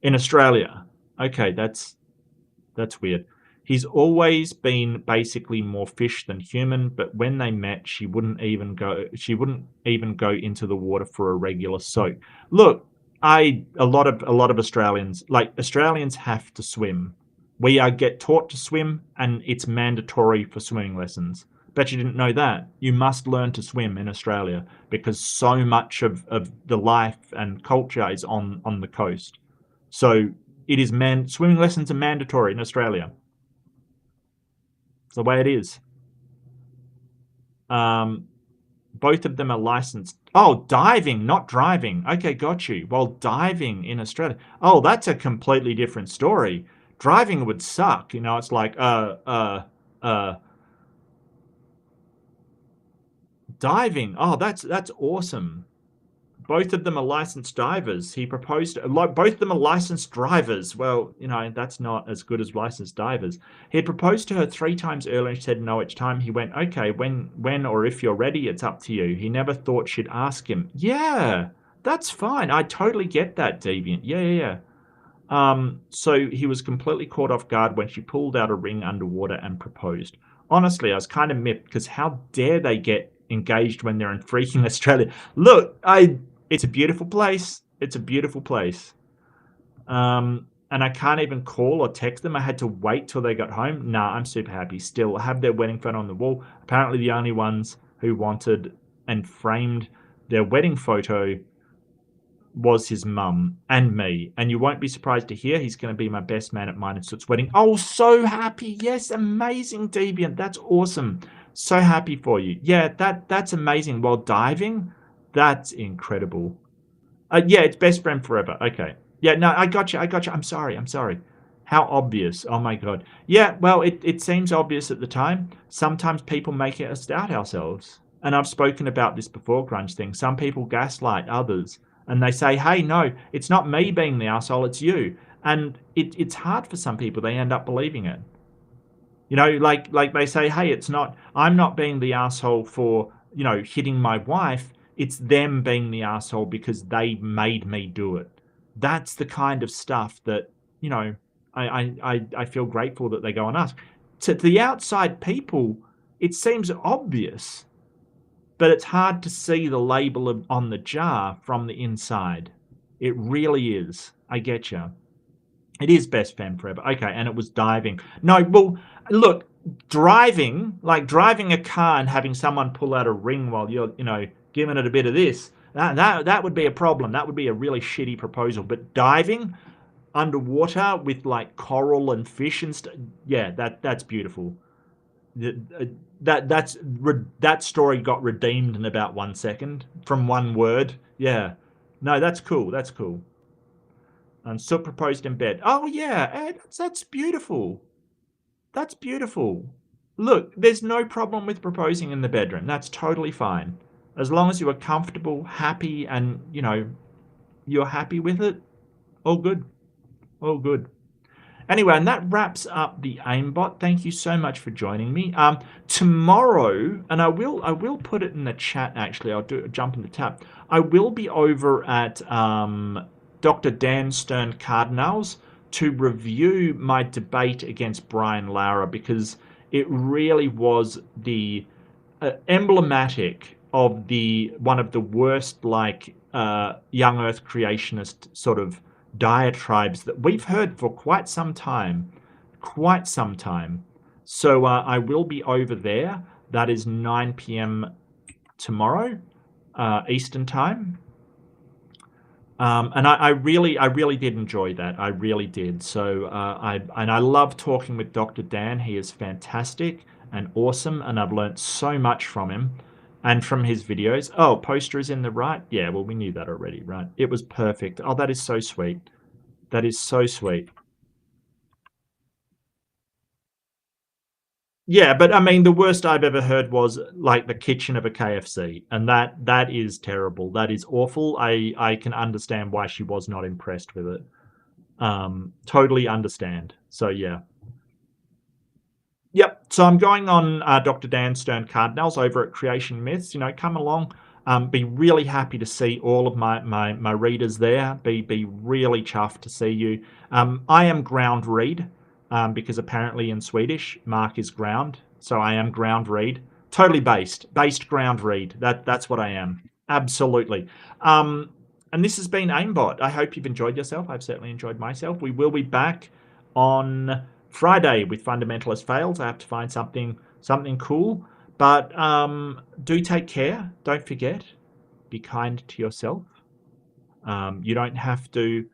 in Australia. Okay, that's weird. He's always been basically more fish than human, but when they met, she wouldn't even go into the water for a regular soak. Look, a lot of Australians, like Australians, have to swim. We get taught to swim, and it's mandatory for swimming lessons. Bet you didn't know that. You must learn to swim in Australia because so much of the life and culture is on the coast. So it is swimming lessons are mandatory in Australia. It's the way it is. Both of them are licensed. Oh, diving, not driving. Okay, got you. Well, diving in Australia. Oh, that's a completely different story. Driving would suck. You know, it's like, diving. Oh, that's awesome. Both of them are licensed divers. He proposed, like, both of them are licensed drivers. Well, you know, that's not as good as licensed divers. He had proposed to her 3 times earlier and she said no each time. He went, okay, when or if you're ready, it's up to you. He never thought she'd ask him. Yeah, that's fine. I totally get that, Deviant. Yeah. So he was completely caught off guard when she pulled out a ring underwater and proposed. Honestly, I was kind of miffed because how dare they get engaged when they're in freaking Australia? Look, it's a beautiful place. It's a beautiful place. And I can't even call or text them. I had to wait till they got home. Nah, I'm super happy. Still have their wedding photo on the wall. Apparently the only ones who wanted and framed their wedding photo was his mum and me. And you won't be surprised to hear he's going to be my best man at mine and Soot's wedding. Oh, so happy. Yes, amazing, Deviant. That's awesome. So happy for you. Yeah, that's amazing. While diving, that's incredible. Yeah, it's best friend forever. Okay. Yeah, no, I got you. I'm sorry. How obvious. Oh my God. Yeah, well, it seems obvious at the time. Sometimes people make us doubt ourselves. And I've spoken about this before, Grunge thing. Some people gaslight others. And they say, hey, no, it's not me being the asshole, it's you. And it's hard for some people. They end up believing it. You know, like they say, hey, I'm not being the asshole for, you know, hitting my wife. It's them being the asshole because they made me do it. That's the kind of stuff that, you know, I feel grateful that they go and ask. To the outside people, it seems obvious, but it's hard to see the label on the jar from the inside. It really is. I get you. It is best fan forever. Okay, and it was diving. No, well, look, driving, like driving a car and having someone pull out a ring while you're, you know, giving it a bit of this, that would be a problem. That would be a really shitty proposal. But diving underwater with like coral and fish and stuff, yeah, that's beautiful. That story got redeemed in about 1 second from one word. Yeah, no, that's cool. That's cool. And still proposed in bed. Oh yeah, that's beautiful. That's beautiful. Look, there's no problem with proposing in the bedroom. That's totally fine, as long as you are comfortable, happy, and you know you're happy with it. All good. All good. Anyway, and that wraps up the AIMBOT. Thank you so much for joining me. Tomorrow, and I will put it in the chat. Actually, I'll jump in the tab. I will be over at Dr. Dan Stern Cardinals to review my debate against Brian Lara, because it really was the emblematic of one of the worst young Earth creationist sort of diatribes that we've heard for quite some time. So I will be over there. That is 9 p.m. tomorrow, Eastern time. And I really did enjoy that. I really did. So I love talking with Dr. Dan. He is fantastic and awesome, and I've learned so much from him and from his videos. Oh, poster is in the right. Yeah, well, we knew that already, right? It was perfect. Oh, that is so sweet. That is so sweet. Yeah, but I mean, the worst I've ever heard was like the kitchen of a KFC, and that is terrible. That is awful. I can understand why she was not impressed with it. Totally understand. So yeah. Yep. So I'm going on Dr. Dan Stern Cardinals over at Creation Myths. Come along. Be really happy to see all of my readers there. Be really chuffed to see you. I am ground read because apparently in Swedish, Mark is ground. So I am ground read. Totally based ground read. That's what I am. Absolutely. And this has been AIMBOT. I hope you've enjoyed yourself. I've certainly enjoyed myself. We will be back on Friday with Fundamentalist Fails. I have to find something cool. But do take care. Don't forget. Be kind to yourself. You don't have to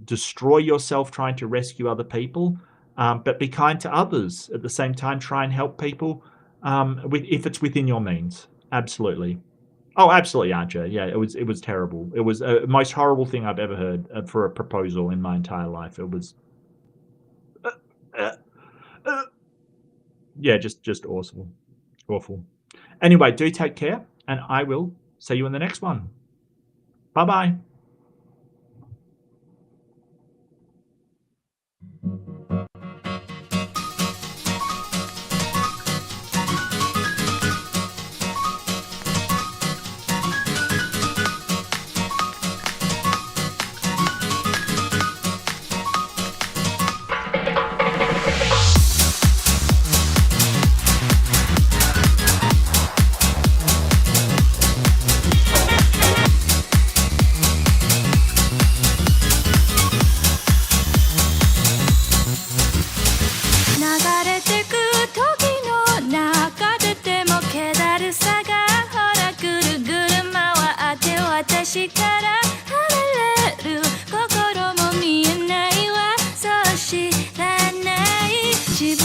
destroy yourself trying to rescue other people. But be kind to others at the same time. Try and help people if it's within your means. Absolutely. Oh, absolutely, Archer. Yeah, it was terrible. It was the most horrible thing I've ever heard for a proposal in my entire life. It was, yeah, just awful. Anyway, do take care, and I will see you in the next one. Bye-bye. She